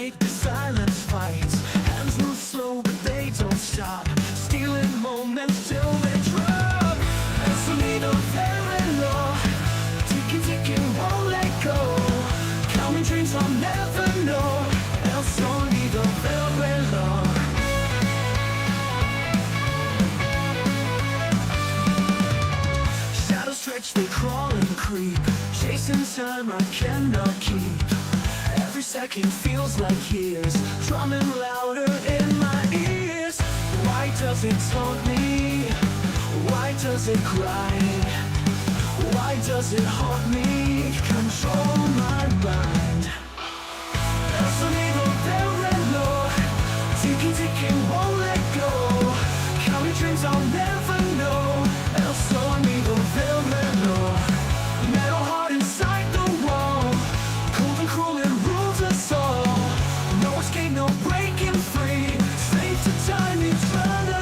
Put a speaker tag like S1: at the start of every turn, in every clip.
S1: fight, the silence fights. Hands move slow, but they don't stop. Stealing moments till they drop. El sonido del reloj, ticking, ticking, won't let go. Counting dreams I'll never know. El sonido del reloj. Shadows stretch, they crawl and creep. Chasing time I cannot keep. Every second feels like years, drumming louder in my ears. Why does it taunt me? Why does it cry? Why does it haunt me? Control my mind. El sonido del reloj, ticking, ticking, won't let go. Counting dreams I'll never know. El sonido del reloj. Metal heart inside the wall, cold and cruel and rules us all. No escape, no breaking free. Slave to time eternally.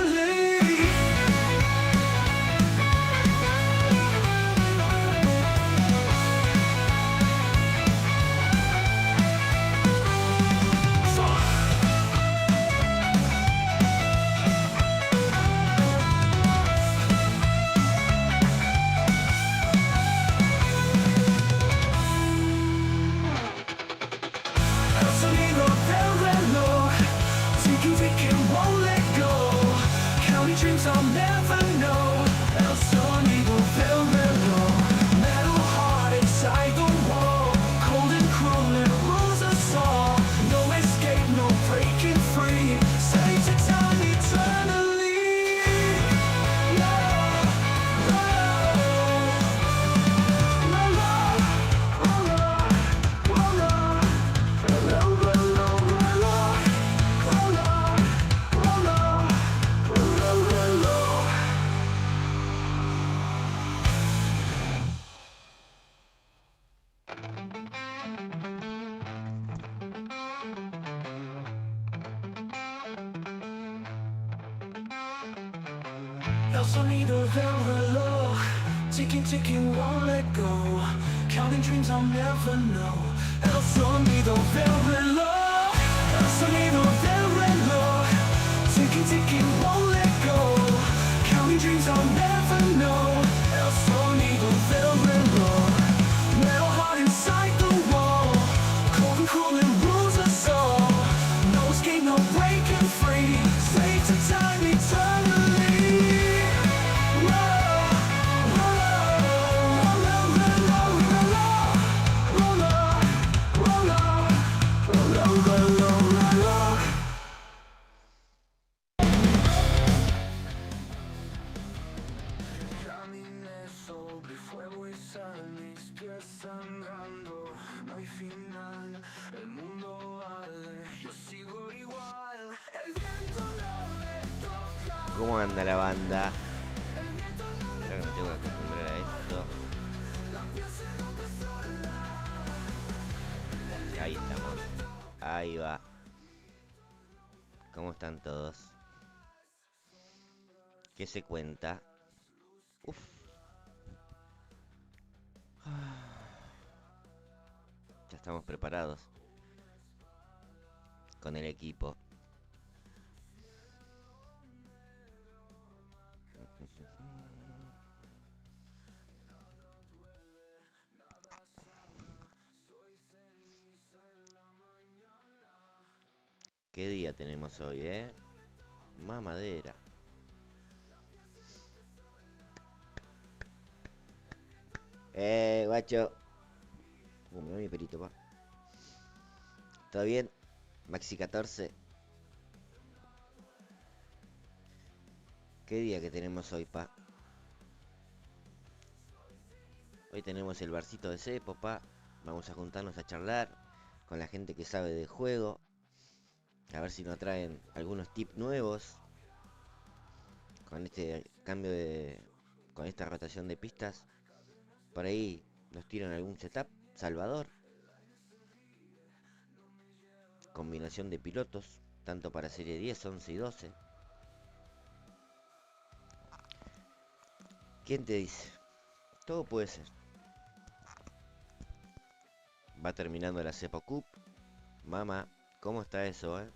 S1: El sonido del reloj, ticking, ticking, won't let go. Counting dreams I'll never know. El sonido del reloj. Metal heart inside the wall, cold and cruel and rules us all. No escape, no breaking free. Slave to time eternally. El sonido del reloj, ticking, ticking, won't let go. Counting dreams I'll never know. El sonido del reloj, el sonido del reloj, ticking, ticking, won't let go. Counting dreams I'll never know. El sonido del reloj. Metal heart inside the wall, cold and cruel and rules us all. No escape, no breaking free. Slave to time eternally. Caminé sobre fuego y sal, mis pies sangrando, no hay final, el mundo arde, yo sigo igual, el viento no me toca.
S2: ¿Cómo anda la banda? Creo que me tengo que acostumbrar a esto. Ahí estamos. Ahí va. ¿Cómo están todos? ¿Qué se cuenta? Uf. Ya estamos preparados con el equipo. ¿Qué día tenemos hoy, Mamadera. Guacho. Me va mi perito, pa. ¿Todo bien? Maxi 14. ¿Qué día que tenemos hoy, pa? Hoy tenemos el barcito de cepo, pa. Vamos a juntarnos a charlar con la gente que sabe de juego. A ver si nos traen algunos tips nuevos. Con este cambio de... Con esta rotación de pistas. Por ahí nos tiran algún setup salvador. Combinación de pilotos. Tanto para serie 10, 11 y 12. ¿Quién te dice? Todo puede ser. Va terminando la Cepo Cup. Mama ¿Cómo está eso, eh?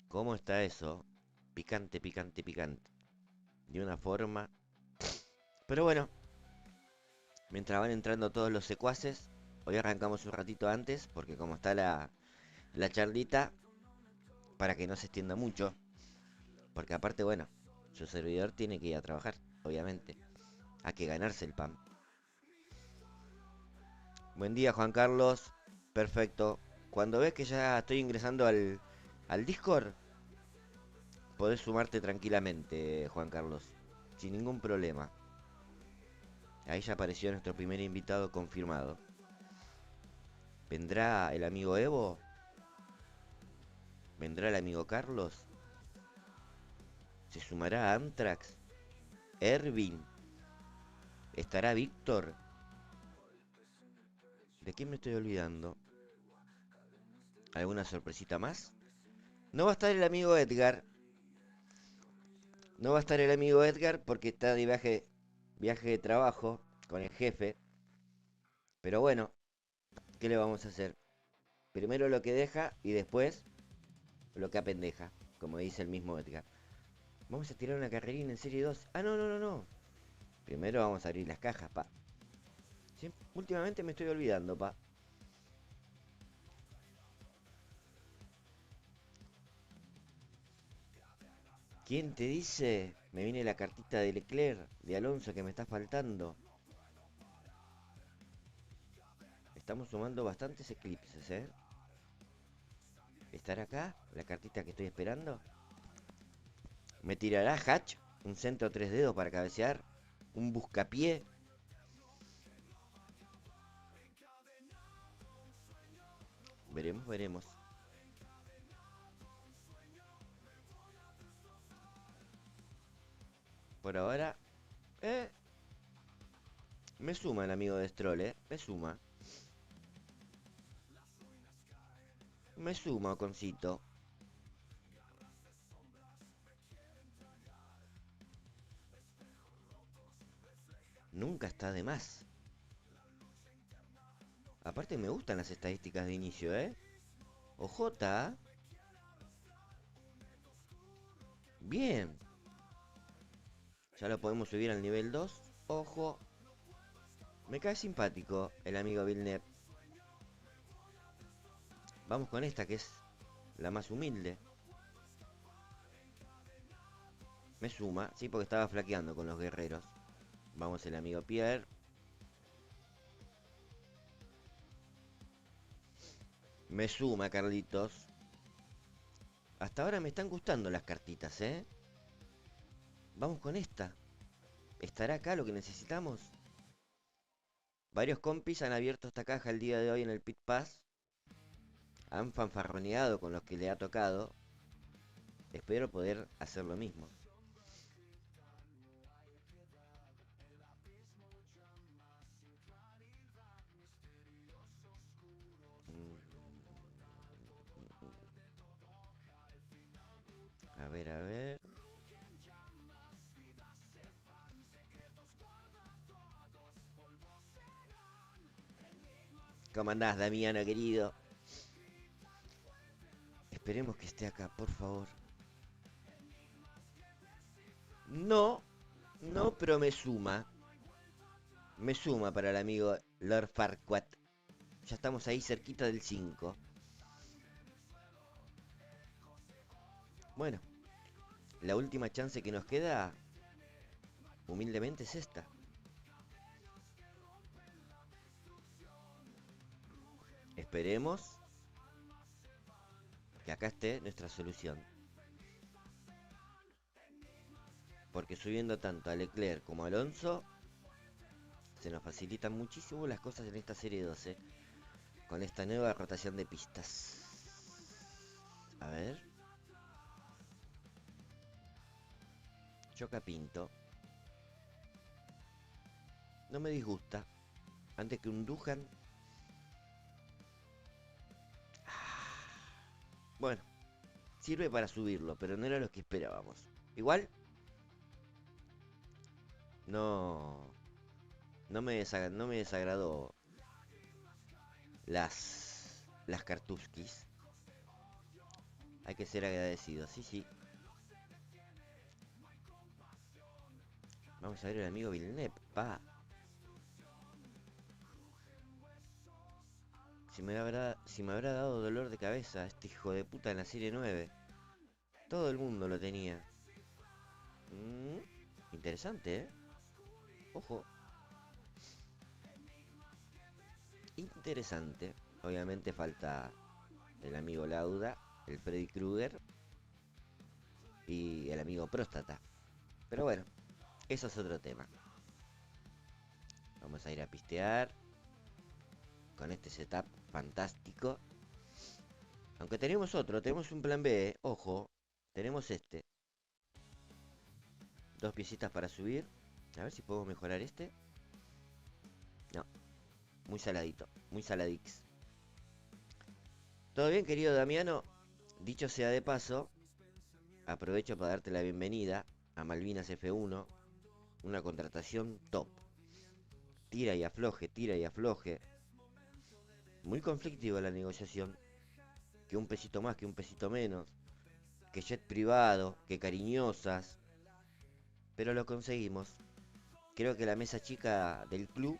S2: ¿Cómo está eso? Picante, picante, picante. De una forma. Pero bueno, mientras van entrando todos los secuaces, hoy arrancamos un ratito antes, porque como está la charlita, para que no se extienda mucho. Porque aparte, bueno, su servidor tiene que ir a trabajar, obviamente. Hay que ganarse el pan. Buen día, Juan Carlos. Perfecto. Cuando ves que ya estoy ingresando al Discord, podés sumarte tranquilamente, Juan Carlos. Sin ningún problema. Ahí ya apareció nuestro primer invitado confirmado. ¿Vendrá el amigo Evo? ¿Vendrá el amigo Carlos? ¿Se sumará a Antrax? ¿Ervin? ¿Estará Víctor? ¿De quién me estoy olvidando? ¿Alguna sorpresita más? No va a estar el amigo Edgar. No va a estar el amigo Edgar porque está de viaje de trabajo con el jefe. Pero bueno, ¿qué le vamos a hacer? Primero lo que deja y después lo que apendeja, como dice el mismo Edgar. Vamos a tirar una carrerina en serie 2. Ah, no, no, no, no. Primero vamos a abrir las cajas, pa. Sí, últimamente me estoy olvidando, pa. ¿Quién te dice? Me viene la cartita de Leclerc, de Alonso que me está faltando. Estamos sumando bastantes eclipses, ¿eh? ¿Estará acá? La cartita que estoy esperando. ¿Me tirará Hatch? ¿Un centro 3 dedos para cabecear? ¿Un buscapié? Veremos, veremos. Por ahora, eh, me suma el amigo de Stroll, me suma. Me suma, Oconcito. Nunca está de más. Aparte me gustan las estadísticas de inicio, ¿eh? OJ. Bien. Ya lo podemos subir al nivel 2. Ojo. Me cae simpático el amigo Villeneuve. Vamos con esta que es la más humilde. Me suma, sí, porque estaba flaqueando con los guerreros. Vamos el amigo Pierre. Me suma, Carlitos. Hasta ahora me están gustando las cartitas, ¿eh? Vamos con esta. ¿Estará acá lo que necesitamos? Varios compis han abierto esta caja el día de hoy en el Pit Pass. Han fanfarroneado con los que le ha tocado. Espero poder hacer lo mismo. A ver, a ver. ¿Cómo andás, Damiano, querido? Esperemos que esté acá, por favor. No, no, pero me suma. Me suma para el amigo Lord Farquaad. Ya estamos ahí cerquita del 5. Bueno, la última chance que nos queda, humildemente, es esta. Esperemos que acá esté nuestra solución. Porque subiendo tanto a Leclerc como a Alonso, se nos facilitan muchísimo las cosas en esta serie 12. Con esta nueva rotación de pistas. A ver. Choca Pinto. No me disgusta. Antes que un Duhan. Bueno, sirve para subirlo, pero no era lo que esperábamos. Igual, no, no me desagradó las Kartuskis. Hay que ser agradecidos, sí, sí. Vamos a ver el amigo Villeneuve, pa. Si me habrá dado dolor de cabeza este hijo de puta en la serie 9. Todo el mundo lo tenía. Interesante, ¿eh? Ojo. Interesante. Obviamente falta el amigo Lauda, el Freddy Krueger y el amigo Próstata. Pero bueno, eso es otro tema. Vamos a ir a pistear con este setup fantástico. Aunque tenemos otro, tenemos un plan B, ojo. Tenemos este. 2 piecitas para subir. A ver si podemos mejorar este. No, muy saladito, muy saladix. ¿Todo bien, querido Damiano? Dicho sea de paso, aprovecho para darte la bienvenida a Malvinas F1, una contratación top. Tira y afloje, tira y afloje. Muy conflictiva la negociación. Que un pesito más, que un pesito menos. Que jet privado, que cariñosas. Pero lo conseguimos. Creo que la mesa chica del club,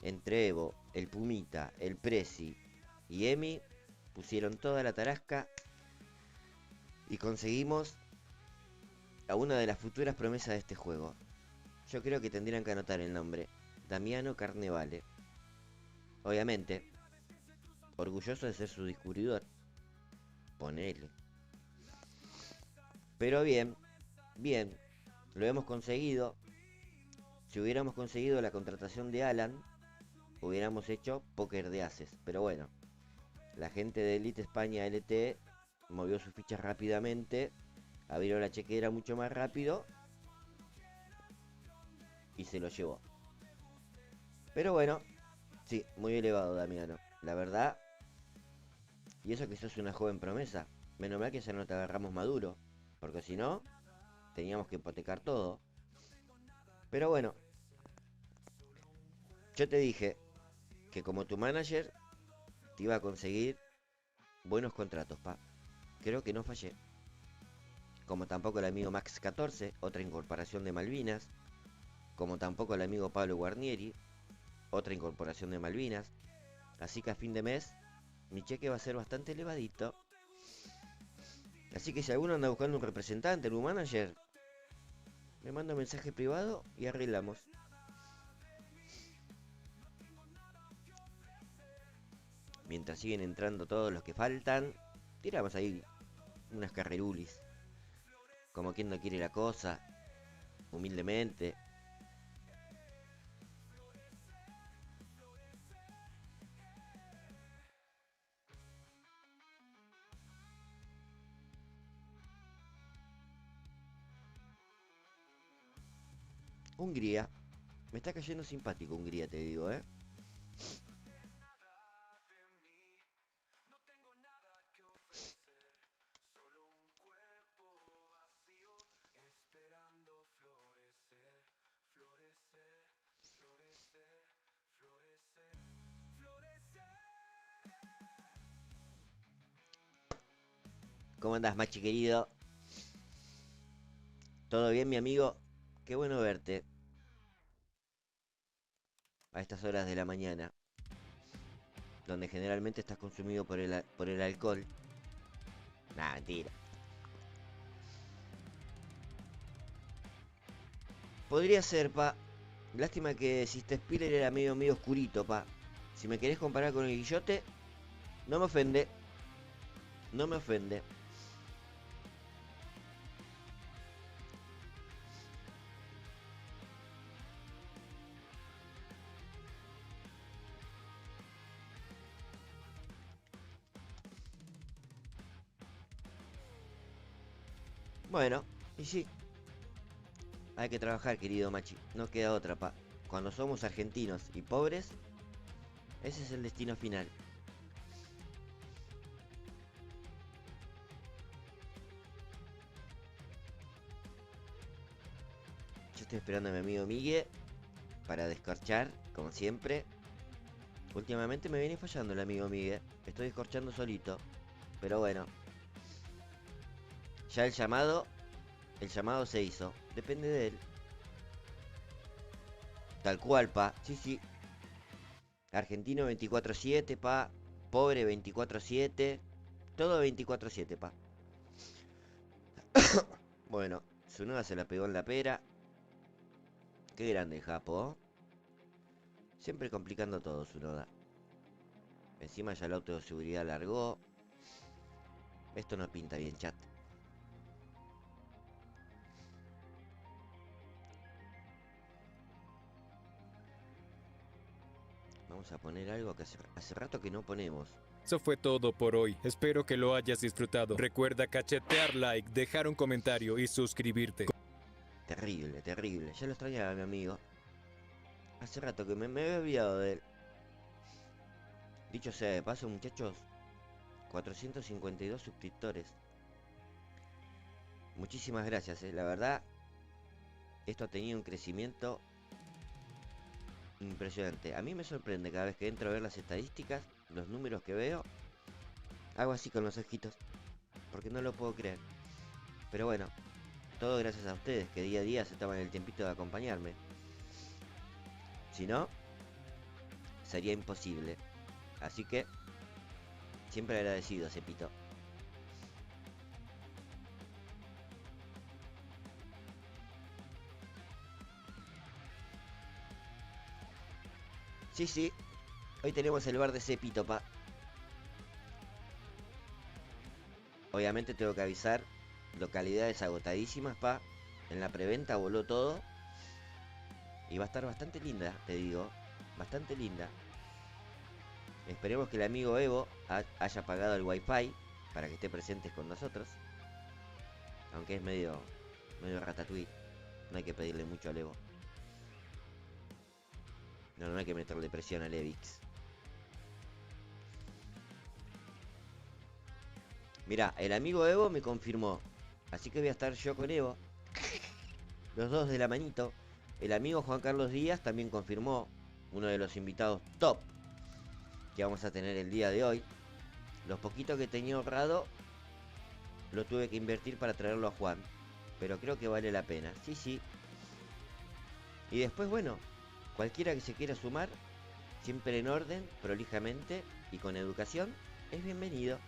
S2: entre Evo, el Pumita, el Prezi y Emi, pusieron toda la tarasca y conseguimos a una de las futuras promesas de este juego. Yo creo que tendrían que anotar el nombre. Damiano Carnevale. Obviamente, orgulloso de ser su descubridor. Ponele. Pero bien, bien, lo hemos conseguido. Si hubiéramos conseguido la contratación de Alan, hubiéramos hecho póker de ases. Pero bueno, la gente de Elite España LT movió sus fichas rápidamente, abrió la chequera mucho más rápido y se lo llevó. Pero bueno, sí, muy elevado Damiano, la verdad. Y eso que sos una joven promesa. Menos mal que ya no te agarramos maduro, porque si no, teníamos que hipotecar todo. Pero bueno, yo te dije que como tu manager te iba a conseguir buenos contratos, pa. Creo que no fallé. Como tampoco el amigo Max 14, otra incorporación de Malvinas. Como tampoco el amigo Pablo Guarnieri, otra incorporación de Malvinas. Así que a fin de mes, mi cheque va a ser bastante elevadito. Así que si alguno anda buscando un representante, un manager, me manda un mensaje privado y arreglamos. Mientras siguen entrando todos los que faltan, tiramos ahí unas carrerulis. Como quien no quiere la cosa, humildemente. Hungría. Me está cayendo simpático Hungría, te digo, ¿eh? ¿Cómo andás, machi querido? ¿Todo bien, mi amigo? Qué bueno verte a estas horas de la mañana, donde generalmente estás consumido por el alcohol. Nah, mentira. Podría ser, pa. Lástima que Sister Spiller era medio oscurito, pa. Si me querés comparar con el Guillote, no me ofende. No me ofende. Bueno, y sí. Hay que trabajar, querido Machi. No queda otra, pa. Cuando somos argentinos y pobres, ese es el destino final. Yo estoy esperando a mi amigo Migue para descorchar, como siempre. Últimamente me viene fallando el amigo Miguel. Estoy escorchando solito. Pero bueno, ya el llamado se hizo. Depende de él. Tal cual, pa. Sí, sí. Argentino 24/7, pa. Pobre 24/7. Todo 24/7, pa. Bueno, Tsunoda se la pegó en la pera. Qué grande el Japo. Siempre complicando todo, Tsunoda. Encima ya el auto de seguridad largó. Esto no pinta bien, chat. Vamos a poner algo que hace rato que no ponemos.
S3: Eso fue todo por hoy. Espero que lo hayas disfrutado. Recuerda cachetear like, dejar un comentario y suscribirte.
S2: Terrible, terrible. Ya lo extrañaba, mi amigo. Hace rato que me había olvidado de él. Dicho sea de paso, muchachos, 452 suscriptores. Muchísimas gracias, la verdad, esto ha tenido un crecimiento impresionante. A mí me sorprende cada vez que entro a ver las estadísticas, los números que veo. Hago así con los ojitos, porque no lo puedo creer. Pero bueno, todo gracias a ustedes que día a día se toman el tiempito de acompañarme. Si no, sería imposible. Así que, siempre agradecido, Cepito. Sí, sí, hoy tenemos el bar de Cepito, pa. Obviamente tengo que avisar, localidades agotadísimas, pa. En la preventa voló todo. Y va a estar bastante linda, te digo. Bastante linda. Esperemos que el amigo Evo haya pagado el wifi para que esté presente con nosotros. Aunque es medio ratatouille. No hay que pedirle mucho al Evo. No hay que meterle presión al Evix. Mira, el amigo Evo me confirmó. Así que voy a estar yo con Evo. Los dos de la manito. El amigo Juan Carlos Díaz también confirmó. Uno de los invitados top que vamos a tener el día de hoy. Los poquitos que tenía ahorrado lo tuve que invertir para traerlo a Juan. Pero creo que vale la pena. Sí, sí. Y después, bueno, cualquiera que se quiera sumar, siempre en orden, prolijamente y con educación, es bienvenido.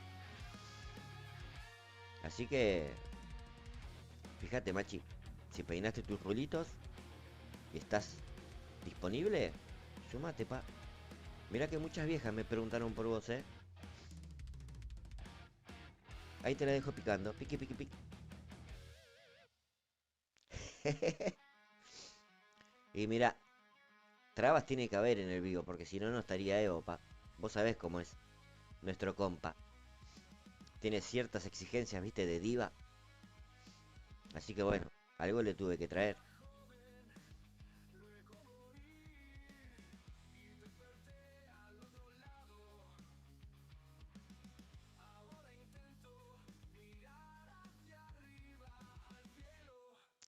S2: Así que, fíjate, Machi, si peinaste tus rulitos y estás disponible, sumate, pa. Mirá que muchas viejas me preguntaron por vos, ¿eh? Ahí te la dejo picando. Piqui, piqui, piqui. Y mira, trabas tiene que haber en el vivo, porque si no, no estaría Evo, pa. Vos sabés cómo es nuestro compa. Tiene ciertas exigencias, viste, de diva. Así que bueno, algo le tuve que traer.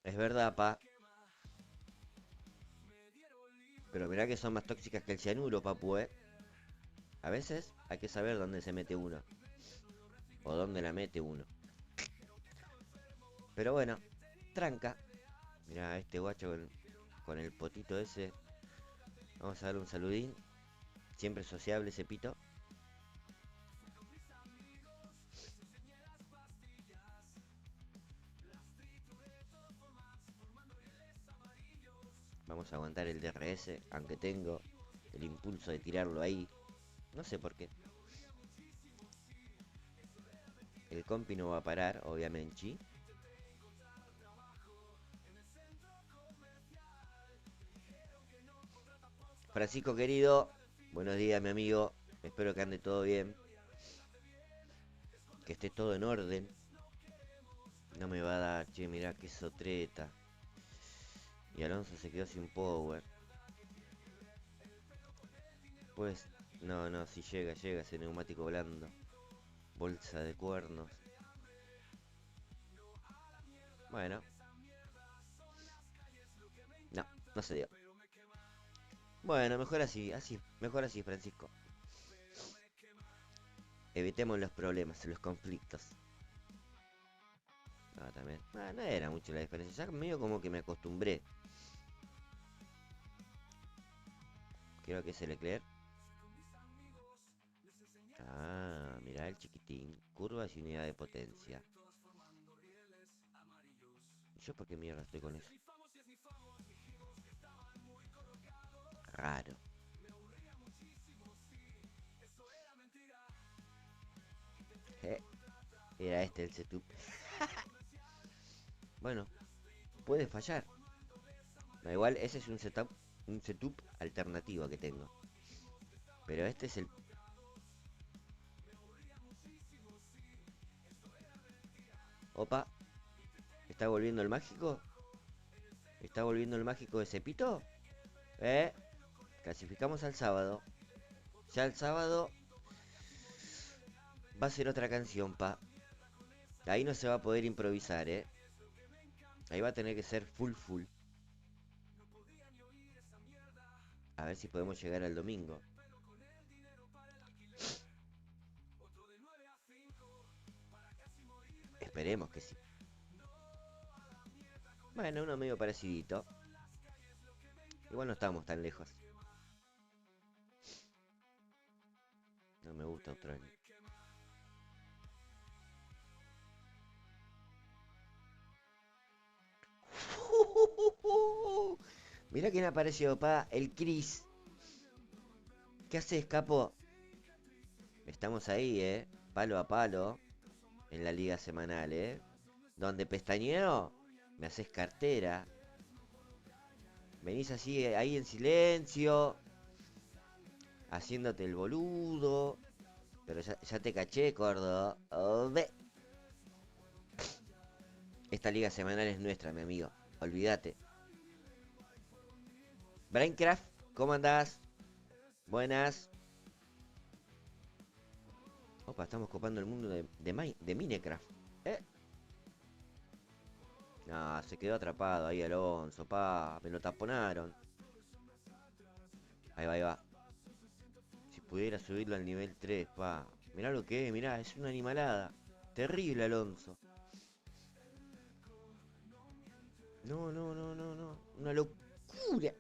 S2: Es verdad, pa. Pero mirá que son más tóxicas que el cianuro, papu, A veces hay que saber dónde se mete uno. O dónde la mete uno. Pero bueno, tranca. Mirá, este guacho con el potito ese. Vamos a darle un saludín. Siempre sociable ese pito. Vamos a aguantar el DRS, aunque tengo el impulso de tirarlo ahí. No sé por qué. El compi no va a parar, obviamente. Francisco querido, buenos días mi amigo. Espero que ande todo bien. Que esté todo en orden. No me va a dar, che, mirá qué sotreta. Y Alonso se quedó sin power. Pues, no, si llega ese neumático blando. Bolsa de cuernos. Bueno. No se dio. Bueno, mejor así, Francisco. Evitemos los problemas, los conflictos. No, también. No era mucho la diferencia. Ya medio como que me acostumbré. Creo que es el Leclerc. Ah, mirá el chiquitín. Curvas y unidad de potencia. ¿Y yo por qué mierda estoy con eso? Raro. Eh, Era este el setup. Bueno, puede fallar. Da igual, ese es un setup alternativo que tengo. Pero este es el... Opa, ¿está volviendo el mágico? ¿Está volviendo el mágico de Cepito? ¿Eh? Clasificamos al sábado. Ya el sábado va a ser otra canción, pa. Ahí no se va a poder improvisar, ¿eh? Ahí va a tener que ser full full. A ver si podemos llegar al domingo. Esperemos que sí. Bueno, uno medio parecidito. Igual no estamos tan lejos. No me gusta Australia. Mira quién apareció, pa. El Chris. ¿Qué haces, capo? Estamos ahí, palo a palo. En la liga semanal, Donde pestañeo, me haces cartera. Venís así, ahí en silencio. Haciéndote el boludo. Pero ya te caché, Cordo. Ve. Esta liga semanal es nuestra, mi amigo. Olvídate. Braincraft, ¿cómo andás? Buenas. Opa, estamos copando el mundo de Minecraft. ¿Eh? No, se quedó atrapado ahí Alonso, pa. Me lo taponaron. Ahí va, ahí va. Si pudiera subirlo al nivel 3, pa. Mirá lo que es, mirá, es una animalada. Terrible, Alonso. No, no, no, no, no. Una locura.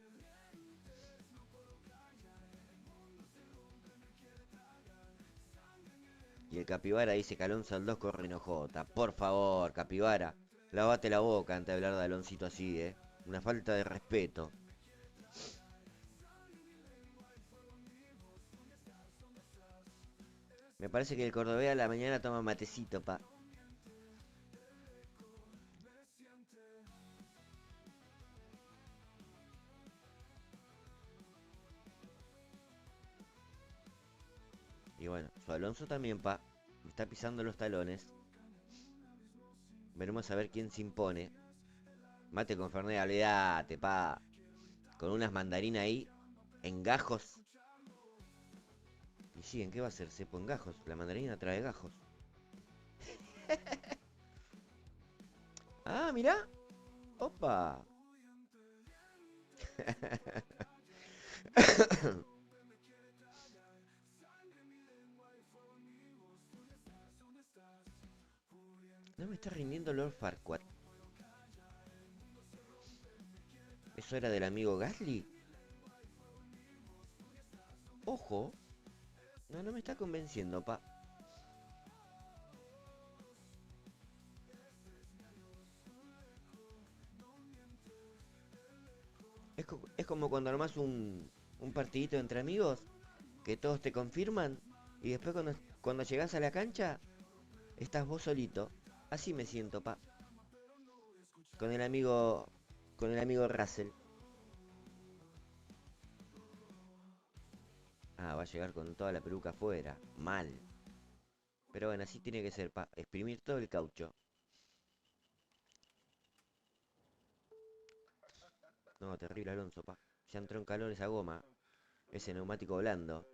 S2: Y el capibara dice que Alonso al 2 corre enojota. Por favor, capibara. Lávate la boca antes de hablar de Aloncito así, Una falta de respeto. Me parece que el cordobés a la mañana toma matecito, pa. Y bueno, su Alonso también, pa. Me está pisando los talones. Veremos a ver quién se impone. Mate con Fernet, olvídate, pa. Con unas mandarinas ahí, en gajos. Y sí, ¿en qué va a ser? Cepo en gajos. La mandarina trae gajos. Ah, mirá. Opa. No me está rindiendo Lord Farquaad. ¿Eso era del amigo Gasly? Ojo. No, no me está convenciendo, pa. Es como cuando armás un partidito entre amigos, que todos te confirman, y después cuando llegás a la cancha, estás vos solito. Así me siento, pa. Con el amigo. Con el amigo Russell. Ah, va a llegar con toda la peluca afuera. Mal. Pero bueno, así tiene que ser, pa. Exprimir todo el caucho. No, terrible Alonso, pa. Ya entró en calor esa goma. Ese neumático blando.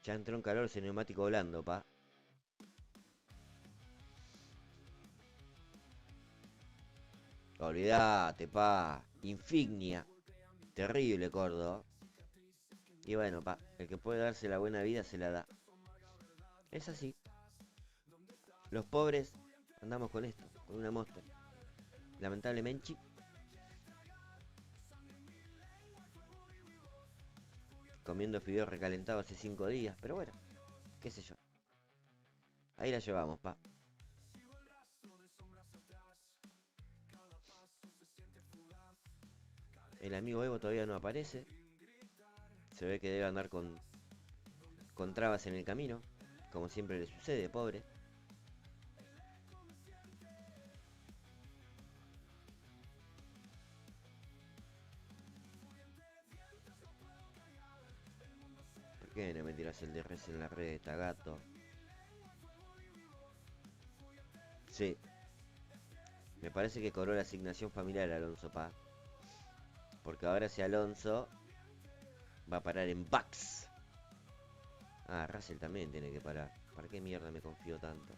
S2: Ya entró en calor ese neumático blando, pa. olvidate, pa. Insignia. Terrible, Córdoba. Y bueno, pa, el que puede darse la buena vida se la da. Es así. Los pobres andamos con esto, con una Monster. Lamentablemente. Comiendo fideos recalentados hace 5 días, pero bueno, qué sé yo. Ahí la llevamos, pa. El amigo Evo todavía no aparece. Se ve que debe andar con trabas en el camino, como siempre le sucede, pobre. ¿Por qué no me tiras el DRS en la reta, gato? Sí, me parece que cobró la asignación familiar Alonso, pa. Porque ahora si Alonso va a parar en Bucks. Ah, Russell también tiene que parar. ¿Para qué mierda me confío tanto?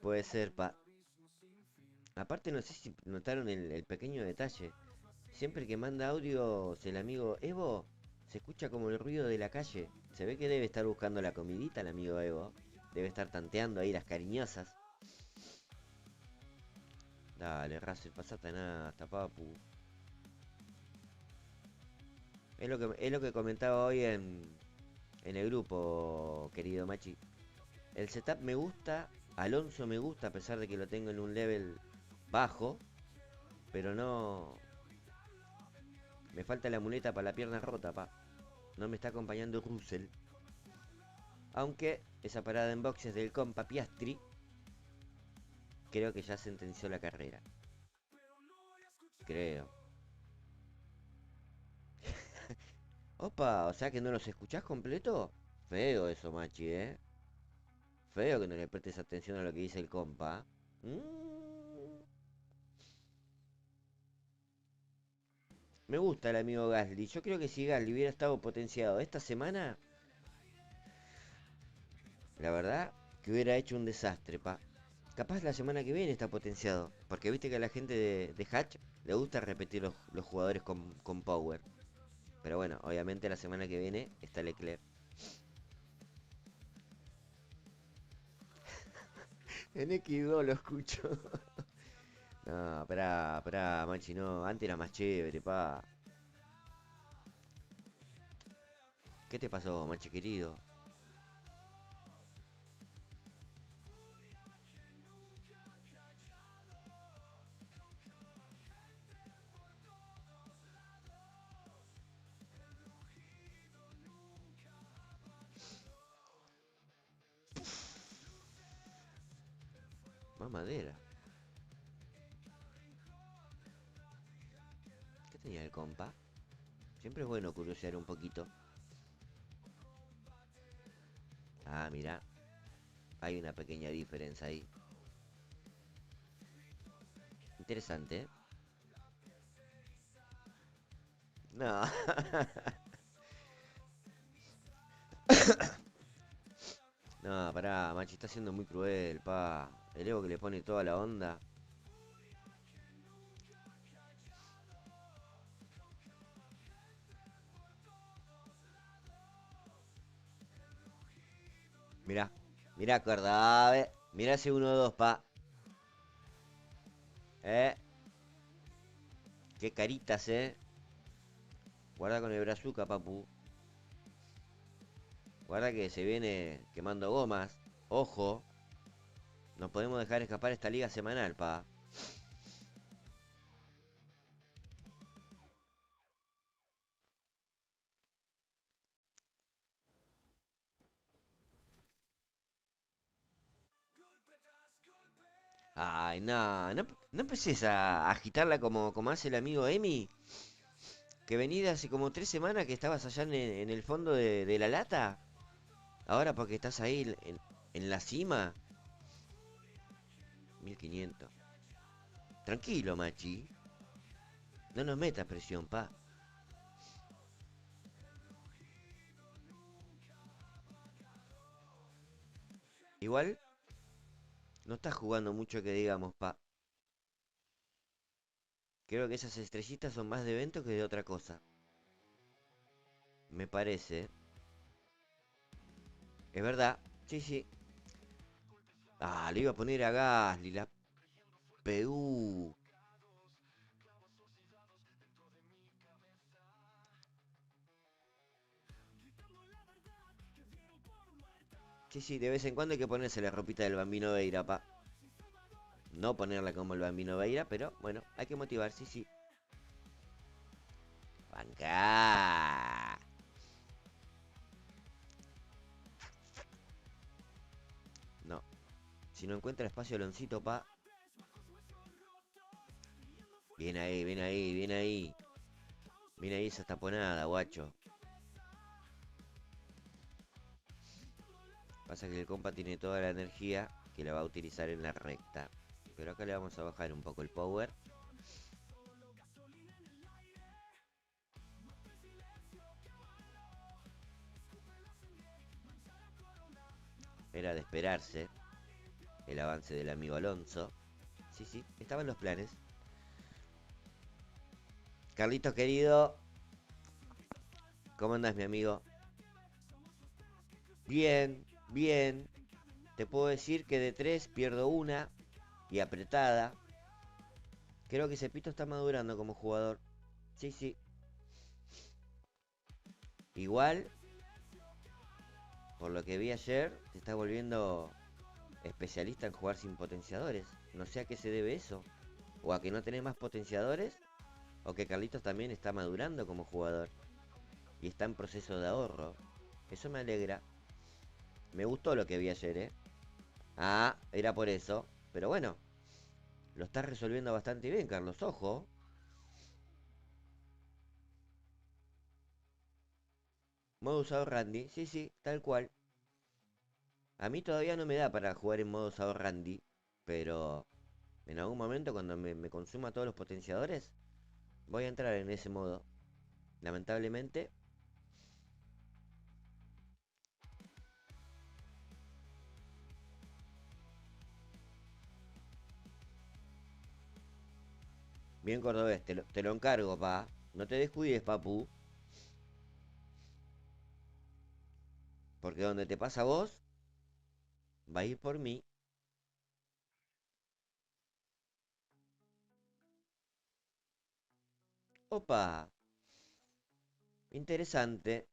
S2: Puede ser, pa. Aparte no sé si notaron el pequeño detalle. Siempre que manda audios el amigo Evo, se escucha como el ruido de la calle. Se ve que debe estar buscando la comidita el amigo Evo. Debe estar tanteando ahí las cariñosas. Dale, Russell, pasate nada, hasta papu. Es lo que comentaba hoy en el grupo, querido Machi. El setup me gusta, Alonso me gusta a pesar de que lo tengo en un level bajo, pero no... Me falta la muleta para la pierna rota, pa. No me está acompañando Russell. Aunque esa parada en boxes del compa Piastri, creo que ya sentenció la carrera. Creo. Opa, o sea que no los escuchás completo. Feo eso, Machi, Feo que no le prestes atención a lo que dice el compa. Me gusta el amigo Gasly. Yo creo que si Gasly hubiera estado potenciado esta semana, la verdad que hubiera hecho un desastre, pa. Capaz la semana que viene está potenciado. Porque viste que a la gente de Hatch le gusta repetir los jugadores con power. Pero bueno, obviamente la semana que viene está Leclerc. En X2 lo escucho. No, esperá, Machi, no. Antes era más chévere, pa. ¿Qué te pasó, Machi querido? Más madera. ¿Qué tenía el compa? Siempre es bueno curiosear un poquito. Ah, mira. Hay una pequeña diferencia ahí. Interesante, ¿eh? No. No, pará, Machi, está siendo muy cruel, pa. El Evo que le pone toda la onda. Mirá, mirá, Cordave. Mirá ese 1-2, pa. Eh, qué caritas, Guarda con el brazuca, papu. Guarda que se viene quemando gomas. Ojo. No podemos dejar escapar esta liga semanal, pa. Ay, no, no empecés a agitarla como hace el amigo Emi. Que venía hace como 3 semanas que estabas allá en el fondo de la lata. Ahora porque estás ahí en la cima. 1500. Tranquilo, machi. No nos metas presión, pa. Igual, no estás jugando mucho que digamos, pa. Creo que esas estrellitas son más de evento que de otra cosa. Me parece. Es verdad. Sí, sí. Ah, le iba a poner a Gasly, la PU. Sí, sí, de vez en cuando hay que ponerse la ropita del Bambino Veira, pa. No ponerla como el Bambino Veira, pero bueno, hay que motivar, sí, sí. Banca. No. Si no encuentra espacio Aloncito, pa. Bien ahí, bien ahí, bien ahí. Bien ahí esa taponada, guacho. Pasa que el compa tiene toda la energía que la va a utilizar en la recta. Pero acá le vamos a bajar un poco el power. Era de esperarse el avance del amigo Alonso. Sí, sí, estaban los planes. Carlitos querido, ¿cómo andás, mi amigo? Bien, bien. Te puedo decir que de 3 pierdo una y apretada. Creo que Cepito está madurando como jugador. Sí, sí. Igual, por lo que vi ayer, se está volviendo especialista en jugar sin potenciadores. No sé a qué se debe eso. O a que no tenés más potenciadores. O que Carlitos también está madurando como jugador. Y está en proceso de ahorro. Eso me alegra. Me gustó lo que vi ayer, ¿eh? Ah, era por eso. Pero bueno, lo estás resolviendo bastante bien, Carlos. Ojo. Modo usado Randy. Sí, sí, tal cual. A mí todavía no me da para jugar en modo usado Randy. Pero en algún momento cuando me consuma todos los potenciadores, voy a entrar en ese modo. Lamentablemente. Bien cordobés, te lo encargo, pa. No te descuides, papu. Porque donde te pasa a vos, va a ir por mí. Opa, interesante.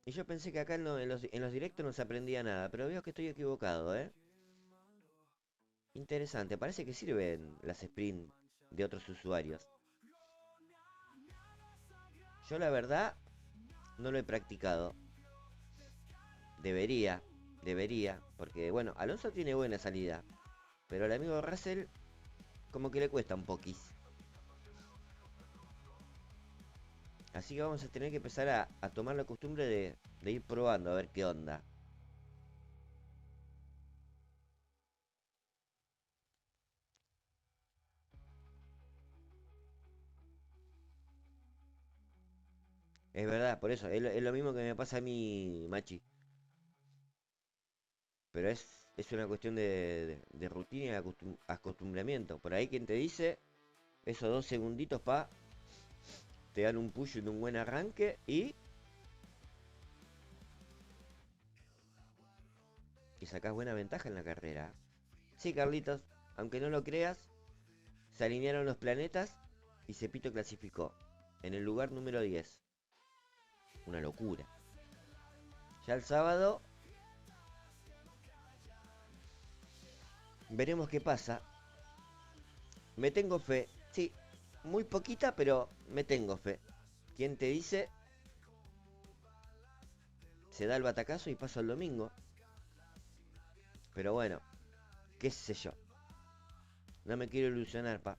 S2: Y yo pensé que acá en los directos no se aprendía nada, pero veo que estoy equivocado, ¿eh? Interesante, parece que sirven las sprint de otros usuarios. Yo la verdad no lo he practicado. Debería, debería, porque bueno, Alonso tiene buena salida, pero al amigo Russell como que le cuesta un poquis. Así que vamos a tener que empezar a tomar la costumbre de ir probando a ver qué onda. Es verdad, por eso, es lo mismo que me pasa a mí, Machi. Pero es una cuestión de rutina y acostumbramiento. Por ahí quien te dice, esos 2 segunditos pa, te dan un push de un buen arranque y sacás buena ventaja en la carrera. Sí, Carlitos, aunque no lo creas, se alinearon los planetas y Cepito clasificó en el lugar número 10. Una locura. Ya el sábado veremos qué pasa. Me tengo fe. Sí, muy poquita, pero me tengo fe. ¿Quién te dice? Se da el batacazo y paso el domingo. Pero bueno, qué sé yo. No me quiero ilusionar, pa.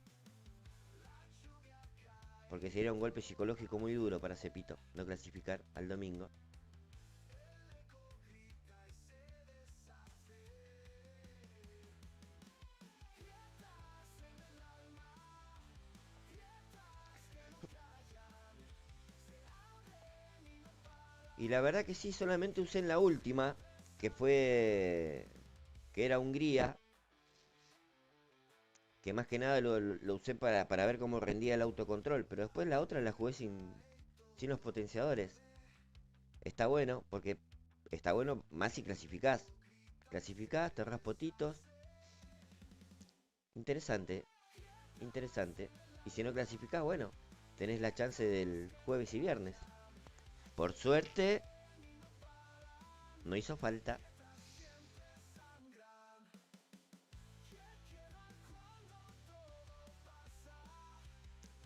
S2: Porque sería un golpe psicológico muy duro para Cepito no clasificar al domingo. Y la verdad que sí, solamente usé en la última, que fue... que era Hungría, que más que nada lo usé para ver cómo rendía el autocontrol, pero después la otra la jugué sin los potenciadores. Está bueno, porque está bueno más si clasificás. Clasificás, te ahorras potitos. Interesante, interesante. Y si no clasificás, bueno, tenés la chance del jueves y viernes. Por suerte, no hizo falta.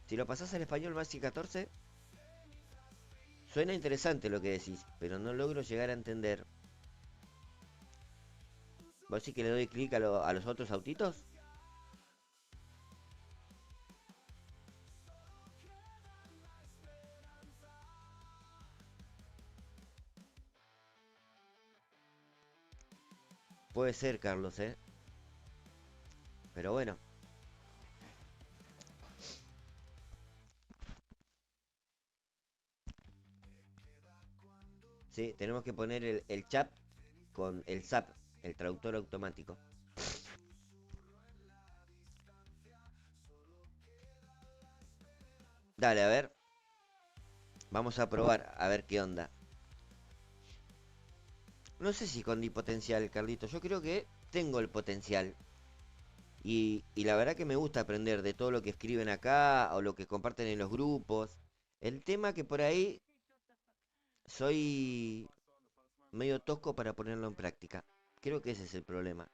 S2: Si lo pasás al español Maxi 14, suena interesante lo que decís, pero no logro llegar a entender. ¿Vos sí que le doy clic a los otros autitos? Puede ser, Carlos, ¿eh? Pero bueno. Sí, tenemos que poner el chat con el SAP, el traductor automático. Dale, a ver. Vamos a probar, a ver qué onda. No sé si con di potencial, Carlito. Yo creo que tengo el potencial. Y la verdad que me gusta aprender de todo lo que escriben acá o lo que comparten en los grupos. El tema que por ahí soy medio tosco para ponerlo en práctica. Creo que ese es el problema.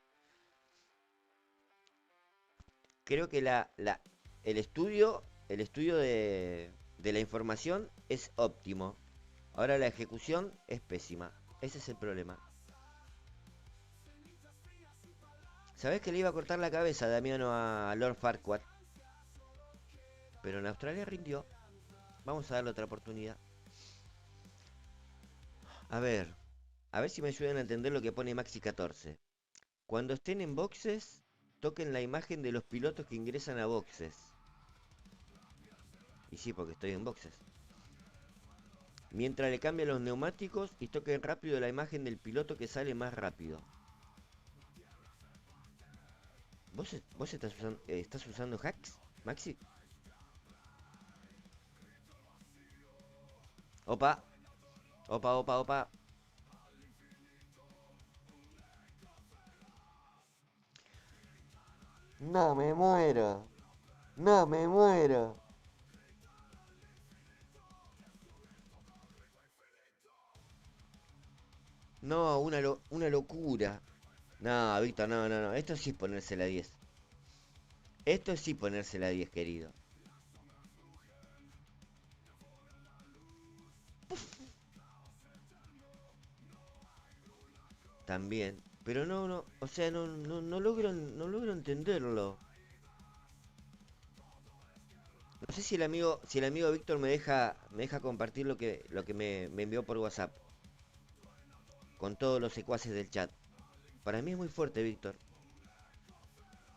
S2: Creo que el estudio de la información es óptimo. Ahora la ejecución es pésima. Ese es el problema. ¿Sabés que le iba a cortar la cabeza Damiano a Lord Farquaad? Pero en Australia rindió. Vamos a darle otra oportunidad. A ver. A ver si me ayudan a entender lo que pone Maxi 14. Cuando estén en boxes, toquen la imagen de los pilotos que ingresan a boxes. Y sí, porque estoy en boxes. Mientras le cambian los neumáticos y toquen rápido la imagen del piloto que sale más rápido. ¿Vos estás usando hacks, Maxi? Opa, opa, opa, opa. No me muero. No me muero. No, una locura. No, Víctor, no, no, no. Esto sí es ponerse la 10. Esto sí ponerse la 10, querido. También. Pero no, no, o sea, no logro entenderlo. No sé si el amigo Víctor me deja compartir lo que me envió por WhatsApp. Con todos los secuaces del chat. Para mí es muy fuerte, Víctor.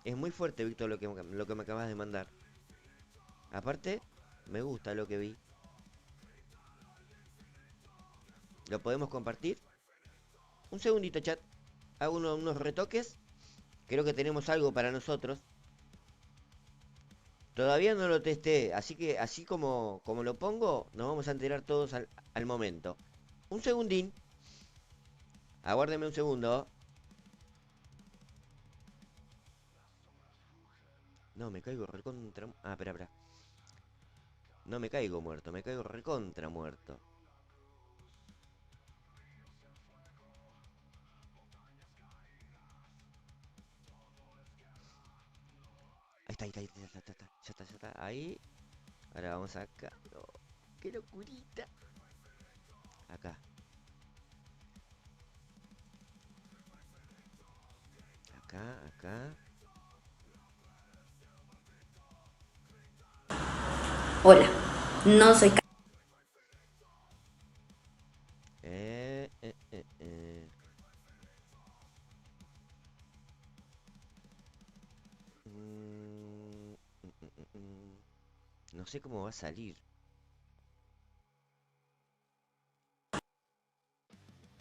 S2: Es muy fuerte, Víctor, lo que me acabas de mandar. Aparte, me gusta lo que vi. ¿Lo podemos compartir? Un segundito, chat. Hago unos retoques. Creo que tenemos algo para nosotros. Todavía no lo testé, así que así como lo pongo, nos vamos a enterar todos al momento. Un segundín. Aguárdeme un segundo. No, me caigo recontra... Ah, espera, espera. No me caigo muerto, me caigo recontra muerto. Ahí está, ya está. Ahí. Ahora vamos acá. No, qué locurita. Acá, acá.
S4: Hola, no soy
S2: Eh, eh, eh, eh. Mm, No sé cómo va a salir.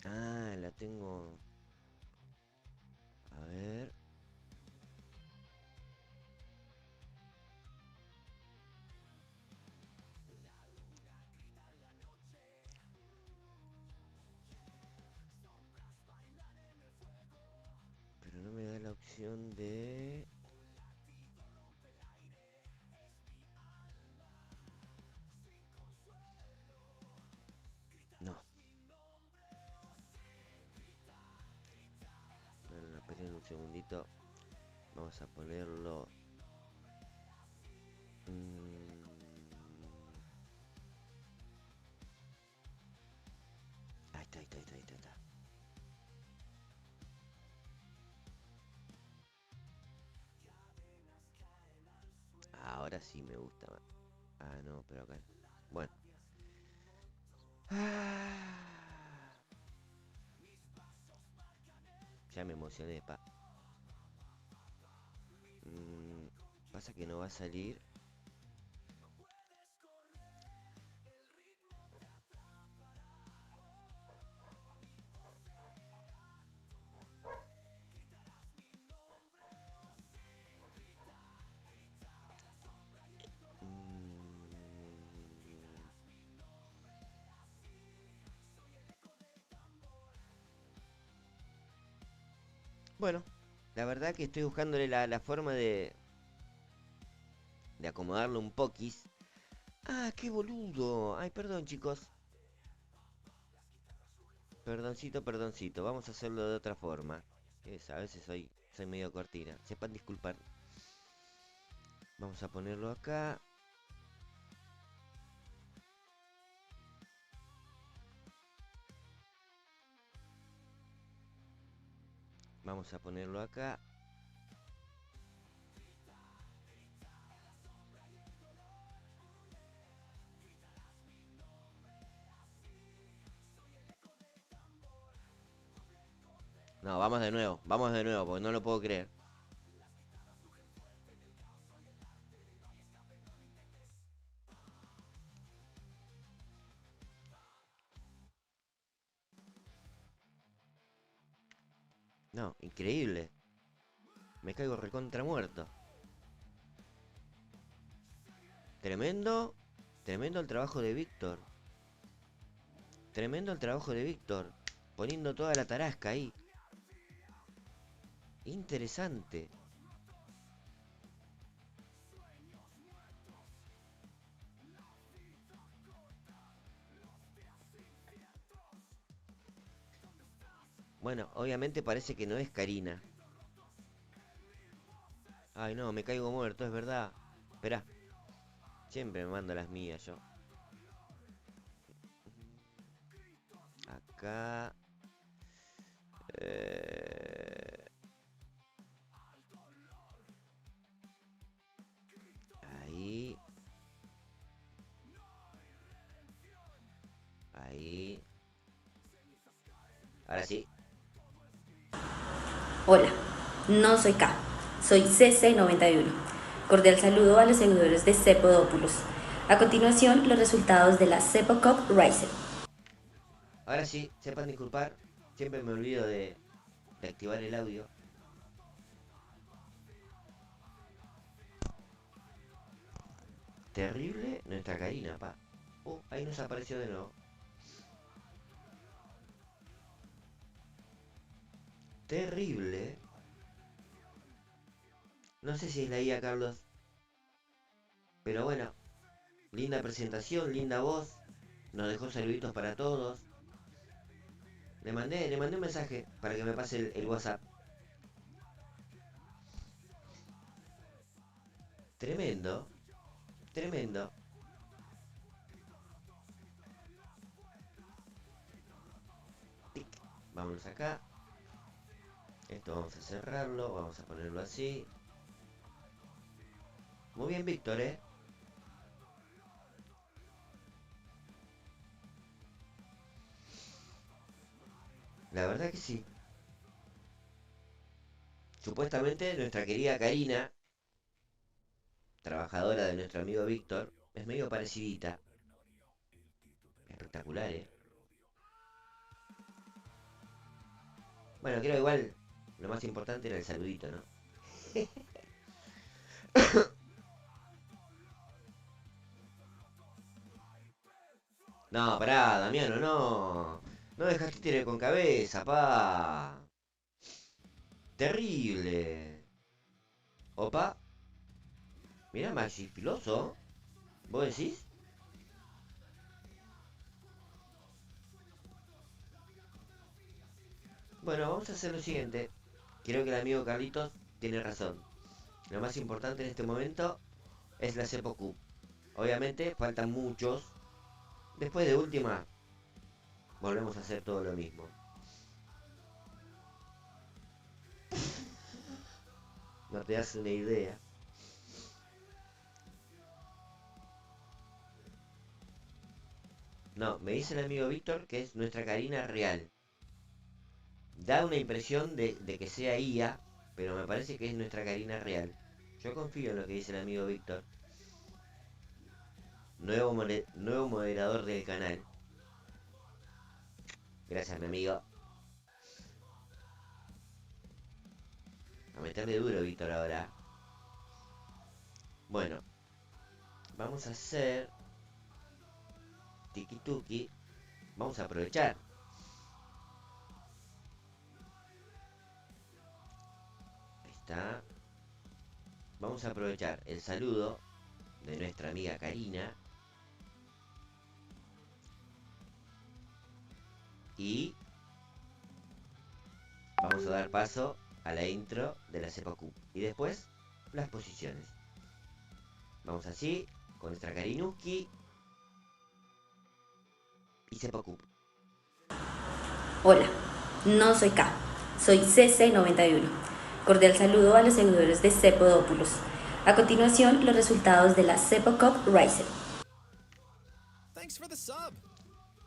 S2: Ah, la tengo. A ver. Pero no me da la opción de... No. No, esperen un segundito. Vamos a ponerlo... Ahí está, ahí está, ahí está, ahí está, ahí está. Ahora sí me gusta más. Ah, no, pero acá... Bueno. Ya me emocioné, pa. Pasa que no va a salir. Mm, Bueno, la verdad que estoy buscándole la forma de acomodarlo un poquis. Ah, qué boludo. Ay, perdón, chicos. Perdoncito, perdoncito. Vamos a hacerlo de otra forma. A veces soy medio cortina. Sepan disculpar. Vamos a ponerlo acá. Vamos a ponerlo acá. No, vamos de nuevo, porque no lo puedo creer. No, increíble. Me caigo recontra muerto. Tremendo, tremendo el trabajo de Víctor. Tremendo el trabajo de Víctor. Poniendo toda la tarasca ahí. Interesante. Bueno, obviamente parece que no es Karina. Ay, no, me caigo muerto, es verdad. Esperá. Siempre me mando las mías yo. Acá. eh, Ahí. Ahí. Ahora sí.
S4: Hola, no soy K, soy CC91. Cordial saludo a los seguidores de Cepodópulos. A continuación, los resultados de la Cepo Cup Rising.
S2: Ahora sí, sepan disculpar. Siempre me olvido de activar el audio. Terrible nuestra Karina, pa. Ahí nos apareció de nuevo. Terrible. No sé si es la IA, Carlos. Pero bueno. Linda presentación, linda voz. Nos dejó saluditos para todos. Le mandé un mensaje para que me pase el WhatsApp. Tremendo. Tremendo. Tic. Vámonos acá. Esto vamos a cerrarlo. Vamos a ponerlo así. Muy bien, Víctor, ¿eh? La verdad que sí. Supuestamente nuestra querida Karina, trabajadora de nuestro amigo Víctor, es medio parecidita. Espectacular, ¿eh? Bueno, creo igual lo más importante era el saludito, ¿no? No, pará, Damiano, no. No dejaste tirar con cabeza, pa. Terrible. Opa. Mira, Maxi Filoso. ¿Vos decís? Bueno, vamos a hacer lo siguiente. Creo que el amigo Carlitos tiene razón. Lo más importante en este momento es la Cepo Cup. Obviamente faltan muchos. Después de última, volvemos a hacer todo lo mismo. No te das una idea. No, me dice el amigo Víctor que es nuestra Karina real. Da una impresión de que sea IA, pero me parece que es nuestra Karina real. Yo confío en lo que dice el amigo Víctor. Nuevo moderador del canal. Gracias, mi amigo. A meterle duro, Víctor, ahora. Bueno. Vamos a hacer... Tiki Tuki. Vamos a aprovechar. Ahí está. Vamos a aprovechar el saludo de nuestra amiga Karina. Y vamos a dar paso a la intro de la Cepa Cup. Y después las posiciones. Vamos así, con nuestra Karinuski y Cepa Cup.
S4: Hola, no soy K, soy CC91. Cordial saludo a los seguidores de Cepodópulos. A continuación, los resultados de la Cepo Cup Rising.
S5: Thanks for the sub.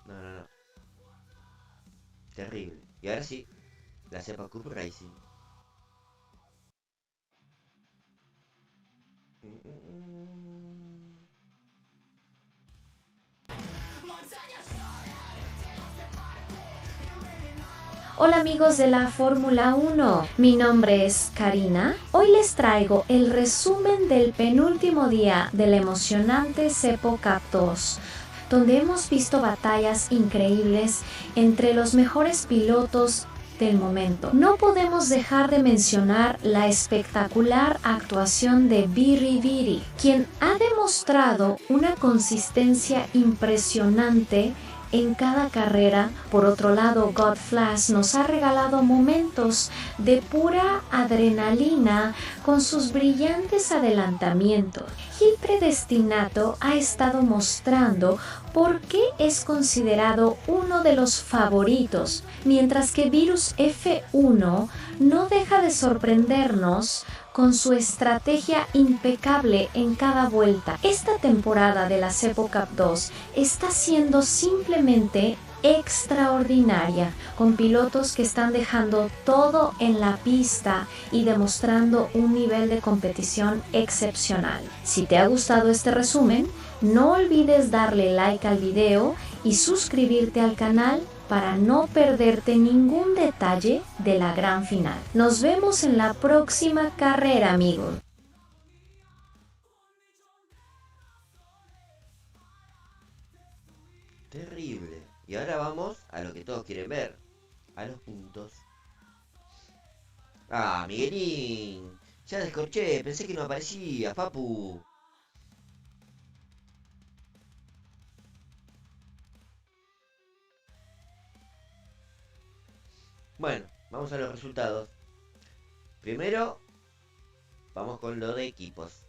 S2: No. Terrible. Y ahora sí, la Cepa Cup Racing.
S6: Hola amigos de la Fórmula 1, mi nombre es Karina. Hoy les traigo el resumen del penúltimo día de la emocionante Cepo Cup 2, donde hemos visto batallas increíbles entre los mejores pilotos del momento. No podemos dejar de mencionar la espectacular actuación de Viri Viri, quien ha demostrado una consistencia impresionante en cada carrera. Por otro lado, Godflash nos ha regalado momentos de pura adrenalina con sus brillantes adelantamientos. Gil Predestinato ha estado mostrando por qué es considerado uno de los favoritos, mientras que Virus F1 no deja de sorprendernos con su estrategia impecable en cada vuelta. Esta temporada de la Cepo Cup 2 está siendo simplemente extraordinaria, con pilotos que están dejando todo en la pista y demostrando un nivel de competición excepcional. Si te ha gustado este resumen, no olvides darle like al video y suscribirte al canal para no perderte ningún detalle de la gran final. Nos vemos en la próxima carrera, amigos.
S2: Terrible. Y ahora vamos a lo que todos quieren ver. A los puntos. Ah, Miguelín. Ya descorché, pensé que no aparecía, papu. Bueno, vamos a los resultados. Primero, vamos con lo de equipos.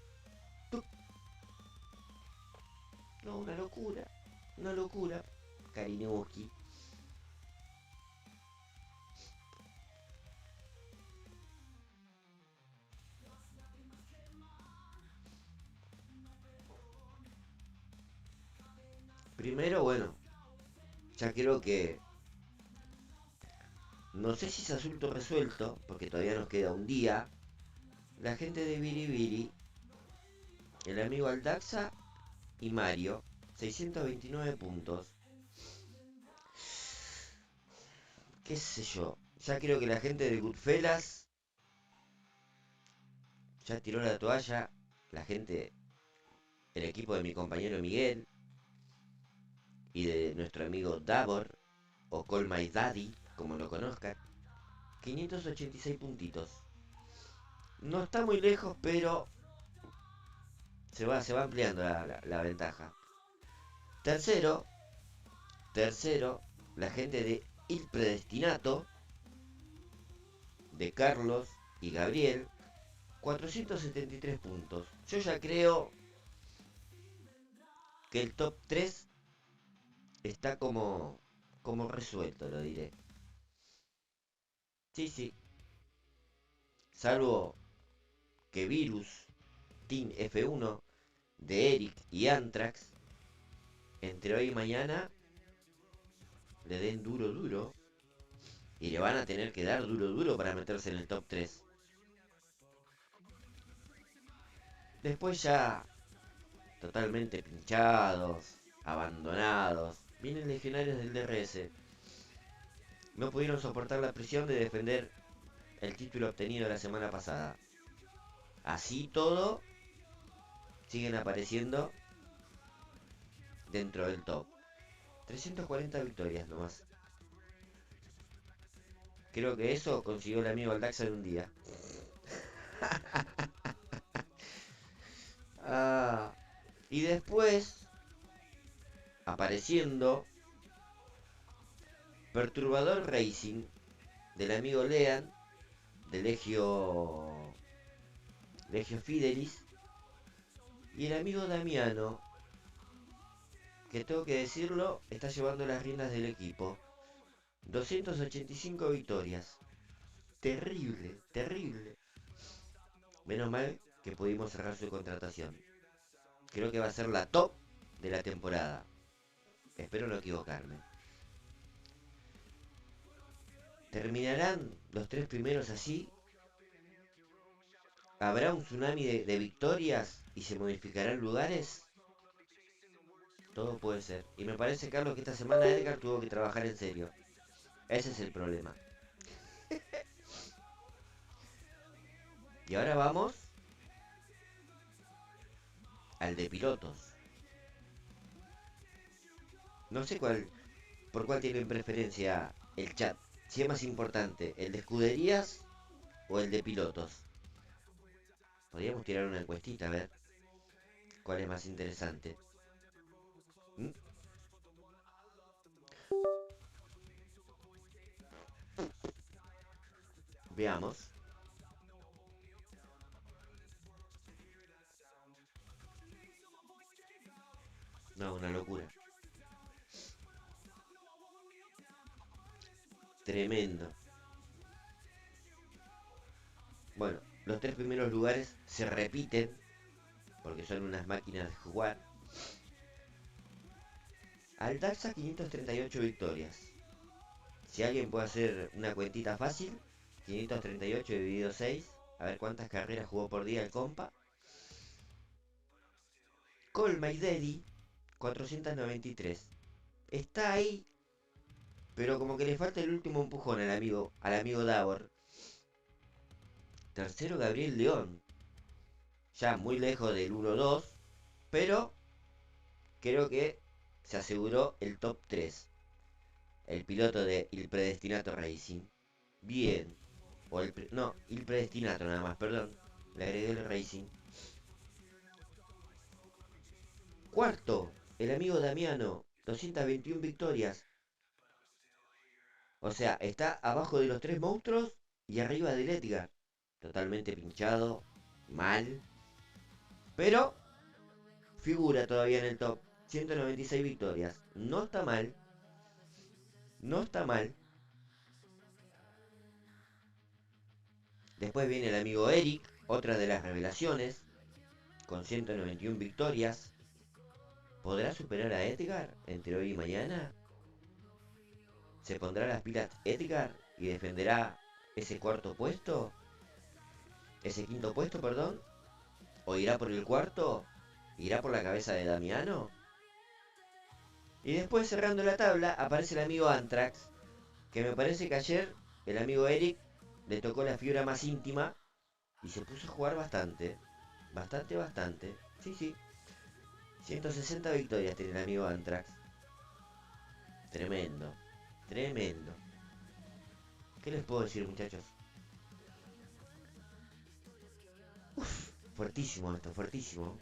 S2: No, una locura. Una locura. Karinuski. Primero, bueno, ya creo que... No sé si es asunto resuelto, porque todavía nos queda un día. La gente de Biribiri, el amigo Aldaxa y Mario, 629 puntos. Qué sé yo, Ya creo que la gente de Goodfellas ya tiró la toalla. La gente, el equipo de mi compañero Miguel y de nuestro amigo Davor, o Call My Daddy, como lo conozcan. 586 puntitos. No está muy lejos, pero se va ampliando la ventaja. Tercero, la gente de Il Predestinato, de Carlos y Gabriel, 473 puntos. Yo ya creo que el top 3 está como resuelto, lo diré. Sí. Salvo que Virus, Team F1, de Eric y Anthrax, entre hoy y mañana, le den duro. Y le van a tener que dar duro para meterse en el top 3. Después ya, totalmente pinchados, abandonados, vienen legionarios del DRS. No pudieron soportar la presión de defender el título obtenido la semana pasada. Así todo, siguen apareciendo dentro del top. 340 victorias nomás. Creo que eso consiguió el amigo Aldaxa en un día. Y después, apareciendo, Perturbador Racing, del amigo Lean, de Legio Fidelis, y el amigo Damiano, que tengo que decirlo, está llevando las riendas del equipo. 285 victorias. Terrible. Menos mal que pudimos cerrar su contratación. Creo que va a ser la top de la temporada. Espero no equivocarme. ¿Terminarán los 3 primeros así? ¿Habrá un tsunami de victorias y se modificarán lugares? Todo puede ser. Y me parece, Carlos, que esta semana Edgar tuvo que trabajar en serio. Ese es el problema. Y ahora vamos al de pilotos. No sé por cuál tienen preferencia el chat. Si es más importante, el de escuderías o el de pilotos. Podríamos tirar una encuestita a ver cuál es más interesante. Veamos. No, una locura. Tremendo. Bueno, los 3 primeros lugares se repiten porque son unas máquinas de jugar. Aldaxa 538 victorias. Si alguien puede hacer una cuentita fácil, 538 dividido 6, a ver cuántas carreras jugó por día el compa. Call My Daddy, 493. Está ahí, pero como que le falta el último empujón al amigo Davor. Tercero, Gabriel León. Ya muy lejos del 1-2, pero creo que se aseguró el top 3. El piloto de Il Predestinato Racing. Bien. No, Il Predestinato nada más, perdón. Le agregué el Racing. Cuarto, el amigo Damiano. 221 victorias. O sea, está abajo de los 3 monstruos y arriba del Edgar. Totalmente pinchado. Mal. Pero figura todavía en el top. 196 victorias. No está mal. Después viene el amigo Eric, otra de las revelaciones, con 191 victorias. ¿Podrá superar a Edgar entre hoy y mañana? ¿Se pondrá las pilas Edgar y defenderá ese quinto puesto? ¿O irá por el cuarto? ¿Irá por la cabeza de Damiano? Y después, cerrando la tabla, aparece el amigo Anthrax, que me parece que ayer el amigo Eric le tocó la fibra más íntima y se puso a jugar bastante. Bastante. Sí, sí. 160 victorias tiene el amigo Antrax. Tremendo. Tremendo. ¿Qué les puedo decir, muchachos? Uf, fuertísimo esto, fuertísimo.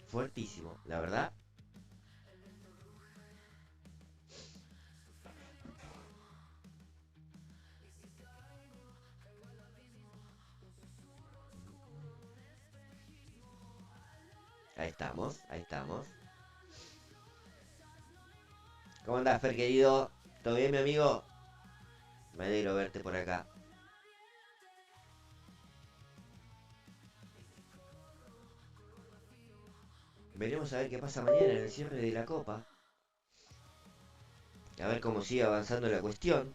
S2: Fuertísimo, la verdad. Ahí estamos, ahí estamos. ¿Cómo andás, Fer, querido? ¿Todo bien, mi amigo? Me alegro verte por acá. Veremos a ver qué pasa mañana en el cierre de la Copa. A ver cómo sigue avanzando la cuestión.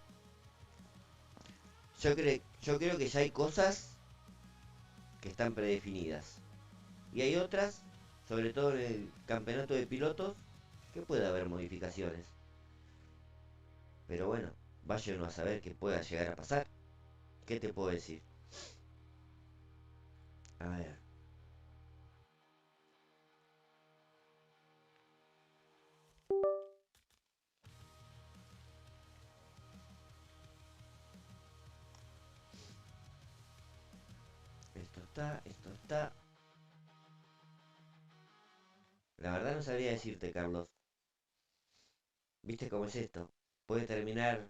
S2: Yo creo que ya hay cosas que están predefinidas. Y hay otras, sobre todo en el campeonato de pilotos, que puede haber modificaciones. Pero bueno, vaya uno a saber qué pueda llegar a pasar. ¿Qué te puedo decir? A ver. Esto está. La verdad no sabría decirte, Carlos. ¿Viste cómo es esto? Puede terminar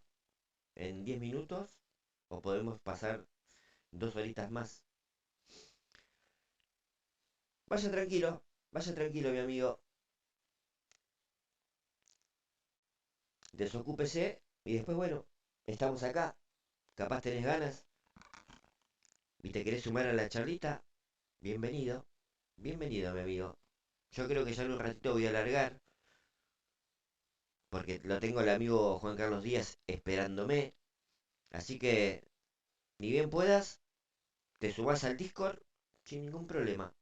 S2: en 10 minutos o podemos pasar 2 horitas más. Vaya tranquilo, mi amigo. Desocúpese y después, bueno, estamos acá. Capaz tenés ganas y te querés sumar a la charlita. Bienvenido. Bienvenido, mi amigo. Yo creo que ya en un ratito voy a alargar porque lo tengo el amigo Juan Carlos Díaz esperándome. Así que, ni bien puedas, te subás al Discord sin ningún problema.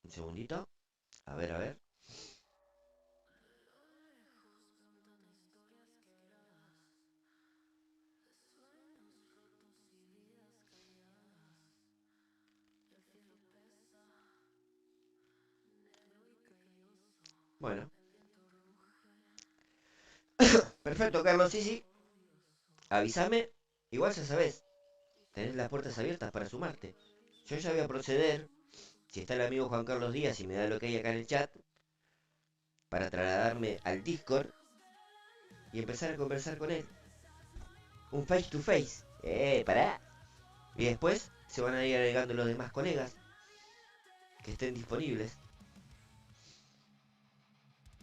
S2: Un segundito. A ver, a ver. Bueno. Perfecto, Carlos, sí, sí. Avísame. Igual ya sabes. Tenés las puertas abiertas para sumarte. Yo ya voy a proceder. Si está el amigo Juan Carlos Díaz y me da lo que hay acá en el chat. Para trasladarme al Discord. Y empezar a conversar con él. Un face to face. Pará. Y después se van a ir agregando los demás colegas que estén disponibles.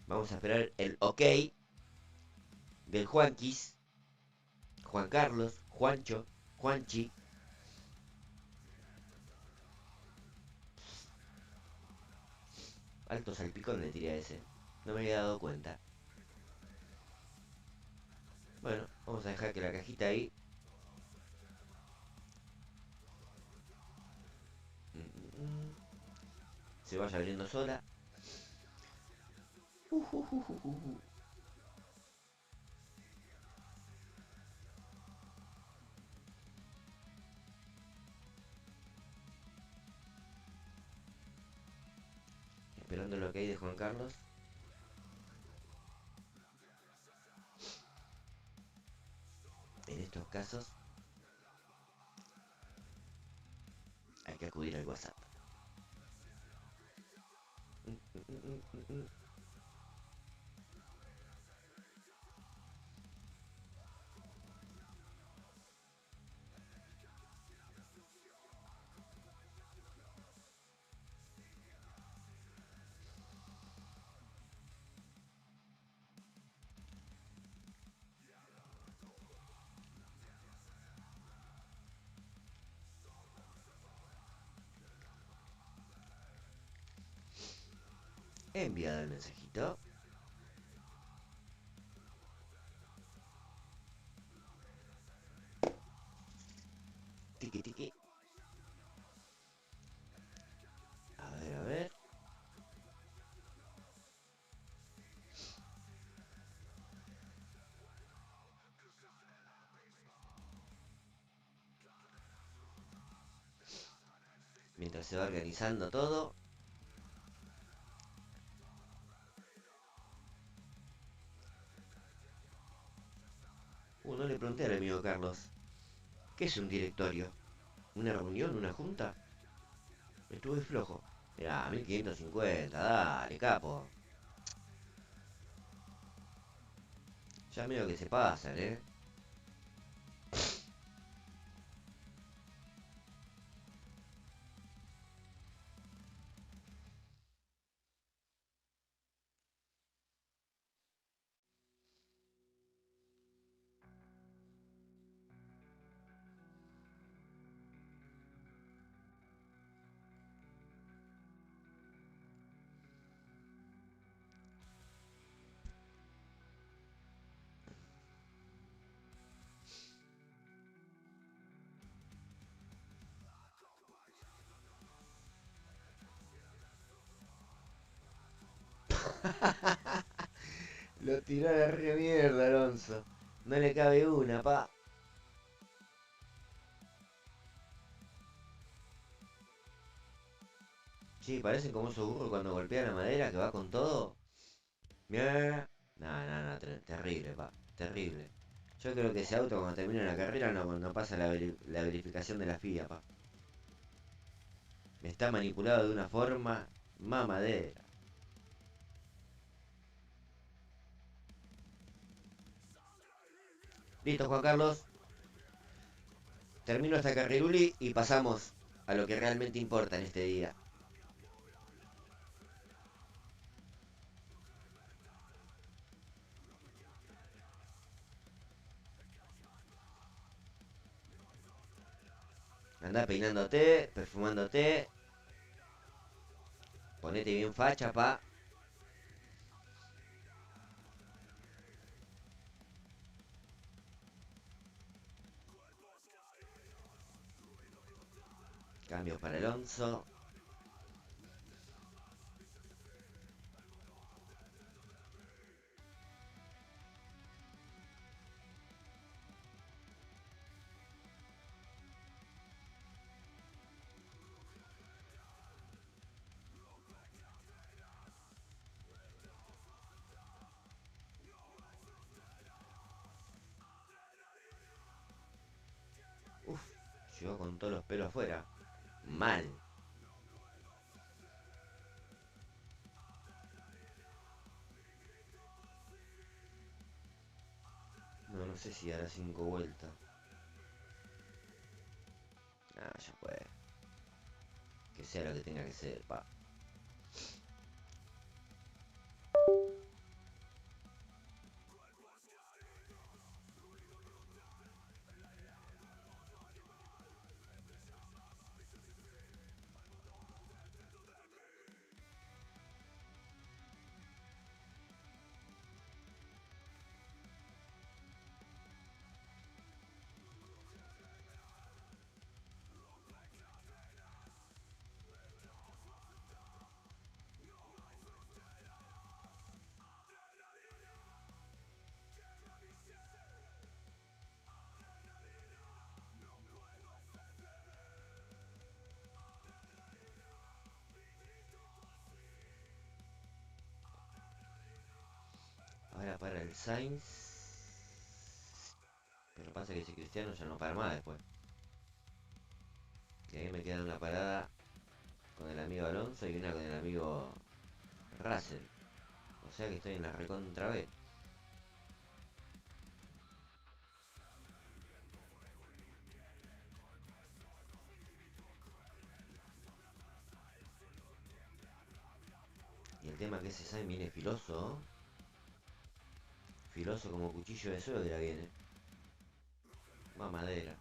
S2: Vamos a esperar el ok del Juanquis, Juan Carlos, Juancho, Juanchi. Alto salpicón le tiré a ese. No me había dado cuenta. Bueno, vamos a dejar que la cajita ahí. Se vaya abriendo sola. Uh, uh, uh, uh, uh. Esperando lo que hay de Juan Carlos. En estos casos hay que acudir al WhatsApp. He enviado el mensajito. Tiki tiki. Mientras se va organizando todo. No le pregunté al amigo Carlos. ¿Qué es un directorio? ¿Una reunión? ¿Una junta? Estuve flojo. Mirá, 1550, dale, capo. Ya medio que se pasan, ¿eh? Lo tiró a la re mierda, Alonso. No le cabe una, pa. Sí, parecen como esos burros cuando golpean la madera que va con todo. Mira. No, terrible, pa. Terrible. Yo creo que ese auto cuando termina la carrera no pasa la verificación de la FIA, pa. Está manipulado de una forma mamadera. Listo, Juan Carlos. Termino esta carreruli y pasamos a lo que realmente importa en este día. Andá peinándote, perfumándote. Ponete bien facha, pa. Cambios para Alonso. Uf, llegó con todos los pelos afuera. Mal. No sé si hará 5 vueltas. Ah, ya puede. Que sea lo que tenga que ser, pa. Ahora para el Sainz. Pero pasa que si Cristiano ya no para más después. Y ahí me queda una parada con el amigo Alonso y una con el amigo Russell. O sea que estoy en la recontra B. Y el tema es que ese Sainz viene filoso, ¿no? Filoso como cuchillo de suelo que la viene. Mamadera.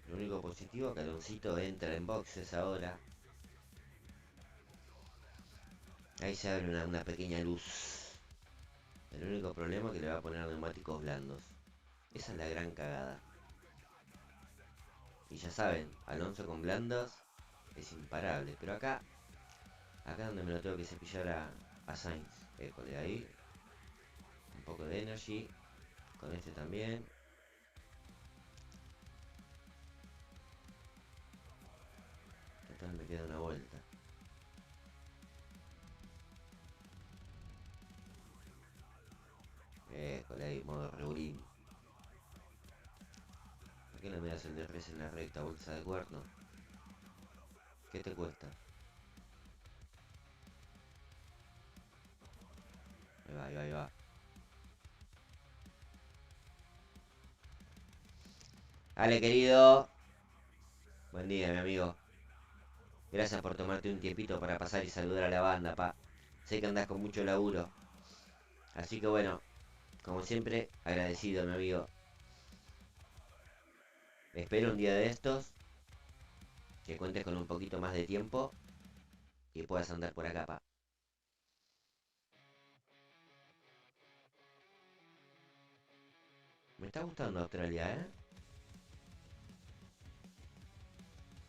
S2: Lo único positivo, que Aloncito entra en boxes ahora. Ahí se abre una pequeña luz. El único problema es que le va a poner neumáticos blandos. Esa es la gran cagada. Y ya saben, Alonso con blandos es imparable. Pero acá donde me lo tengo que cepillar a Sainz. École, ahí. Un poco de energy. Con este también. Total, me queda una vuelta. École, ahí, modo regulín. ¿Por qué no me das el DRS en la recta, bolsa de cuerno? ¿Qué te cuesta? Ahí va, ahí va, ahí va. Dale, querido. Buen día, mi amigo. Gracias por tomarte un tiempito para pasar y saludar a la banda, pa. Sé que andás con mucho laburo. Así que bueno, como siempre, agradecido, mi amigo. Espero un día de estos que cuentes con un poquito más de tiempo y puedas andar por acá, pa. Me está gustando Australia, ¿eh?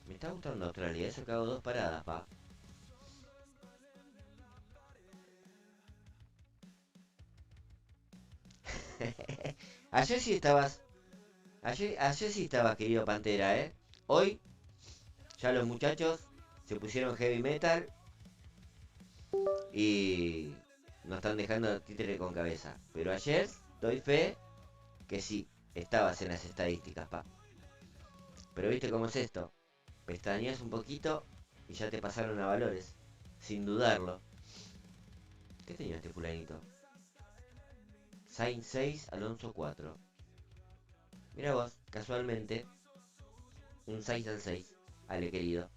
S2: Me está gustando Australia. He sacado 2 paradas, pa. Ayer sí estabas. Ayer sí estabas, querido Pantera, ¿eh? Hoy ya los muchachos se pusieron heavy metal y nos están dejando títere con cabeza. Pero ayer doy fe que sí, estabas en las estadísticas, pa. Pero viste cómo es esto. Pestañeas un poquito y ya te pasaron a valores. Sin dudarlo. ¿Qué tenía este fulanito? Sainz 6, Alonso 4. Mira vos, casualmente, un 6 al 6. Ale, querido.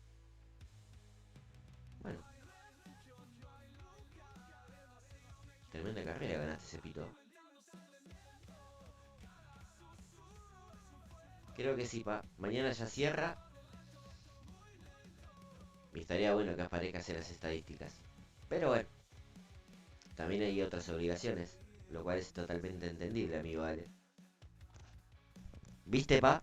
S2: Bueno. Tremenda carrera ganaste, ese pito. Creo que sí, pa. Mañana ya cierra. Y estaría bueno que aparezcas en las estadísticas. Pero bueno. También hay otras obligaciones. Lo cual es totalmente entendible, amigo Ale. ¿Viste, pa?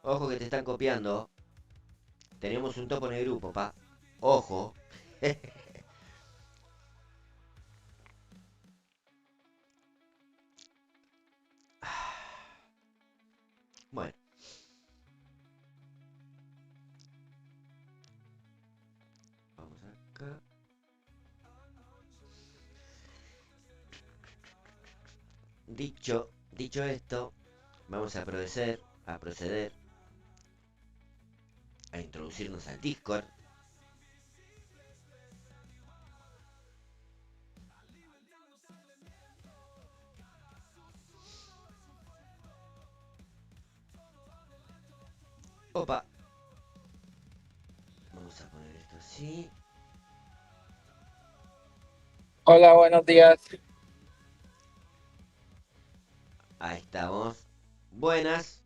S2: Ojo que te están copiando. Tenemos un topo en el grupo, pa. Ojo. Bueno. Vamos acá. Dicho esto, vamos a proceder a introducirnos al Discord. Opa. Vamos a poner esto así.
S7: Hola, buenos días.
S2: Ahí estamos. Buenas.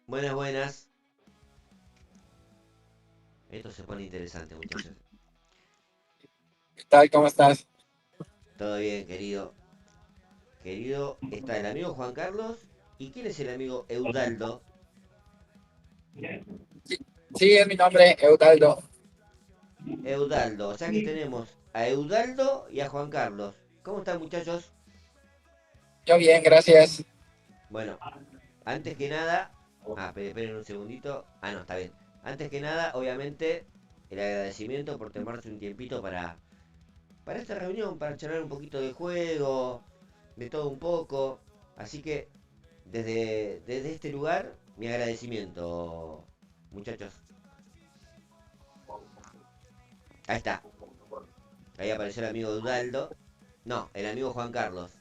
S2: Buenas. Esto se pone interesante, muchachos.
S7: ¿Qué tal? ¿Cómo estás?
S2: Todo bien, querido. Querido, está el amigo Juan Carlos. ¿Y quién es el amigo Eudaldo?
S7: Sí, es mi nombre, Eudaldo.
S2: Eudaldo. O sea que tenemos a Eudaldo y a Juan Carlos. ¿Cómo están, muchachos?
S7: Yo bien, gracias.
S2: Bueno, antes que nada... esperen un segundito. No, está bien. Antes que nada, obviamente, el agradecimiento por tomarse un tiempito para esta reunión, para charlar un poquito de juego, de todo un poco. Así que, desde este lugar, mi agradecimiento, muchachos. Ahí está. Ahí apareció el amigo Eudaldo. No, el amigo Juan Carlos.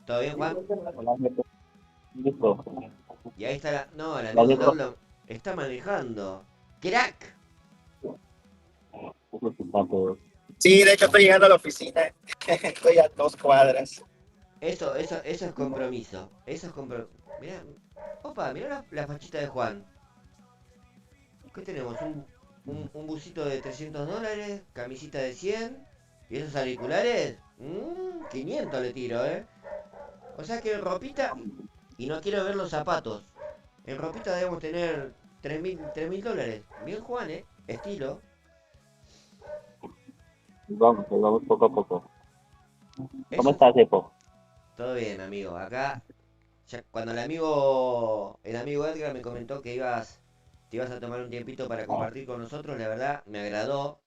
S2: ¿Todo bien, Juan? Y ahí está la... No, el amigo Eudaldo está manejando. ¡Crack!
S7: Sí, de hecho estoy llegando a la oficina. Estoy a 2 cuadras.
S2: Eso es compromiso. Eso es compromiso. Mirá. Opa, mirá la fachita de Juan. ¿Qué tenemos? Un busito de $300, camisita de 100 ¿Y esos auriculares? 500 le tiro, ¿eh? O sea que en ropita, y no quiero ver los zapatos, en ropita debemos tener 3.000 dólares. Bien, Juan, ¿eh? Estilo.
S8: Ahí vamos poco a poco. ¿Cómo
S2: Eso es
S8: estás, Epo?
S2: todo bien, amigo. Acá, cuando el amigo Edgar me comentó que te ibas a tomar un tiempito para compartir con nosotros, la verdad me agradó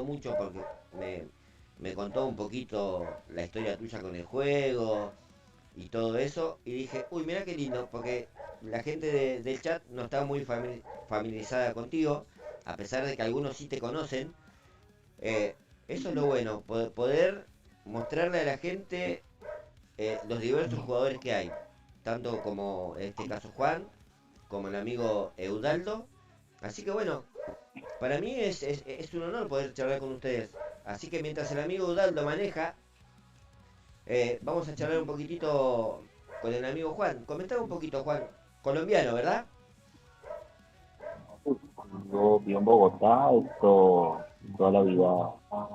S2: mucho porque me contó un poquito la historia tuya con el juego y todo eso. Y dije, uy, mira qué lindo, porque la gente del chat no está muy familiarizada contigo, a pesar de que algunos sí te conocen. Eh, Eso es lo bueno, poder mostrarle a la gente los diversos jugadores que hay, tanto como en este caso Juan, como el amigo Eudaldo. Así que bueno, para mí es un honor poder charlar con ustedes. Así que mientras el amigo Eudaldo maneja, vamos a charlar un poquitito con el amigo Juan. Comentaba un poquito, Juan, colombiano, ¿verdad?
S8: Yo vivo en Bogotá, toda la vida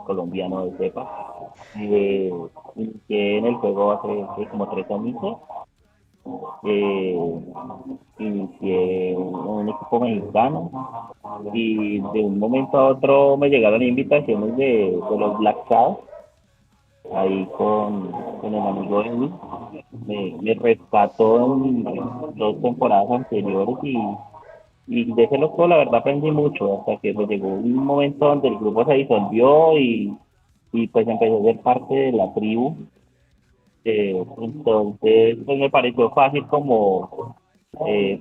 S8: colombiano de cepa. Inicié en el juego hace como 3 años. Eh, Inicié en un equipo mexicano y de un momento a otro me llegaron invitaciones de los Black Sabbath, ahí con el amigo Edwin. Me rescató en 2 temporadas anteriores y de ese loco la verdad aprendí mucho hasta que pues llegó un momento donde el grupo se disolvió y pues empecé a ser parte de la tribu. Entonces pues me pareció fácil como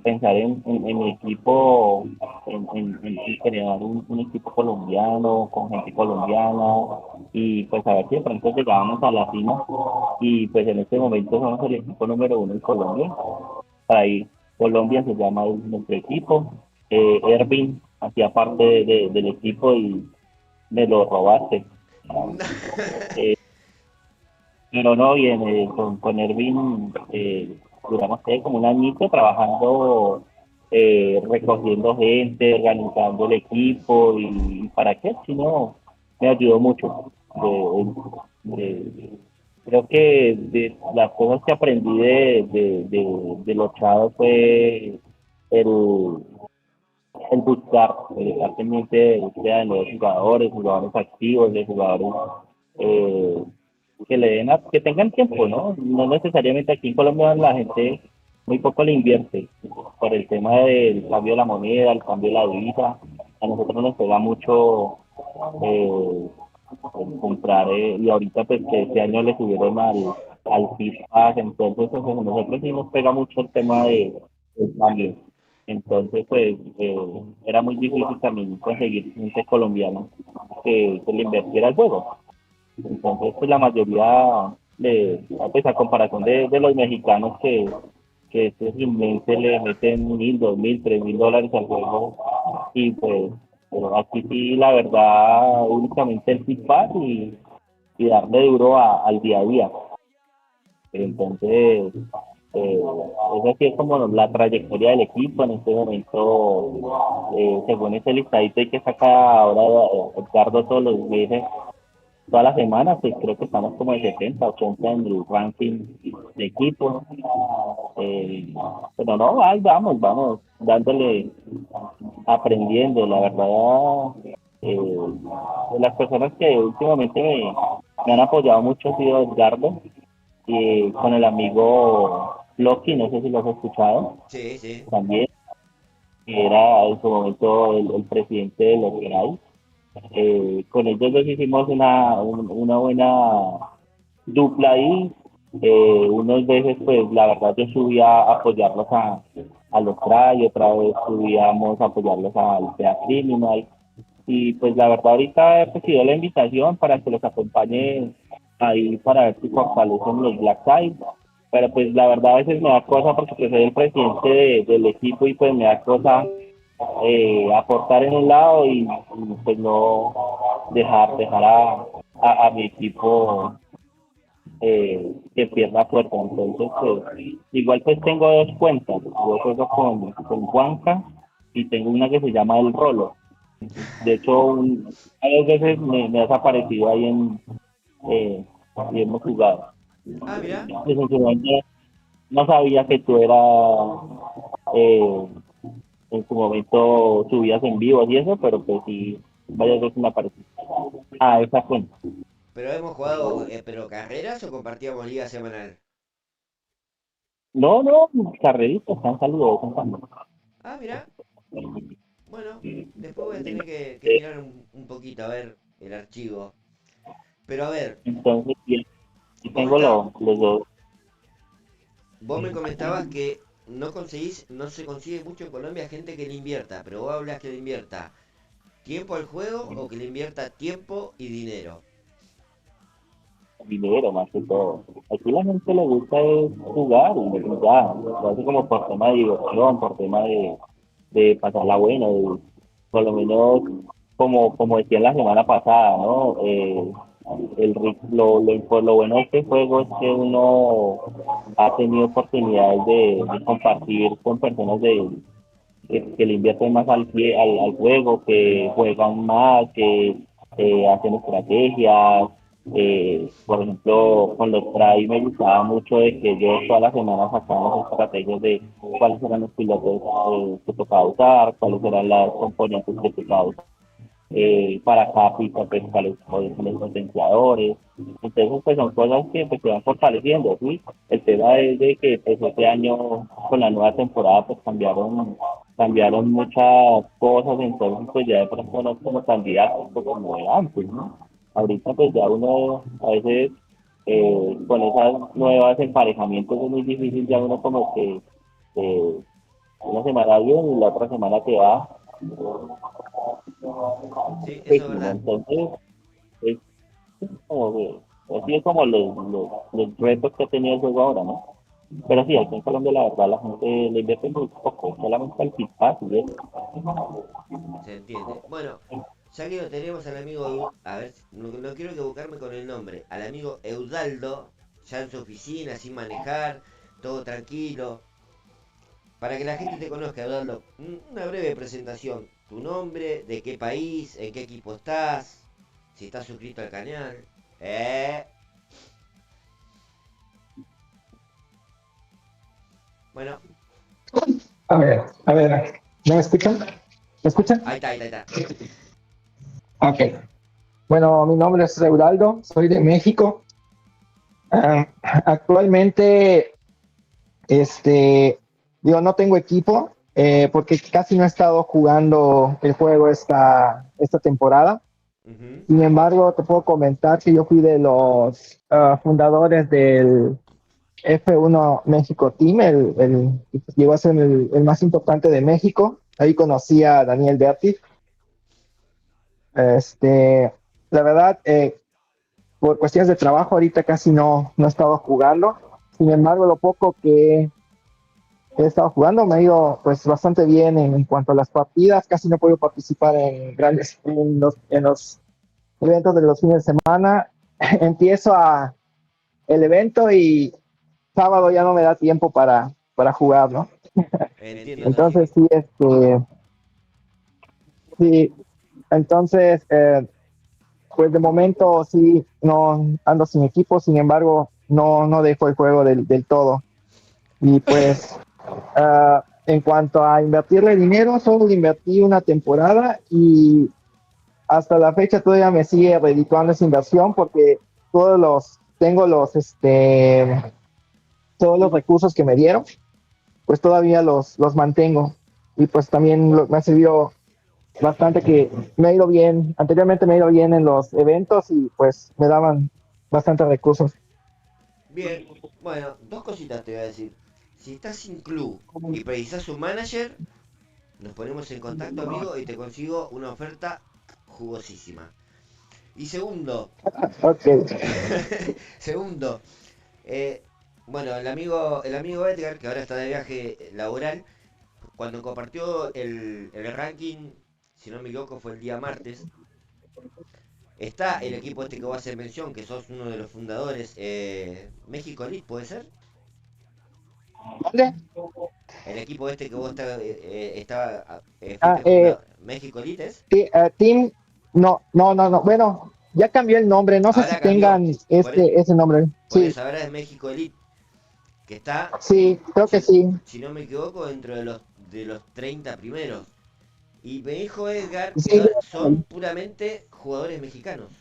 S8: pensar en mi equipo, en crear un equipo colombiano con gente colombiana y pues a ver si de pronto llegábamos a la cima y pues en este momento somos el equipo número 1 en Colombia. Ahí Colombia se llama nuestro equipo. Ervin hacía parte del equipo y me lo robaste. Eh, pero no, bien, con Ervin duramos como un añito trabajando, recogiendo gente, organizando el equipo y para qué, si no, me ayudó mucho. Creo que de las cosas que aprendí de los chavos fue el, el buscar, el estar pendiente de búsqueda de nuevos jugadores, jugadores activos, de jugadores eh, que le den que tengan tiempo, ¿no? No necesariamente aquí en Colombia la gente muy poco le invierte por el tema del cambio de la moneda, el cambio de la divisa. A nosotros nos pega mucho eh, el comprar y ahorita pues que este año le subieron al FIFA, entonces pues, a nosotros sí nos pega mucho el tema del cambio. Entonces, pues, era muy difícil también conseguir gente colombiana que le invirtiera el juego. Entonces, pues, la mayoría, pues, a comparación de los mexicanos que simplemente le meten 1.000, 2.000, 3.000 dólares al juego, y pues, aquí sí, la verdad, únicamente el feedback y darle duro al día a día. Entonces, esa sí es como la trayectoria del equipo en este momento. Según ese listadito hay que sacar ahora Edgardo todos los meses, todas las semanas, pues creo que estamos como de 70, 80 en el ranking de equipo. Pero no, ahí vamos, dándole, aprendiendo, la verdad. De las personas que últimamente me han apoyado mucho ha sido Edgardo y con el amigo Loki, no sé si lo has escuchado,
S2: Sí, sí.
S8: también, que era en su momento el presidente de los Gerais. Con ellos dos hicimos una buena dupla ahí. Unas veces, pues la verdad, yo subía a apoyarlos a los Cry, otra vez subíamos a apoyarlos al PA Criminal. Y pues la verdad, ahorita he recibido la invitación para que los acompañe ahí para ver si fortalecen los Black Side. Pero pues la verdad, a veces me da cosa porque pues, soy el presidente del equipo y pues me da cosa aportar en un lado y, pues no dejar a mi equipo que pierda fuerza. Entonces, pues, igual pues tengo 2 cuentas. Yo juego con Juanca y tengo una que se llama El Rolo. De hecho, varias veces me has aparecido ahí eh, y hemos jugado.
S2: Ah, mira.
S8: Pues en su momento no sabía que tú eh, en su momento subías en vivo y eso, pero pues sí, varias veces me apareció. Ah, esa cuenta.
S2: Pero hemos jugado, pero carreras o compartíamos liga semanal.
S8: No, no, carreritas, han salido de vez en cuando.
S2: Ah, mira. Bueno, después voy a tener que mirar un poquito a ver el archivo. Pero a ver,
S8: Entonces, sí, sí
S2: vos me,
S8: tengo
S2: está-
S8: los dos.
S2: vos me comentabas que no se consigue mucho en Colombia gente que le invierta, pero vos hablas que le invierta tiempo al juego o que le invierta tiempo y dinero.
S8: Dinero más que todo. Aquí la gente le gusta es jugar y ya, lo hace como por tema de diversión, por tema de pasarla bueno, por lo menos como decía la semana pasada, ¿no? Lo bueno de este juego es que uno ha tenido oportunidades de compartir con personas que le invierten más al juego, que juegan más, que hacen estrategias. Por ejemplo, con los Try me gustaba mucho de que yo todas las semanas sacaba las estrategias de cuáles eran los pilotos que tocaba usar, cuáles eran las componentes que tocaba usar para cada pista, pues, cuáles pueden ser los potenciadores. Entonces, pues son cosas que pues, se van fortaleciendo, ¿sí? El tema es de que pues, este año, con la nueva temporada, pues cambiaron muchas cosas, entonces pues ya de pronto no es como tan didáctico como era antes, ¿no? Ahorita pues ya uno a veces con esas nuevas emparejamientos es muy difícil ya uno como que eh, una semana bien y la otra semana que va
S2: Sí, eso es
S8: pésimo.
S2: verdad.
S8: Entonces, es como que, así es como los retos que ha tenido el juego ahora, ¿no? Pero sí, aquí en Colombia la verdad la gente le invierte muy poco, solamente al FIFA y eso.
S2: Se entiende. Bueno, ya que lo tenemos al amigo, a ver, no quiero equivocarme con el nombre, al amigo Eudaldo, ya en su oficina, sin manejar, todo tranquilo. Para que la gente te conozca, Eudaldo, una breve presentación. Tu nombre, de qué país, en qué equipo estás, si estás suscrito al canal. Eh. Bueno,
S9: A ver, ¿no me escuchan? ¿Me escuchan?
S2: ahí está, ahí está, ahí está.
S9: Ok. Bueno, mi nombre es Reudaldo, soy de México. Actualmente, digo, no tengo equipo porque casi no he estado jugando el juego esta temporada.
S2: Ujú.
S9: Sin embargo, te puedo comentar que yo fui de los fundadores del F1 México Team, que llegó a ser el más importante de México. Ahí conocí a Daniel Berti. Este, la verdad, por cuestiones de trabajo, ahorita casi no he estado jugando. Sin embargo, lo poco que he estado jugando me ha ido pues bastante bien en cuanto a las partidas. Casi no he podido participar en los eventos de los fines de semana. Empiezo el evento y sábado ya no me da tiempo para jugar, ¿no?
S2: Entiendo,
S9: Entonces
S2: entonces,
S9: sí, entonces pues de momento sí no ando sin equipo, sin embargo no dejo el juego del todo. Y pues en cuanto a invertirle dinero, solo le invertí una temporada y hasta la fecha todavía me sigue redituando esa inversión porque tengo todos los recursos que me dieron, pues todavía los mantengo. Y pues también me ha servido bastante que me ha ido bien, anteriormente me ha ido bien en los eventos y pues me daban bastantes recursos.
S2: bien. Bueno, dos cositas te voy a decir. Si estás sin club y precisas un manager, nos ponemos en contacto, amigo, y te consigo una oferta jugosísima. Y segundo,
S9: Ok,
S2: segundo, eh, bueno, el amigo Edgar, que ahora está de viaje laboral, cuando compartió el ranking, si no me equivoco, fue el día martes, está el equipo este que voy a hacer mención, que sos uno de los fundadores, México Elite, ¿puede ser?
S9: ¿vale?
S2: El equipo este que vos
S9: Ah,
S2: fuiste fundador, México Elite es.
S9: Team, no, bueno, ya cambió el nombre, no sé
S2: Ahora
S9: si
S2: cambió.
S9: tengan ese nombre.
S2: Por
S9: Sí,
S2: eso ahora es México Elite, que está,
S9: sí, creo que
S2: si,
S9: sí.
S2: si no me equivoco, dentro de los 30 primeros. Y me dijo Edgar que
S9: Sí,
S2: son puramente jugadores mexicanos.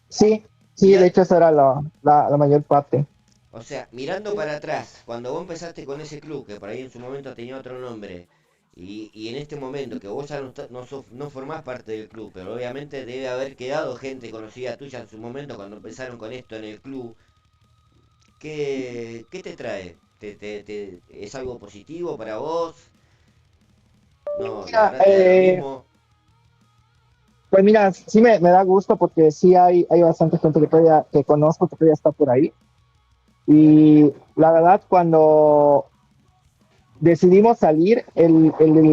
S9: sí, sí, de
S2: Mira,
S9: hecho esa era la mayor parte.
S2: o sea, mirando para atrás, cuando vos empezaste con ese club, que por ahí en su momento tenía otro nombre, y en este momento que vos ya no formás parte del club, pero obviamente debe haber quedado gente conocida tuya en su momento cuando empezaron con esto en el club, ¿qué te trae? ¿Es algo positivo para vos? No, la
S9: Mira,
S2: verdad te da lo mismo.
S9: pues mira, sí me da gusto porque sí hay bastante gente que conozco que todavía está por ahí. Y la verdad, cuando decidimos salir, el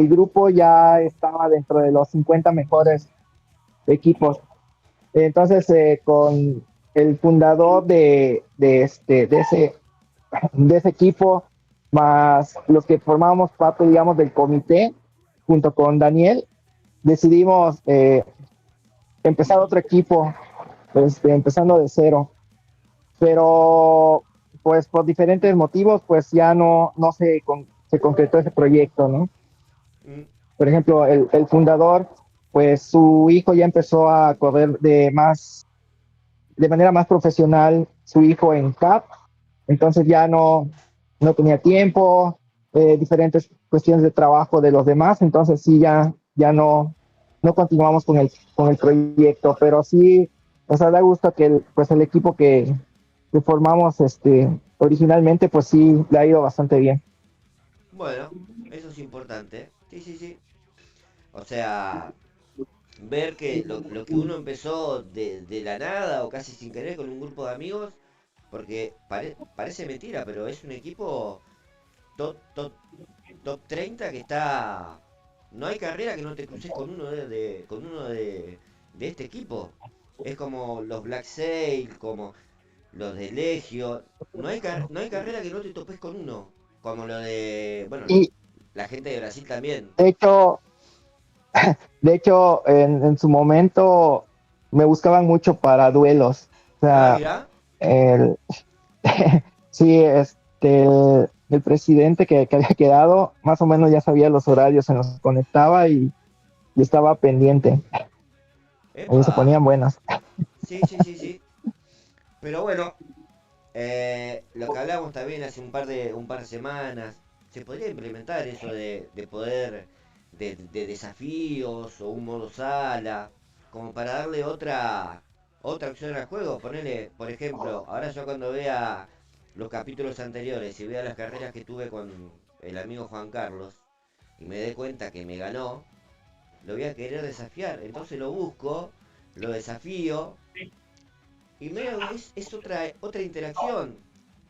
S9: grupo ya estaba dentro de los 50 mejores equipos. Entonces, con el fundador de ese equipo, más los que formábamos parte, digamos, del comité, junto con Daniel, decidimos empezar otro equipo, empezando de cero. Pero, pues, por diferentes motivos, pues ya no se concretó ese proyecto, ¿no?
S2: Mm,
S9: Por ejemplo, el fundador, pues su hijo ya empezó a correr de manera más profesional, su hijo en CAP, entonces ya no tenía tiempo, diferentes cuestiones de trabajo de los demás, entonces sí, ya no continuamos con el proyecto, pero sí, o sea, da gusto que pues el equipo que formamos originalmente, pues sí, le ha ido bastante bien.
S2: bueno, eso es importante. Sí, sí, sí. O sea, ver que lo que uno empezó de la nada o casi sin querer con un grupo de amigos, porque parece mentira, pero es un equipo top, top, top 30 que está... No hay carrera que no te cruces con uno con uno de este equipo. Es como los Black Sail, como los de Legio. No hay carrera que no te topes con uno. Como lo de... Bueno,
S9: Y
S2: la gente de Brasil también.
S9: de hecho, en su momento me buscaban mucho para duelos. O
S2: Ah,
S9: sea,
S2: mira.
S9: el, sí, el presidente que había quedado, más o menos ya sabía los horarios en los que conectaba y estaba pendiente. Ahí se
S2: Epa.
S9: ponían buenas.
S2: Sí, sí, sí, sí. Pero bueno, lo que hablamos también hace un par de semanas, se podría implementar eso de poder de desafíos o un modo sala, como para darle otra opción al juego. Ponerle, por ejemplo, ahora yo cuando vea los capítulos anteriores y vea las carreras que tuve con el amigo Juan Carlos y me dé cuenta que me ganó, lo voy a querer desafiar. Entonces lo busco, lo desafío y medio que es otra interacción.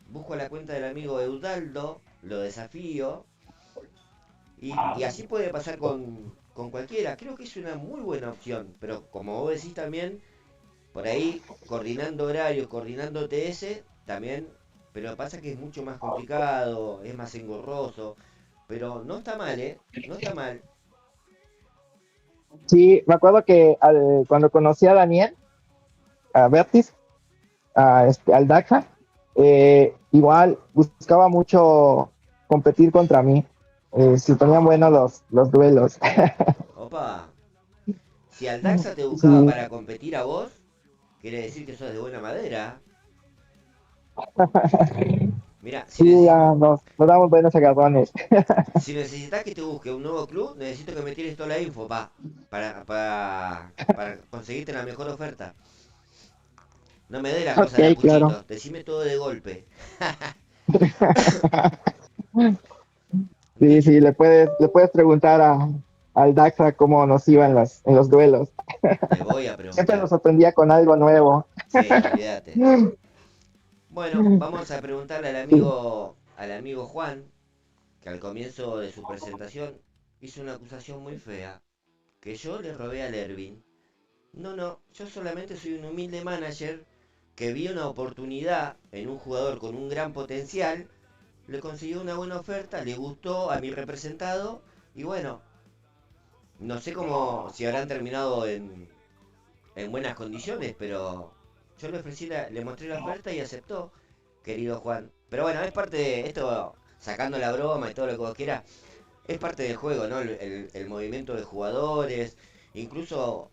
S2: Busco la cuenta del amigo Eudaldo, lo desafío. Y así puede pasar con cualquiera. Creo que es una muy buena opción. Pero como vos decís también, por ahí coordinando horarios, coordinando TS, también. Pero pasa que es mucho más complicado, es más engorroso. Pero no está mal, ¿eh? No está mal.
S9: Sí, me acuerdo que cuando conocí a Daniel, a Bertis, al Daxa, igual buscaba mucho competir contra mí. Si ponían buenos los duelos.
S2: Opa. Si Aldaxa te buscaba
S9: Sí,
S2: para competir a vos, quiere decir que sos de buena madera. Mira,
S9: sí, ya nos damos buenos agarrones.
S2: si necesitas que te busque un nuevo club, necesito que me tires toda la info, para conseguirte la mejor oferta. No me dé las cosas de a
S9: Ok, claro.
S2: puchitos, decime todo de golpe.
S9: Sí,
S2: Dicho,
S9: sí, le puedes preguntar al Daxa cómo nos iba en los duelos.
S2: le voy a
S9: Siempre
S2: preguntar.
S9: nos sorprendía con algo nuevo.
S2: Sí, olvídate. Bueno, vamos a preguntarle
S9: Sí.
S2: al amigo Juan, que al comienzo de su presentación hizo una acusación muy fea, que yo le robé al Ervin. No, no, yo solamente soy un humilde manager que vio una oportunidad en un jugador con un gran potencial, le consiguió una buena oferta, le gustó a mi representado y bueno, no sé cómo si habrán terminado en buenas condiciones, pero yo le ofrecí, le mostré la oferta y aceptó, querido Juan. Pero bueno, es parte de esto, sacando la broma y todo lo que vos quieras, es parte del juego, ¿no? El movimiento de jugadores, incluso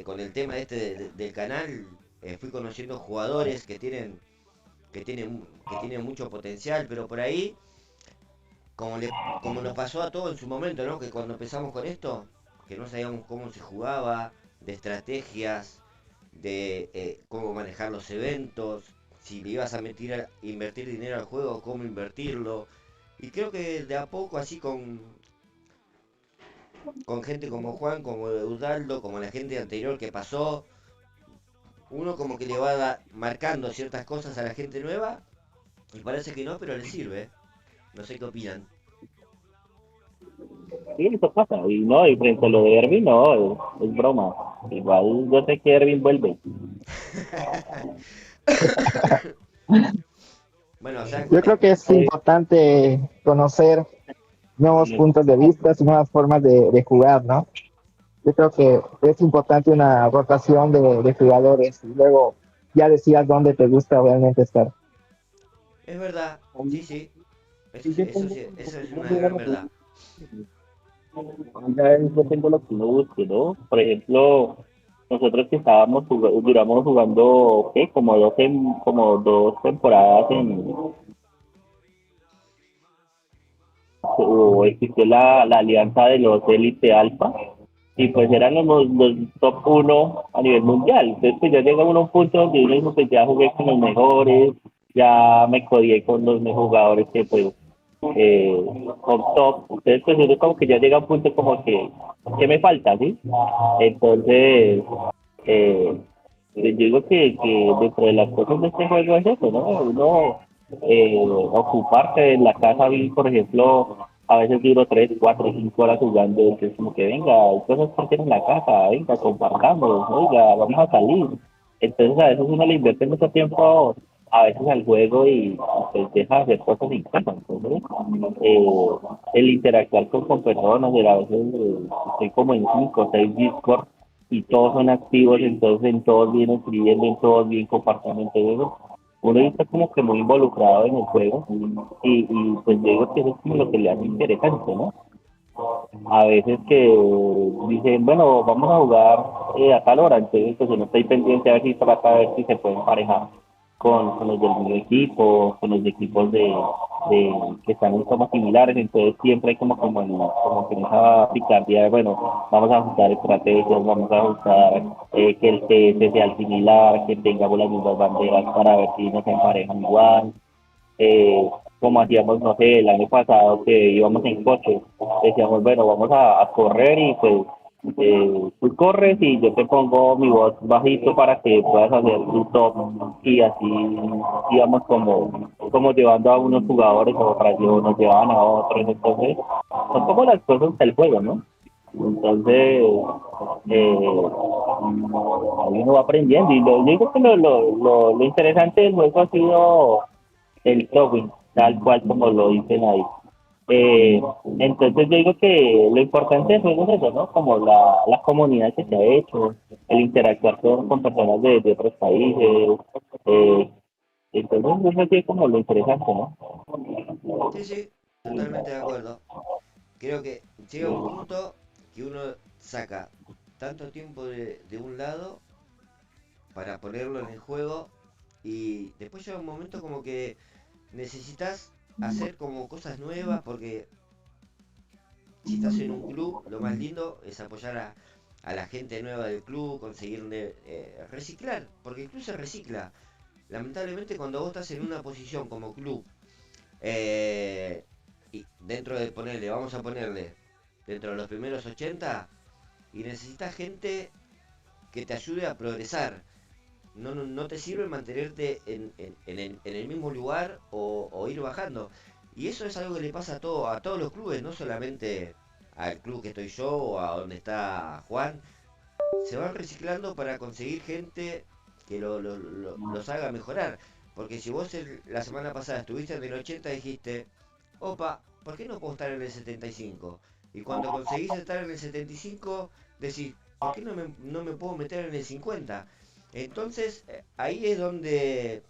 S2: con el tema este del canal, fui conociendo jugadores que tienen mucho potencial, pero por ahí, como nos pasó a todos en su momento, ¿no? Que cuando empezamos con esto, que no sabíamos cómo se jugaba, de estrategias, de cómo manejar los eventos, si le ibas a invertir dinero al juego, cómo invertirlo. Y creo que de a poco, así con gente como Juan, como Eudaldo, como la gente anterior que pasó, uno como que le va marcando ciertas cosas a la gente nueva, y parece que no, pero le sirve. No sé qué opinan.
S8: Sí, eso pasa. Y no, y frente a lo de Erwin, no, es broma. Igual yo sé que Erwin vuelve.
S2: Bueno, o sea,
S9: Yo creo que es importante conocer nuevos puntos de vista y nuevas formas de jugar, ¿no? Yo creo que es importante una rotación de jugadores y luego ya decías dónde te gusta realmente estar.
S2: es verdad, sí, sí. Eso es una gran verdad.
S8: Ya yo tengo lo que uno busque, ¿no? Por ejemplo, nosotros que duramos jugando, ¿qué? Como dos temporadas o existió la alianza de los Elite Alpha, y pues eran los top uno a nivel mundial. Entonces pues ya llega uno a un punto donde uno dice, pues ya jugué con los mejores, ya me codié con los mejores jugadores que pues son top. Entonces pues uno como que ya llega a un punto como que me falta, ¿sí? Entonces, eh, yo digo que dentro de las cosas de este juego es eso, ¿no? Uno ocuparse de la casa, por ejemplo, a veces duro 3, 4, 5 horas jugando, entonces como que venga, hay cosas que hacer en la casa, venga, compartamos, oiga, vamos a salir. Entonces a veces uno le invierte mucho tiempo a veces al juego y pues deja de hacer cosas incómodas. Entonces, eh, el interactuar con personas, a veces estoy como en 5 o 6 Discord y todos son activos, entonces en todos vienen escribiendo, en todos vienen compartiendo, entonces uno está como que muy involucrado en el juego pues yo digo que eso es como lo que le hace interesante, ¿no? A veces que dicen, bueno, vamos a jugar a tal hora, entonces pues uno está ahí pendiente a ver si trata de ver si se pueden emparejar con los del mismo equipo, con los de equipos de que están en formas similares, entonces siempre hay como que en esa picardía de, bueno, vamos a ajustar estrategias, vamos a ajustar que el TS sea similar, que tengamos las mismas banderas para ver si nos emparejan igual, como hacíamos, no sé, el año pasado que íbamos en coche, decíamos, bueno, vamos a correr y pues tú corres y yo te pongo mi voz bajito para que puedas hacer tu top y así íbamos como llevando a unos jugadores o otras nos llevaban a otros, entonces son como las cosas del juego, ¿no? Entonces, ahí uno va aprendiendo y yo digo que lo interesante del juego ha sido el Towing, tal cual como lo dicen ahí. Entonces yo digo que lo importante del juego es eso, ¿no? Como la comunidad que se ha hecho, el interactuar con personas de otros países. Eh, entonces eso sí es como lo interesante, ¿no?
S2: Sí, sí, totalmente de acuerdo. Creo que llega un punto que uno saca tanto tiempo de un lado para ponerlo en el juego y después llega un momento como que necesitas hacer como cosas nuevas porque si estás en un club, lo más lindo es apoyar a la gente nueva del club, conseguirle reciclar, porque el club se recicla. Lamentablemente cuando vos estás en una posición como club, y dentro de ponerle, vamos a ponerle, dentro de los primeros 80, y necesitas gente que te ayude a progresar. No te sirve mantenerte en el mismo lugar o ir bajando. Y eso es algo que le pasa a todos los clubes, no solamente al club que estoy yo o a donde está Juan. Se van reciclando para conseguir gente que los haga mejorar. Porque si vos la semana pasada estuviste en el 80 dijiste, opa, ¿por qué no puedo estar en el 75? Y cuando conseguís estar en el 75 decís, ¿por qué no me puedo meter en el 50? Entonces, ahí es donde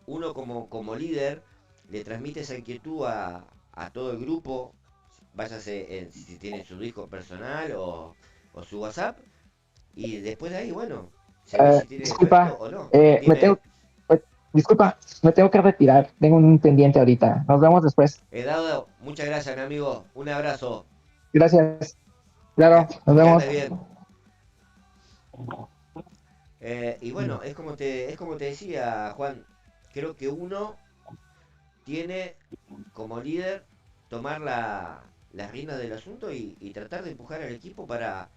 S2: uno como líder le transmite esa inquietud a todo el grupo, váyase si tiene su disco personal o su WhatsApp, y después de ahí, bueno, se ve si tiene efecto
S9: Disculpa,
S2: o no.
S9: me
S2: Dime,
S9: disculpa, me tengo que retirar. Tengo un pendiente ahorita. Nos vemos después.
S2: Dado, muchas gracias, mi amigo. Un abrazo.
S9: Gracias.
S2: Que,
S9: Claro, nos
S2: que
S9: vemos.
S2: andes bien. Y bueno, es como te decía, Juan. Creo que uno tiene como líder tomar las riendas del asunto y tratar de empujar al equipo para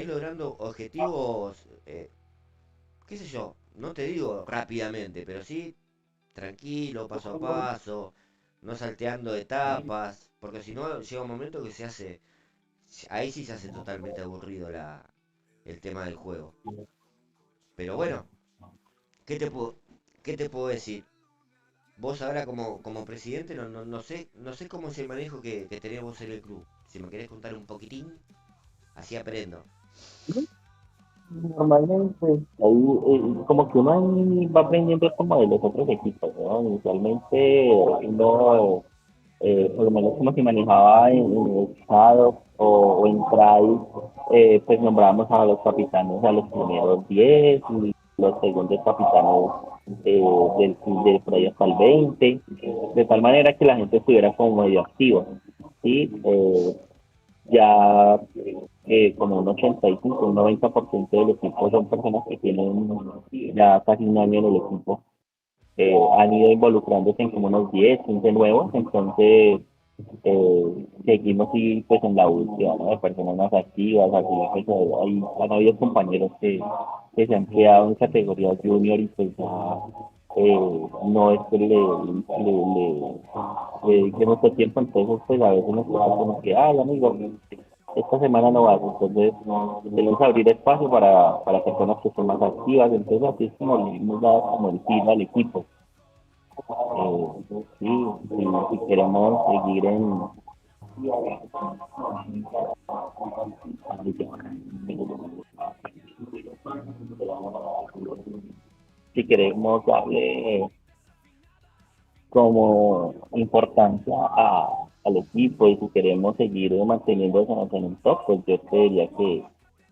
S2: ir logrando objetivos, qué sé yo, no te digo rápidamente, pero sí tranquilo, paso a paso, no salteando etapas, porque si no llega un momento que ahí sí se hace totalmente aburrido el tema del juego. Pero bueno, ¿qué te puedo, qué te puedo decir? Vos ahora como presidente no sé cómo es el manejo que tenés vos en el club. Si me querés contar un poquitín, así aprendo.
S8: Normalmente, ahí como que uno ahí va aprendiendo como de los otros equipos, ¿no? Inicialmente uno, por lo menos como se manejaba en el estado o en Pride, pues nombramos a los capitanes a los primeros 10 y los segundos capitanes del por ahí hasta el 20, de tal manera que la gente estuviera como medio activa, ¿sí? Ya como un 85, un 90% del equipo son personas que tienen ya casi un año en el equipo. Han ido involucrándose en como unos 10 15 nuevos, entonces seguimos y pues en la búsqueda, ¿no? De personas más activas, al final pues, han habido compañeros que se han quedado en categorías junior y pues ya no es que le dediquemos mucho tiempo, entonces pues a veces nos pasa como que, ay amigo, esta semana no vas, entonces tenemos que abrir espacio para personas que son más activas, entonces así es como le hemos dado como el tiro al equipo. Sí, si queremos seguir en, si queremos darle como importancia al equipo y si queremos seguir manteniéndonos en el top, pues yo creería que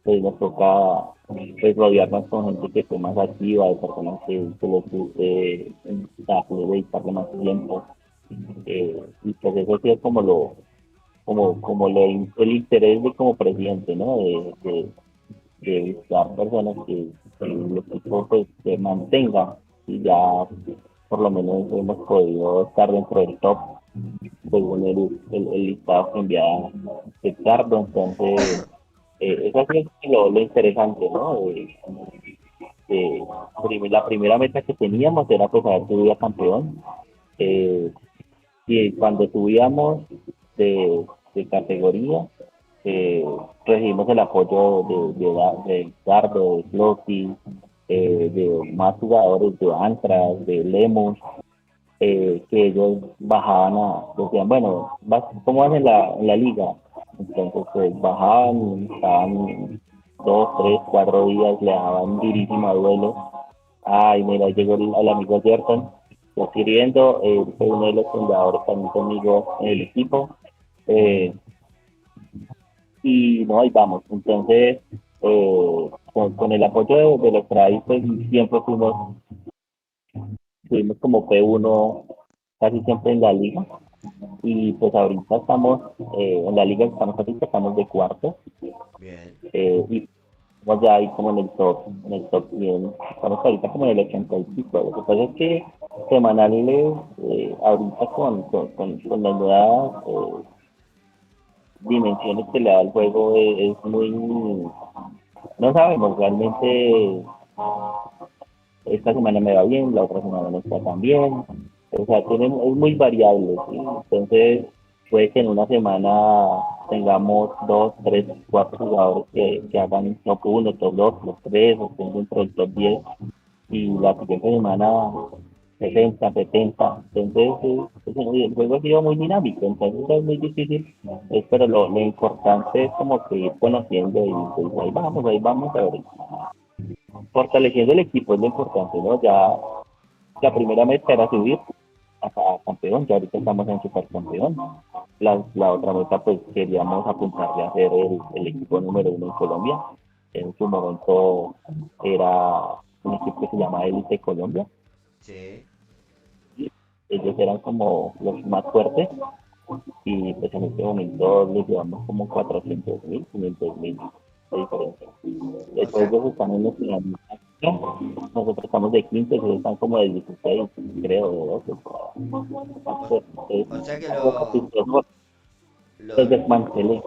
S8: pues, nos toca pues, rodearnos con gente que esté más activa, de personas que les guste dedicarle más tiempo. Y pues eso sí es como el interés de como presidente, ¿no? De buscar personas que el equipo pues, se mantenga y ya por lo menos hemos podido estar dentro del top según el listado que enviaba Ricardo, entonces eso ha sido lo interesante, ¿no? La primera meta que teníamos era pues haber subido a campeón, eh, y cuando subíamos de categoría, eh, recibimos el apoyo de Gardo, de Floki, de más jugadores de Antras, de Lemos, que ellos decían, bueno, ¿cómo vas en la liga? Entonces, pues bajaban, estaban 2, 3, 4 días, le daban durísimo a duelo. Ay, mira, llegó el amigo Gerson, lo estoy viendo, fue uno de los fundadores también conmigo en el equipo. Eh, y no, ahí vamos. Entonces, con el apoyo de los Travis, pues siempre fuimos como P1 casi siempre en la liga. Y pues ahorita estamos, en la liga que estamos ahorita, estamos de cuarto.
S2: Bien.
S8: Y estamos ya ahí como en el top 100. Estamos ahorita como en el 85. Lo que pasa es que semanales, ahorita con las nuevas dimensiones que le da el juego, es muy, no sabemos realmente, esta semana me va bien, la otra semana no está tan bien, o sea, es muy variable, ¿sí? Entonces puede que en una semana tengamos 2, 3, 4 jugadores que hagan top 1, top 2, top 3, o estén dentro del top 10, y la siguiente semana 60, 70, entonces el juego ha sido muy dinámico, entonces es muy difícil, pero lo importante es como que ir conociendo y pues ahí vamos a ver, fortaleciendo el equipo es lo importante, ¿no? Ya la primera meta era subir a campeón, ya ahorita estamos en supercampeón. La otra meta, pues queríamos apuntarle a ser el equipo número uno en Colombia. En su momento era un equipo que se llama Elite Colombia.
S2: Sí.
S8: Ellos eran como los más fuertes y pues en este momento les llevamos como 400.000, 500.000 de diferencia.
S2: O
S8: Después
S2: sea,
S8: ellos están en nuestra nosotros estamos de 15, ellos están como de 16, creo, de 12.
S2: o, o sea que
S8: Los
S2: lo-
S8: desmantelé.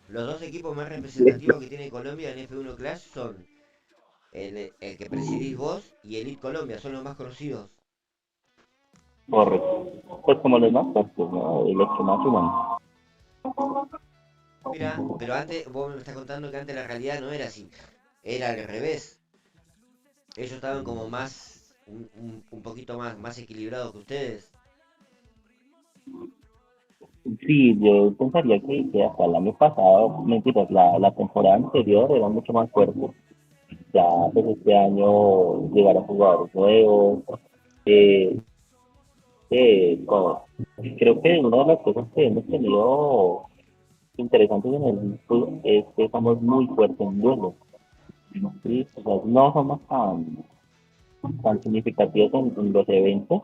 S2: los dos equipos más representativos que tiene Colombia en F1 Clash son el que presidís vos y Elite Colombia, son los más conocidos.
S8: Correcto. Pues como los más fuertes, ¿no? Los que más suman.
S2: Mira, pero antes, vos me estás contando que antes la realidad no era así, era al revés. Ellos estaban como más, un poquito más equilibrados que ustedes.
S8: Sí, yo pensaría que hasta el año pasado, mentiras, la temporada anterior era mucho más fuerte. Ya pues este año llegaron jugadores nuevos. Eh, creo que una de las cosas que hemos tenido interesantes en el fútbol es que somos muy fuertes en duelo. ¿Sí? O sea, no somos tan significativos en los eventos.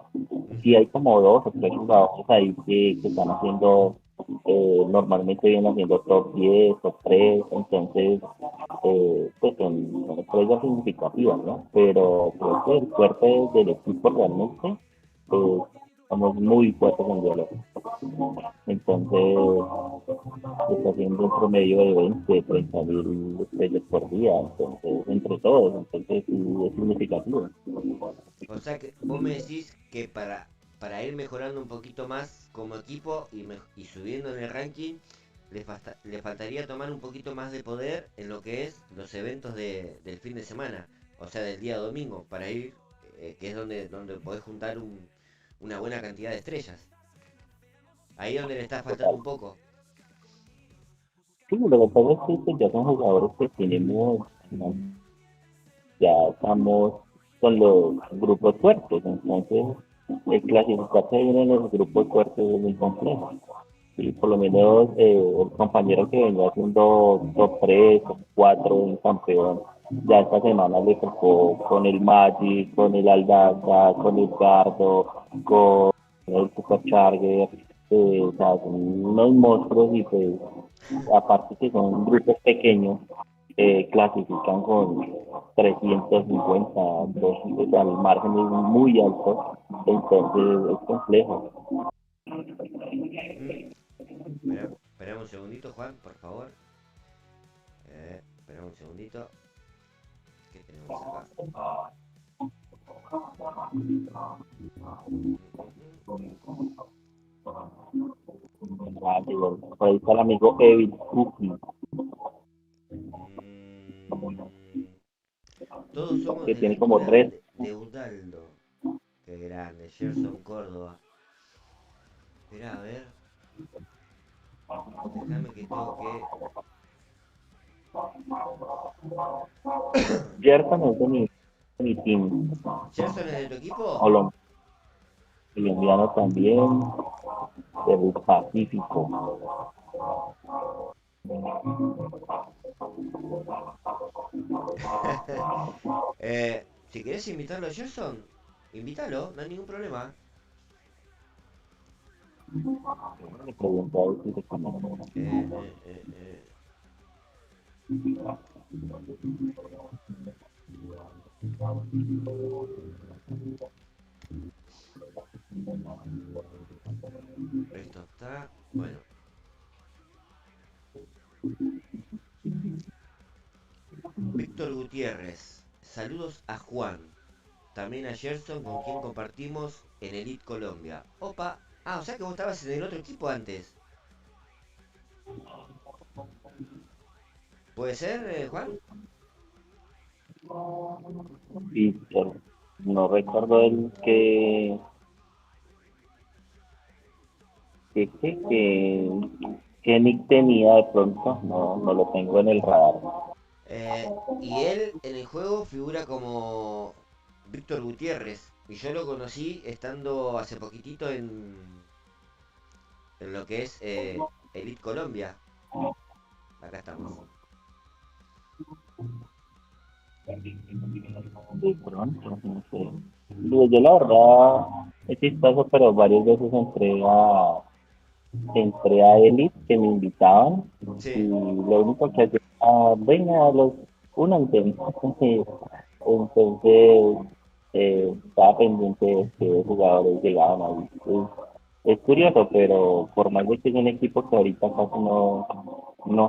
S8: Sí
S2: Ujú.
S8: hay como dos o tres jugadores ahí que están haciendo, normalmente vienen haciendo top 10 top 3 entonces, pues son estrellas significativas, ¿no? Pero creo que el fuerte del equipo realmente, somos muy fuertes en duelo. Entonces, se está haciendo un promedio de 20, 30.000 estrellas por día, entonces, entre todos, entonces sí es significativo.
S2: O sea que vos me decís que para ir mejorando un poquito más como equipo y subiendo en el ranking, le faltaría tomar un poquito más de poder en lo que es los eventos del fin de semana, o sea, del día domingo, para ir, que es donde podés juntar una buena cantidad de estrellas. Ahí donde le está faltando
S8: Total.
S2: un poco.
S8: Sí, lo que pasa es que pues, ya son jugadores que tenemos, ¿no? Ya estamos con los grupos fuertes, entonces el clasificarse bien en los grupos fuertes es muy complejo. Y por lo menos, el compañero que venía haciendo top 3 top 4 en campeón, ya esta semana le tocó con el Magic, con el Aldaza, con el Gardo, con el Supercharger, o sea, son unos monstruos y pues aparte que son grupos pequeños, clasifican con 350, 200, o sea, el margen es muy alto, entonces es complejo.
S2: Mm, espera un segundito, Juan, por favor. Espera un segundito. ¿Qué tenemos acá?
S8: Ah, digo, por ahí está el amigo Evil Cookie,
S2: Mm, todos somos
S8: que
S2: de la
S8: tiene como
S2: escuela
S8: tres.
S2: de Udaldo. Qué grande, Gerson Córdoba. Espera, a ver. Déjame que tengo que.
S8: Gerson es de mi team,
S2: ¿Gerson es de tu equipo?
S8: colom- colombiano también, del Pacífico.
S2: Si querés invitarlo a Gerson, invítalo, no hay ningún problema.
S8: Le pregunto a ver si se conoce.
S2: Eh, eh, eh, eh. Esto está. Bueno, Víctor Gutiérrez. Saludos a Juan. También a Gerson, con quien compartimos en Elite Colombia. Opa. Ah, o sea que vos estabas en el otro equipo antes. ¿Puede ser, Juan?
S8: Víctor, no recuerdo el que ¿Qué nick tenía de pronto? No, no lo tengo en el radar.
S2: Y él en el juego figura como Víctor Gutiérrez. Y yo lo conocí estando hace poquitito en lo que es Elite Colombia. Acá estamos.
S8: De pronto, no sé. Digo, yo la verdad es chistoso, pero varias veces entré a Elite que me invitaban y
S2: Sí.
S8: lo único que hacía era, venga, únanse. Entonces, estaba pendiente de qué jugadores llegaban ahí. Es curioso, pero por más de que es un equipo que ahorita casi no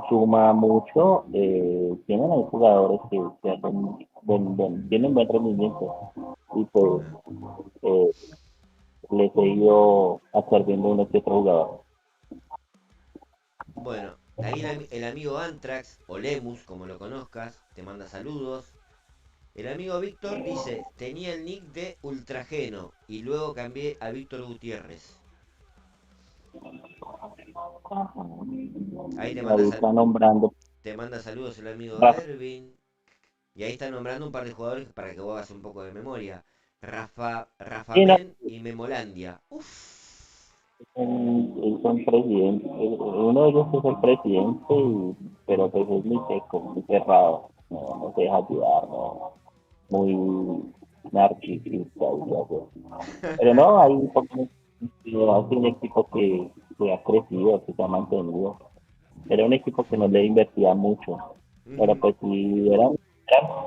S8: suma mucho, tienen ahí jugadores que hacen tienen buen rendimiento y pues eh, les he ido absorbiendo uno que otro jugador.
S2: Bueno, ahí el amigo Antrax, o Lemus, como lo conozcas, te manda saludos. El amigo Víctor dice, tenía el nick de Ultrageno y luego cambié a Víctor Gutiérrez. Ahí
S8: Ahí está nombrando.
S2: te manda saludos el amigo
S8: Rafa,
S2: Ervin. Y ahí está nombrando un par de jugadores para que vos hagas un poco de memoria. Rafa
S8: sí, no,
S2: Men y Memolandia. Uf.
S8: es un presidente, uno de ellos es el presidente, pero pues es muy seco, muy cerrado, no se deja ayudar, no, muy narcisista y así. Pero no, hay un poco, hace un equipo que ha crecido, que se ha mantenido. Era un equipo que no le invertía mucho, pero
S2: Ujú.
S8: pues si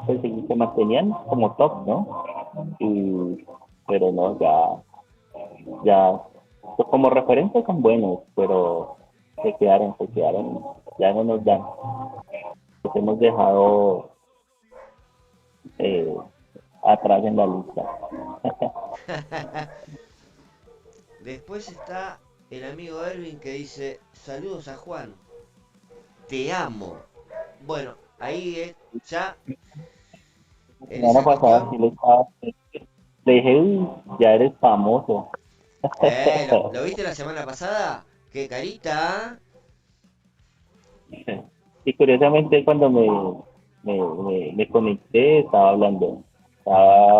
S8: pues sí, se mantenían como top, ¿no? Y, pero no, ya, pues como referentes son buenos, pero se quedaron, ya no nos dan. Los hemos dejado eh, atrás en la lista.
S2: Después está el amigo Ervin que dice, saludos a Juan, te amo. Bueno, ahí ya en
S8: La semana
S2: esa
S8: pasada
S2: cuestión,
S8: le dije, uy, ya eres famoso.
S2: ¿lo viste la semana pasada? ¡Qué carita!
S8: Y curiosamente cuando me conecté estaba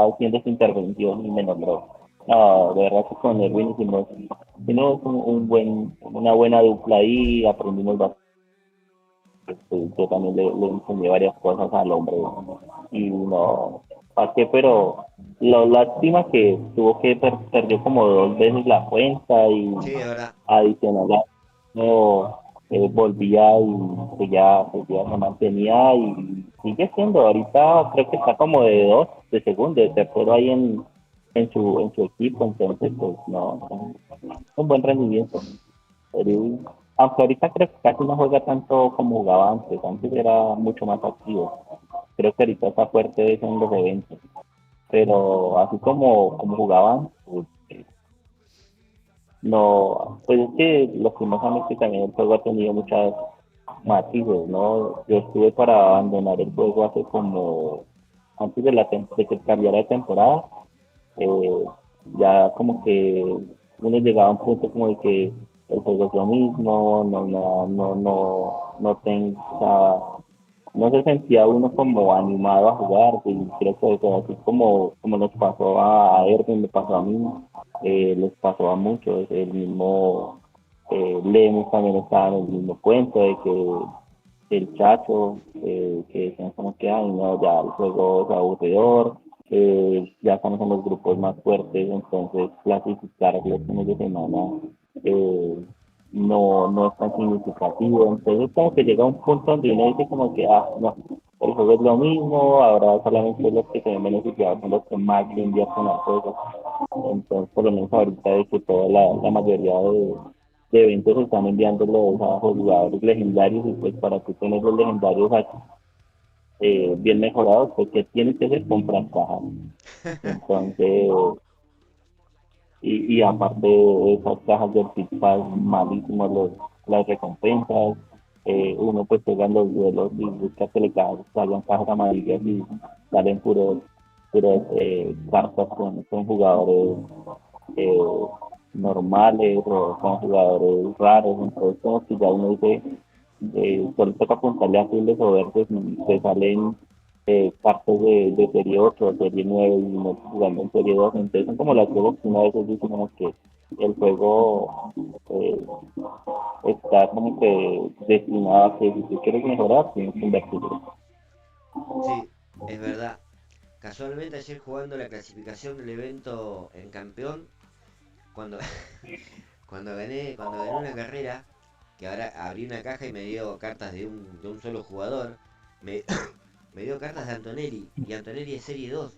S8: haciendo su intervención y me nombró. No, de verdad que con Erwin hicimos una buena dupla ahí, aprendimos bastante. Yo también le enseñé varias cosas al hombre y no, ¿para qué? Pero la lástima que tuvo que perdió como dos veces la cuenta y
S2: Sí, de verdad.
S8: adicional a no volvía y seguía, se mantenía y sigue siendo, ahorita creo que está como de segundo, de tercero ahí en su equipo, entonces pues no, un buen rendimiento. Él, aunque ahorita creo que casi no juega tanto como jugaba antes era mucho más activo. Creo que ahorita está fuerte eso en los eventos, pero así como jugaban, no, pues es que lastimosamente también el juego ha tenido muchas matices, ¿no? Yo estuve para abandonar el juego hace como, antes de que cambiara de temporada, eh, ya como que uno llegaba a un punto como de que el juego es lo mismo, no tenga, no se sentía uno como animado a jugar, y creo que eso, así como nos pasó a Erwin, le pasó a mí, les pasó a muchos, el mismo Lemus también estaba en el mismo cuento de que el Chacho, que decían como que, ay, no, ya el juego es aburridor, ya estamos en los grupos más fuertes, entonces clasificar los fines de semana eh, no es tan significativo, entonces como que llega un punto donde uno dice como que, no, el juego es lo mismo, ahora solamente los que se ven beneficiados son los que más le invierten al juego, entonces por lo menos ahorita de que toda la mayoría de eventos están enviándolos a jugadores legendarios y pues para tú tener los legendarios bien mejorados, pues que tienes que hacer comprar cajas. Entonces, y aparte de esas cajas del FIFA malísimas las recompensas, uno pues juega en los duelos y busca que le salgan cajas amarillas y salen puros cartas con jugadores eh, normales o con jugadores raros, entonces como que ya uno dice, solo toca apuntarle azules o verdes y te salen cartas de serie 8 o serie 9 y uno jugando en serie 2, entonces son como las cosas que una vez dice como que el juego está como que destinado a que si tú quieres mejorar tienes que invertirlo.
S2: Sí, es verdad. Casualmente ayer jugando la clasificación del evento en campeón, cuando, cuando gané una carrera, que ahora abrí una caja y me dio cartas de un solo jugador, me, me dio cartas de Antonelli, y Antonelli es serie 2.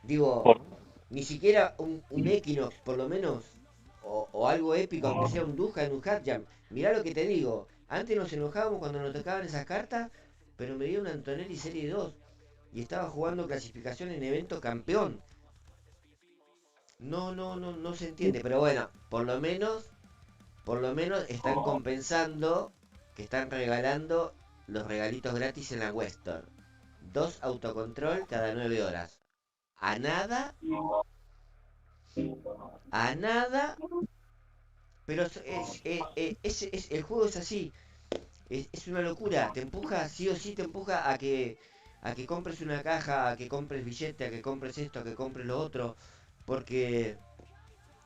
S2: Digo,
S8: Por,
S2: ni siquiera un Equinox, por lo menos, o algo épico, aunque sea un Dujan, un Hatjam. Mirá lo que te digo, antes nos enojábamos cuando nos tocaban esas cartas, pero me dio un Antonelli serie 2 y estaba jugando clasificación en evento campeón. No se entiende, pero bueno, por lo menos están compensando que están regalando los regalitos gratis en la Western. 2 autocontrol cada 9 horas. A nada, a nada, pero el juego es así. Es una locura, te empuja, sí o sí te empuja a que compres una caja, a que compres billete, a que compres esto, a que compres lo otro, porque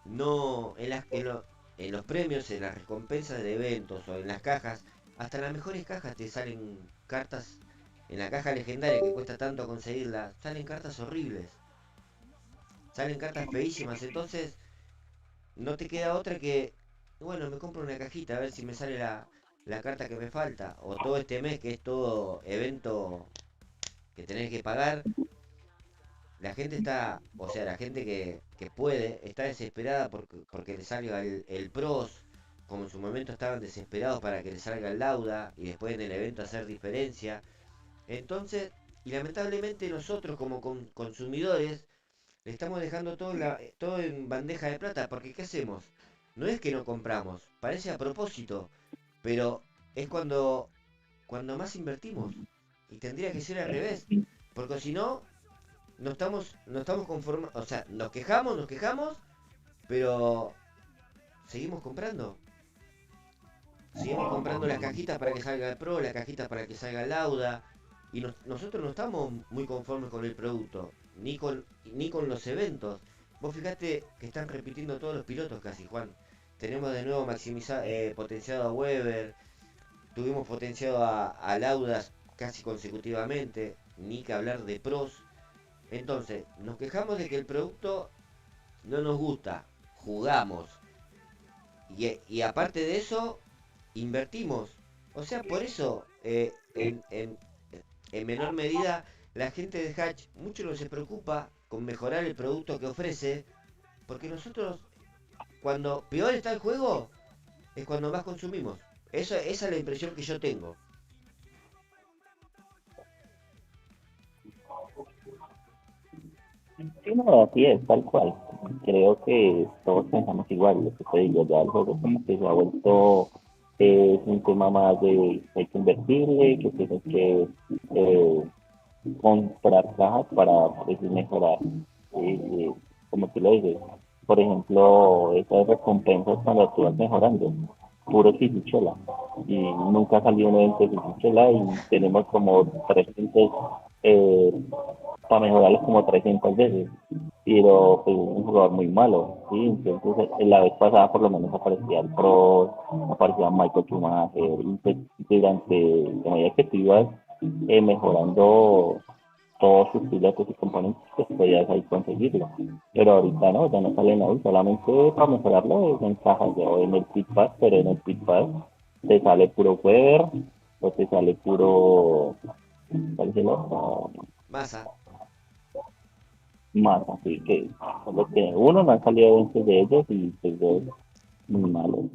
S2: no en los premios, en las recompensas de eventos o en las cajas, hasta en las mejores cajas te salen cartas, en la caja legendaria que cuesta tanto conseguirla, salen cartas horribles, salen cartas feísimas, entonces no te queda otra que, bueno, me compro una cajita a ver si me sale la carta que me falta. O todo este mes que es todo evento que tenés que pagar. La gente está, o sea, la gente que puede, está desesperada porque le salga el pros. Como en su momento estaban desesperados para que le salga el lauda y después en el evento hacer diferencia. Entonces, y lamentablemente nosotros como consumidores le estamos dejando todo en bandeja de plata, porque ¿qué hacemos? No es que no compramos, parece a propósito, pero es cuando más invertimos. Y tendría que ser al revés, porque si no, no estamos conformados, o sea, nos quejamos, pero seguimos comprando. Seguimos comprando las cajitas para que salga el Pro, las cajitas para que salga el Lauda. Y nosotros no estamos muy conformes con el producto, ni con los eventos. Vos fijate que están repitiendo todos los pilotos casi, Juan. Tenemos de nuevo potenciado a Weber, tuvimos potenciado a Laudas casi consecutivamente, ni que hablar de pros. Entonces, nos quejamos de que el producto no nos gusta, jugamos. Y aparte de eso, invertimos. O sea, por eso, en menor medida, la gente de Hatch mucho no se preocupa con mejorar el producto que ofrece, porque nosotros, cuando peor está el juego, es cuando más consumimos. Esa es la impresión que yo tengo.
S8: sí, no, así es, tal cual. Creo que todos pensamos igual, lo que te digo, ya el juego como que se ha vuelto un tema más de hay que invertirle, que tienes que eh, comprar cajas para pues, mejorar, eh, como tú lo dices. Por ejemplo, esas recompensas cuando tú vas mejorando, puro Chichichola. Y nunca salió un evento de Chichichola y tenemos como 300 para mejorarlos como 300 veces. Pero pues, un jugador muy malo, ¿sí? Entonces, la vez pasada por lo menos aparecía el Pro, aparecía Michael Schumacher, y pues, durante, a medida que tú ibas mejorando todos sus pilotos y componentes, pues podías ahí conseguirlo. Pero ahorita no, ya no salen ahí, solamente para mejorarlo es en cajas o en el Pit Pass, pero en el Pit Pass te sale puro Weber o te sale puro, ¿cuál es el otro?
S2: Masa.
S8: Más, así que solo que uno no han salido veces de ellos y pues dos muy malos.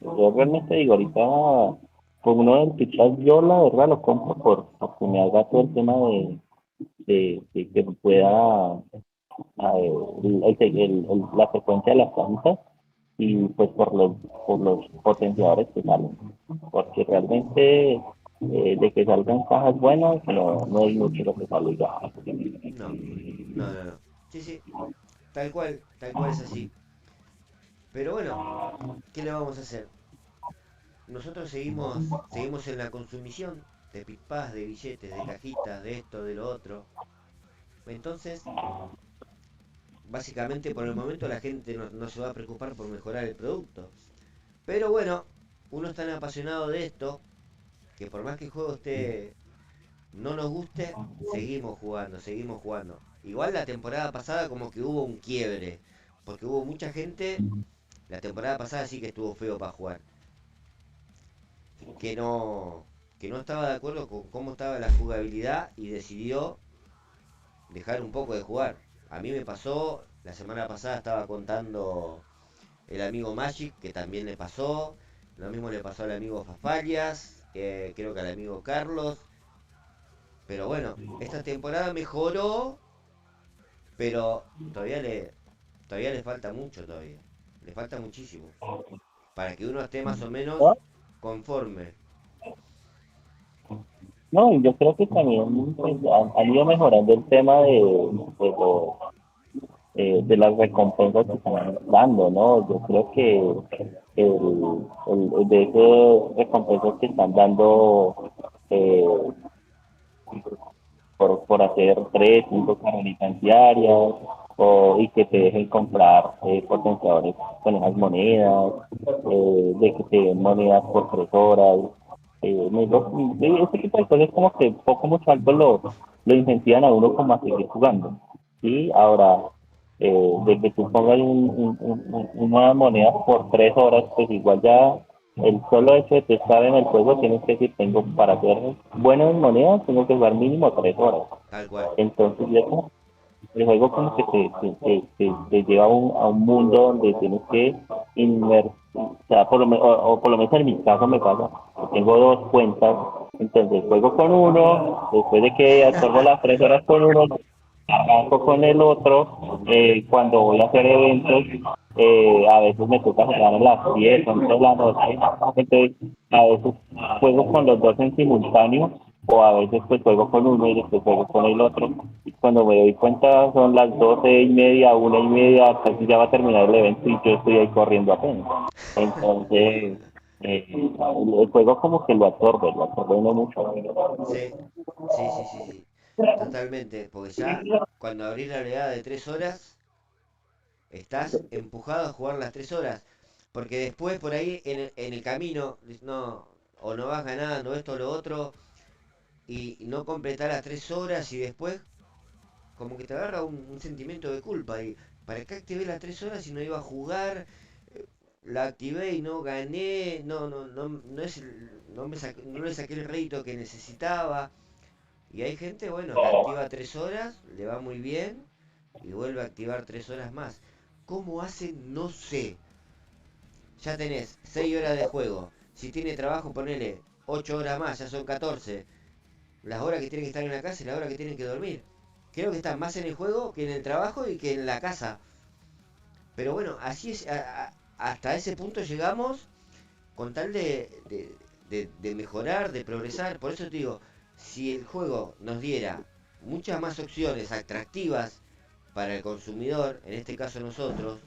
S8: Yo realmente digo, ahorita con uno del Pit Pass yo la verdad lo compro porque me haga todo el tema de que pueda la secuencia de las cajitas y pues por los potenciadores que salen. Porque realmente de que salgan cajas buenas no es mucho lo que sale ya.
S2: No. Sí, sí. Tal cual es así. Pero bueno, ¿qué le vamos a hacer? Nosotros seguimos en la consumición de pipas, de billetes, de cajitas, de esto, de lo otro. Entonces, básicamente por el momento la gente no se va a preocupar por mejorar el producto. Pero bueno, uno es tan apasionado de esto que por más que el juego no nos guste, seguimos jugando, seguimos jugando. Igual la temporada pasada como que hubo un quiebre, porque hubo mucha gente, la temporada pasada sí que estuvo feo para jugar, que no, que no estaba de acuerdo con cómo estaba la jugabilidad y decidió dejar un poco de jugar. A mí me pasó, la semana pasada estaba contando el amigo Magic, que también le pasó, lo mismo le pasó al amigo Fafalias, creo que al amigo Carlos, pero bueno, esta temporada mejoró, pero todavía le falta mucho todavía. Le falta muchísimo. Para que uno esté más o menos
S8: ¿no?
S2: conforme.
S8: No, y yo creo que también pues, han ido mejorando el tema de las recompensas que están dando, ¿no? Yo creo que de esas recompensas que están dando eh, por hacer 3, 5 carreritas diarias y que te dejen comprar potenciadores con esas monedas, de que te den monedas por 3 horas. Ese tipo de cosas como que poco mucho algo lo incentivan a uno como a seguir jugando. Y ahora, de que tú pongas una moneda por 3 horas, pues igual ya el solo hecho de estar en el juego tienes que decir, tengo para hacer buenas monedas, tengo que jugar mínimo 3 horas.
S2: Tal cual.
S8: Entonces ya el juego como que te lleva a un mundo donde tienes que o sea, por lo menos en mi caso me pasa, que tengo 2 cuentas, entonces juego con uno, después de que absorbo las 3 horas con uno, arranco con el otro, cuando voy a hacer eventos, a veces me toca jugar a las 10, 11 de la noche, entonces a veces juego con los dos en simultáneo, o a veces pues juego con uno y después juego con el otro, y cuando me doy cuenta son las 12:30, 1:30, casi ya va a terminar el evento y yo estoy ahí corriendo apenas. Entonces, el juego como que lo absorbe uno mucho.
S2: Sí, sí, sí, sí, sí. Totalmente. Porque ya cuando abrís la oleada de 3 horas, estás empujado a jugar las 3 horas. Porque después por ahí en el camino, no, o no vas ganando esto o lo otro, y no completar las 3 horas y después como que te agarra un sentimiento de culpa. Y para qué activé las 3 horas si no iba a jugar, la activé y no gané, no es no le saqué el rédito que necesitaba. Y hay gente, bueno, que activa 3 horas, le va muy bien y vuelve a activar 3 horas más. ¿Cómo hacen? No sé. Ya tenés 6 horas de juego. Si tiene trabajo, ponele 8 horas más, ya son 14. Las horas que tienen que estar en la casa y las horas que tienen que dormir. Creo que están más en el juego que en el trabajo y que en la casa. Pero bueno, así es, hasta ese punto llegamos con tal de mejorar, de progresar. Por eso te digo, si el juego nos diera muchas más opciones atractivas para el consumidor, en este caso nosotros,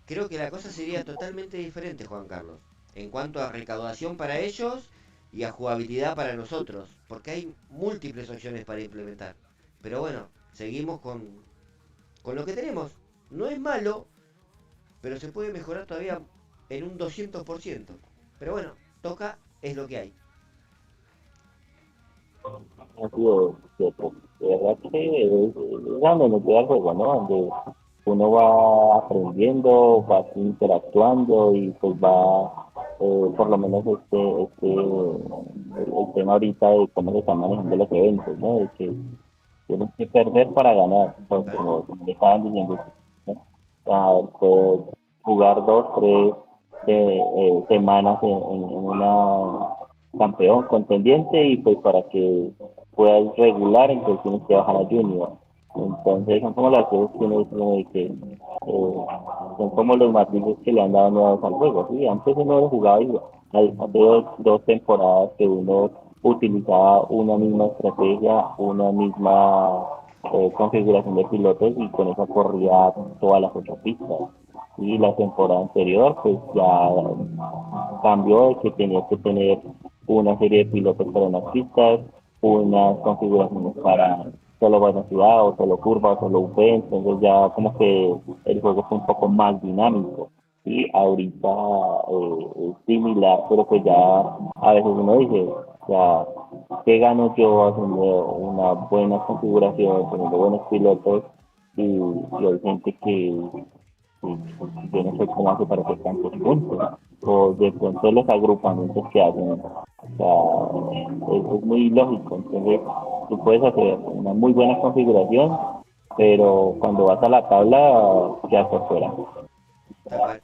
S2: creo que la cosa sería totalmente diferente, Juan Carlos, en cuanto a recaudación para ellos y a jugabilidad para nosotros, porque hay múltiples opciones para implementar. Pero bueno, seguimos con lo que tenemos. No es malo, pero se puede mejorar todavía en un 200%. Pero bueno, toca, es lo que hay.
S8: Así es, pues, de verdad que es donde nos queda el juego, ¿no? Donde uno va aprendiendo, va interactuando y pues va, por lo menos el tema ahorita de cómo se están manejando los eventos, ¿no? De que tienes que perder para ganar, pues, como le estaban diciendo, ¿no? Pues, jugar 2, 3 semanas en una campeón contendiente y pues para que puedas regular entonces tienes que bajar a junior, entonces son como las cosas que uno dice como de que son como los matices que le han dado nuevos al juego. Sí, antes uno lo jugaba igual, hace 2 temporadas que uno utilizaba una misma estrategia, una misma configuración de pilotos y con eso corría todas las 8 pistas. Y la temporada anterior, pues ya cambió de que tenía que tener una serie de pilotos para unas pistas, unas configuraciones para solo velocidad o solo curva o solo UP, entonces ya como que el juego fue un poco más dinámico. Y ahorita es similar, pero pues ya a veces uno dice, ya, ¿qué gano yo haciendo una buena configuración, teniendo buenos pilotos? Y hay gente que yo no sé cómo hace para hacer tantos puntos, o de pronto los agrupamientos que hacen, o sea, es muy lógico, entonces tú puedes hacer una muy buena configuración, pero cuando vas a la tabla ya por fuera.
S2: Tal cual.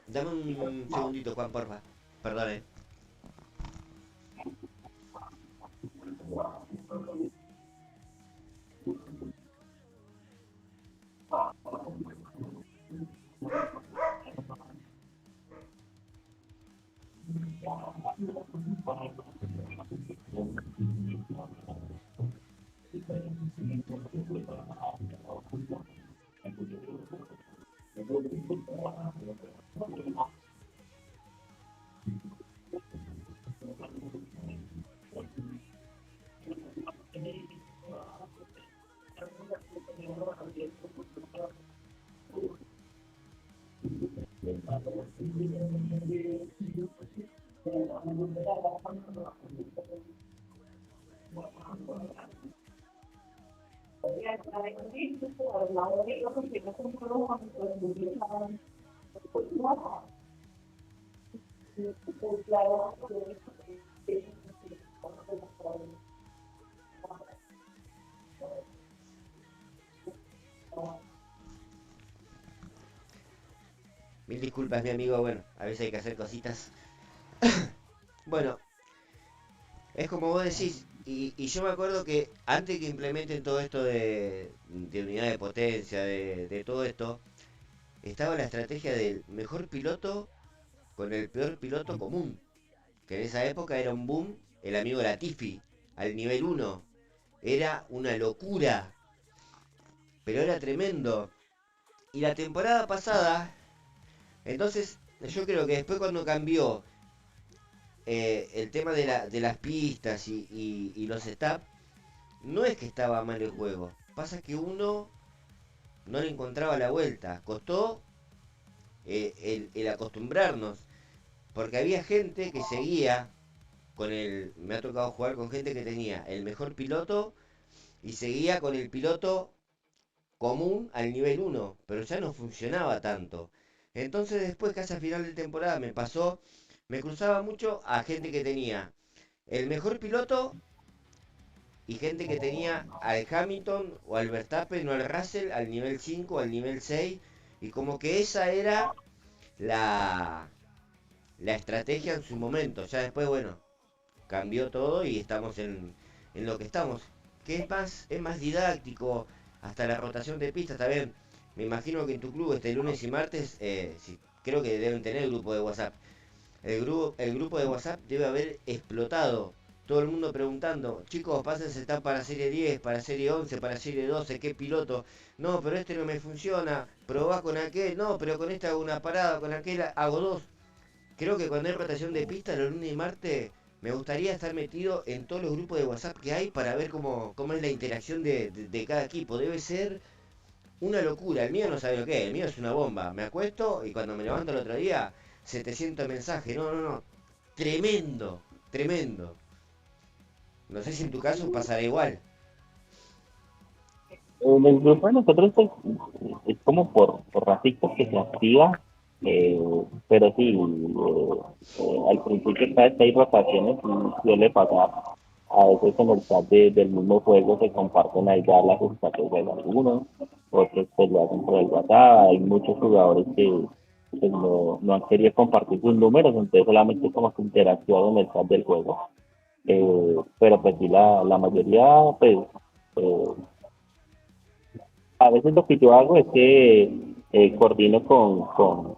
S2: Dame un segundito, Juan, porfa. Perdón, eh. Mil disculpas, mi amigo. Bueno, a veces hay que hacer cositas. Bueno, es como vos decís. Y yo me acuerdo que antes que implementen todo esto de unidad de potencia, de todo esto, estaba la estrategia del mejor piloto con el peor piloto común. Que en esa época era un boom, el amigo Latifi, al nivel uno. Era una locura, pero era tremendo. Y la temporada pasada, entonces yo creo que después cuando cambió el tema de las pistas y los setups, no es que estaba mal el juego. Pasa que uno no le encontraba la vuelta. Costó el acostumbrarnos. Porque había gente que seguía con el... Me ha tocado jugar con gente que tenía el mejor piloto y seguía con el piloto común al nivel uno, pero ya no funcionaba tanto. Entonces después, casi a final de temporada, me pasó, me cruzaba mucho a gente que tenía el mejor piloto y gente que tenía al Hamilton o al Verstappen o al Russell al nivel 5 o al nivel 6, y como que esa era la, la estrategia en su momento. Ya después, bueno, cambió todo y estamos en lo que estamos. Que es más didáctico, hasta la rotación de pistas también. Me imagino que en tu club este lunes y martes, creo que deben tener grupo de WhatsApp. El grupo de WhatsApp debe haber explotado. Todo el mundo preguntando, chicos, pásense, está para serie 10, para serie 11, para serie 12, ¿qué piloto? No, pero este no me funciona, probá con aquel, no, pero con este hago una parada, con aquel hago dos. Creo que cuando hay rotación de pista los lunes y martes, me gustaría estar metido en todos los grupos de WhatsApp que hay para ver cómo es la interacción de cada equipo. Debe ser una locura. El mío no sabe lo que es, el mío es una bomba. Me acuesto y cuando me levanto el otro día, 700 mensajes. No, no, no. Tremendo, tremendo. No sé si en tu caso pasará igual.
S8: En el grupo de nosotros pues, es como por ratitos que se activa, eh, pero sí, al principio cada vez que hay rotaciones suele pasar. A veces en el chat del mismo juego se comparten ahí ya las estrategias de algunos, otros pues lo hacen por el WhatsApp. Hay muchos jugadores que pues, no han querido compartir sus números, entonces solamente como que interactúan en el chat del juego. Pero pues sí, la mayoría pues eh, a veces lo que yo hago es que coordino con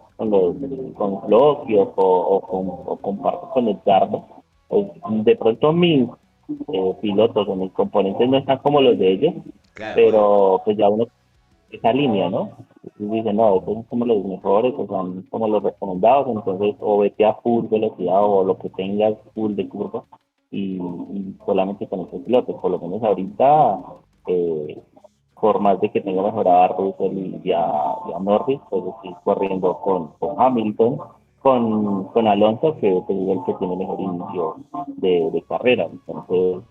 S8: Logios o comparto con el Dardo. De pronto mis pilotos o mis componentes no están como los de ellos,
S2: Claro, obvio.
S8: pero pues ya uno esa línea, ¿no? Y dicen, no, estos son como los mejores, o son como los recomendados, entonces o vete a full velocidad o lo que tengas full de curva y solamente con esos pilotos. Por lo menos ahorita, eh, por más de que tenga mejorada Russell y a Norris, pues estoy corriendo con Hamilton, con Alonso, que pues, es el que tiene mejor inicio de carrera. Entonces,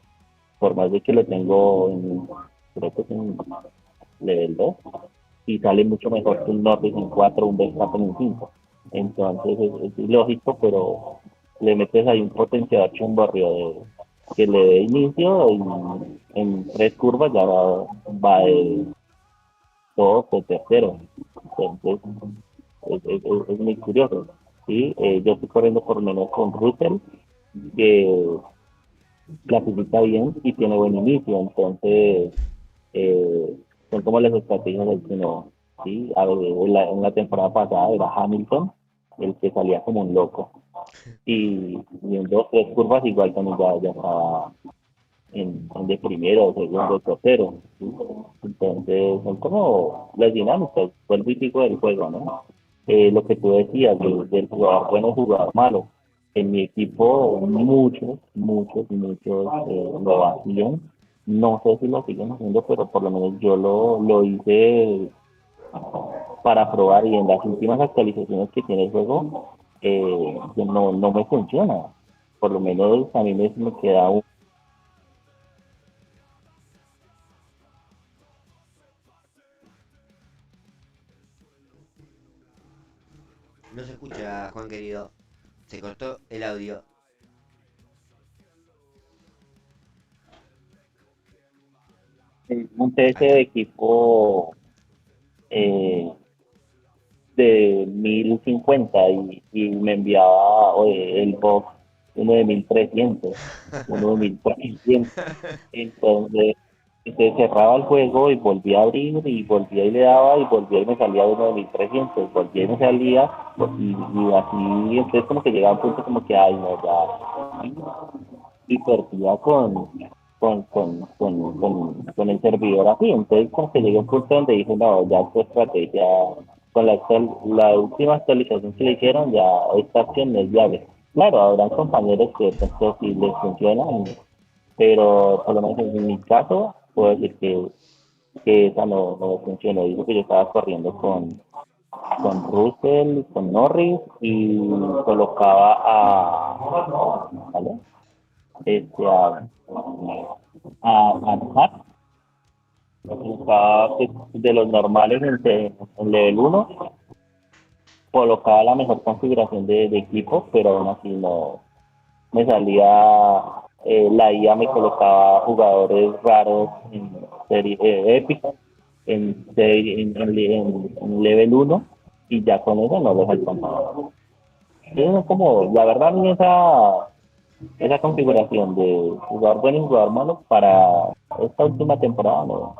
S8: por más de que lo tengo creo que es en level 2 y sale mucho mejor que un Norris en 4 un Verstappen en 5. Entonces es ilógico, pero le metes ahí un potenciador chumbarrio que le dé inicio y en 3 curvas ya va de 2 o tercero. Entonces es muy curioso. ¿Sí? Yo estoy corriendo por lo menos con Russell, que clasifica bien y tiene buen inicio, entonces eh, son como las estrategias del que no, ¿sí? A ver, en la temporada pasada era Hamilton el que salía como un loco y en 2, 3 curvas igual también ya estaba en de primero, segundo, tercero, ¿sí? Entonces son como las dinámicas, vuelvo y digo del juego, ¿no? Lo que tú decías del jugador bueno, jugador malo. En mi equipo muchos lo hacían. No sé si lo siguen haciendo, pero por lo menos yo lo hice para probar y en las últimas actualizaciones que tiene el juego no me funciona. Por lo menos a mí me queda un.
S2: No se escucha, Juan querido. Se cortó el audio.
S8: Un TS
S2: Ahí
S8: de
S2: está.
S8: equipo eh, de 1050 y me enviaba el box uno de 1300 uno de 1400. Entonces se cerraba el juego y volvía a abrir y volvía y le daba y volvía y me salía uno de 1300, volvía y me salía y así, entonces como que llegaba un punto como que, ay no, ya, y perdía con el servidor así. Entonces, como que llegué a un punto donde dije, no, ya tu estrategia, con la última actualización que le hicieron, ya esta opción no es viable. Claro, habrán compañeros que de pronto sí les funcionan, pero por lo menos en mi caso, puedo decir que esa no funcionó. Dijo que yo estaba corriendo con Russell, con Norris y colocaba ¿vale? A Hart, colocaba pues, de los normales en level 1, colocaba la mejor configuración de equipo, pero aún así no me salía, la IA me colocaba jugadores raros en serie épica, en level 1 y ya con eso no los alcanzaba. Entonces, como, la verdad, a mí esa configuración de jugador bueno y jugador malo para esta última temporada no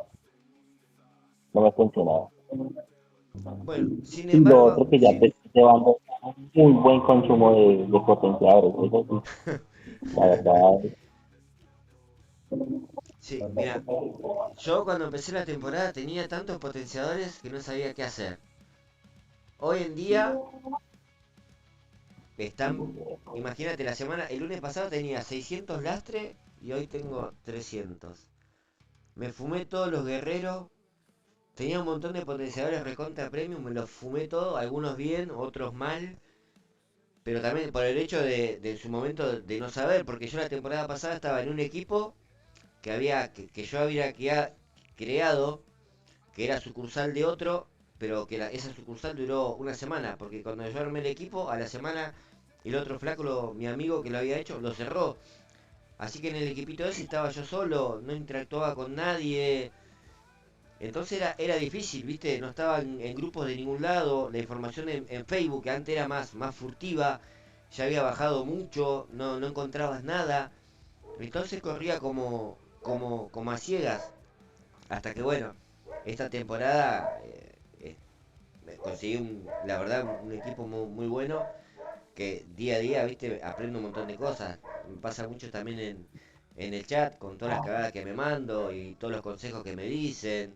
S8: me ha funcionado.
S2: Bueno, sin
S8: Y lo
S2: embargo,
S8: otro que ya te va dando un buen consumo de potenciadores, eso sí, la verdad.
S2: sí, mira, yo cuando empecé la temporada tenía tantos potenciadores que no sabía qué hacer. Hoy en día están, imagínate, el lunes pasado tenía 600 lastre y hoy tengo 300. Me fumé todos los guerreros, tenía un montón de potenciadores recontra premium, me los fumé todos, algunos bien, otros mal. Pero también por el hecho de en su momento de no saber, porque yo la temporada pasada estaba en un equipo que yo había creado, que era sucursal de otro, pero que esa sucursal duró una semana, porque cuando yo armé el equipo, a la semana el otro flaco, mi amigo que lo había hecho, lo cerró. Así que en el equipito ese estaba yo solo, no interactuaba con nadie. Entonces era difícil, ¿viste? No estaba en grupos de ningún lado. La información en Facebook, que antes era más furtiva, ya había bajado mucho, no encontrabas nada. Entonces corría como a ciegas. Hasta que bueno, esta temporada conseguí la verdad un equipo muy bueno que día a día, viste, aprendo un montón de cosas. Me pasa mucho también en el chat con todas las cagadas que me mando y todos los consejos que me dicen.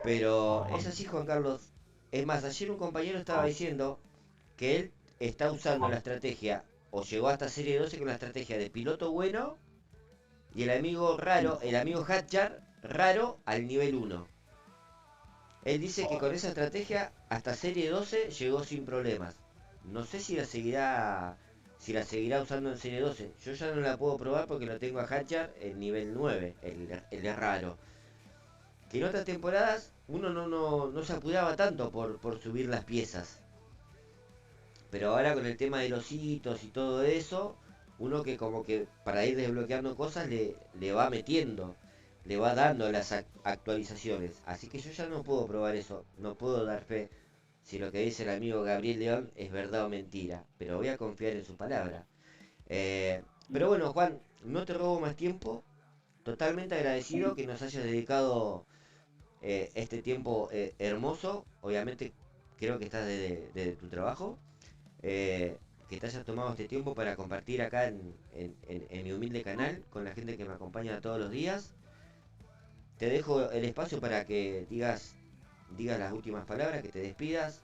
S2: Pero es así, Juan Carlos. Es más, ayer un compañero estaba diciendo que él está usando la estrategia, o llegó hasta serie 12 con la estrategia de piloto bueno y el amigo raro, el amigo Hatchar raro al nivel 1. Él dice que con esa estrategia hasta serie 12 llegó sin problemas. No sé si la seguirá usando en serie 12. Yo ya no la puedo probar porque lo tengo a Hatchar en nivel 9, el raro. Que en otras temporadas uno no se apuraba tanto por subir las piezas. Pero ahora con el tema de los hitos y todo eso, uno que como que para ir desbloqueando cosas le va metiendo, le va dando las actualizaciones. Así que yo ya no puedo probar eso, no puedo dar fe si lo que dice el amigo Gabriel León es verdad o mentira. Pero voy a confiar en su palabra. Pero bueno, Juan, no te robo más tiempo. Totalmente agradecido que nos hayas dedicado este tiempo hermoso. Obviamente creo que estás desde tu trabajo. Que te hayas tomado este tiempo para compartir acá en mi humilde canal con la gente que me acompaña todos los días. Te dejo el espacio para que digas las últimas palabras, que te despidas.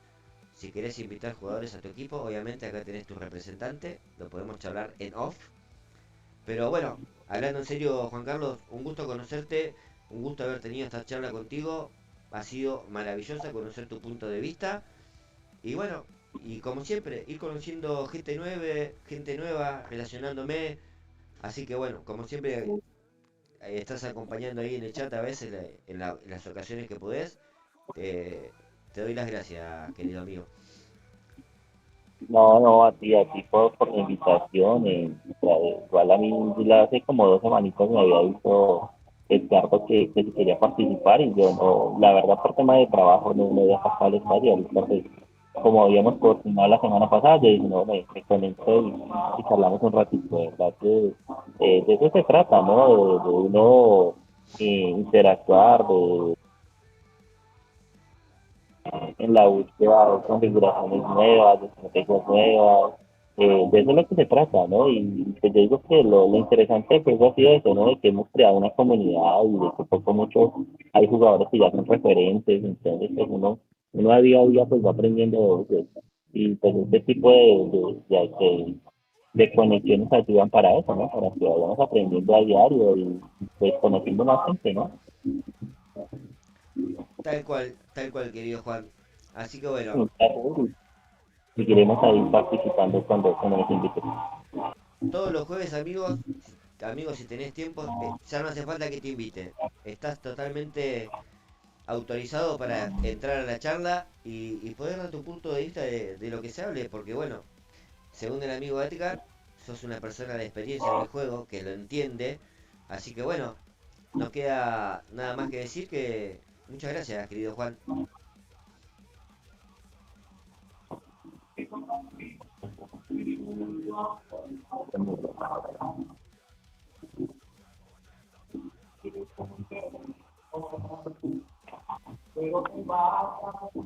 S2: Si querés invitar jugadores a tu equipo, obviamente acá tenés tu representante, lo podemos charlar en off. Pero bueno, hablando en serio, Juan Carlos, un gusto conocerte, un gusto haber tenido esta charla contigo. Ha sido maravillosa conocer tu punto de vista. Y bueno, y como siempre, ir conociendo gente nueva, relacionándome. Así que bueno, como siempre, estás acompañando ahí en el chat a veces, en las ocasiones que podés. Te doy las gracias, querido amigo.
S8: No, no, a ti por la invitación. O sea, igual a mí hace como 2 semanitas me había dicho Edgardo que si quería participar y yo no, la verdad por tema de trabajo no había pasado el estadio. Entonces, como habíamos coordinado la semana pasada, yo dije, no, me conecto y charlamos un ratito. De verdad que de eso se trata, ¿no? De uno interactuar, en la búsqueda de configuraciones nuevas, de estrategias nuevas, de eso es lo que se trata, ¿no? Y pues yo digo que lo interesante pues ha sido eso, ¿no? De que hemos creado una comunidad y de que poco mucho hay jugadores que ya son referentes, entonces pues uno a día pues va aprendiendo de ellos. Y pues este tipo de conexiones ayudan para eso, ¿no? Para que vayamos aprendiendo a diario y pues conociendo más gente, ¿no?
S2: Tal cual, querido Juan. Así que bueno,
S8: Y seguiremos ahí participando cuando nos inviten.
S2: todos los jueves, amigos, si tenés tiempo, ya no hace falta que te invite. Estás totalmente autorizado para entrar a la charla y poder dar tu punto de vista de lo que se hable, porque bueno, según el amigo Edgar, sos una persona de experiencia en el juego, que lo entiende, así que bueno, no queda nada más que decir que muchas gracias, querido Juan.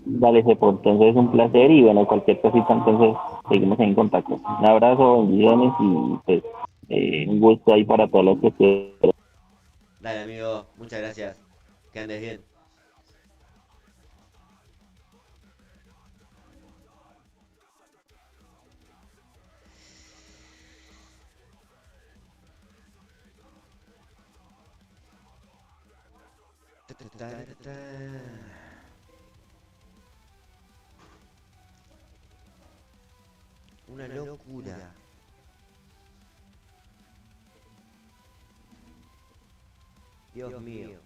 S8: Dale, Sepo, entonces un placer y bueno, cualquier cosita, entonces seguimos en contacto. Un abrazo, bendiciones y pues un gusto ahí para todos los que estén.
S2: Dale, amigo, muchas gracias, que andes bien. Una locura. Dios mío.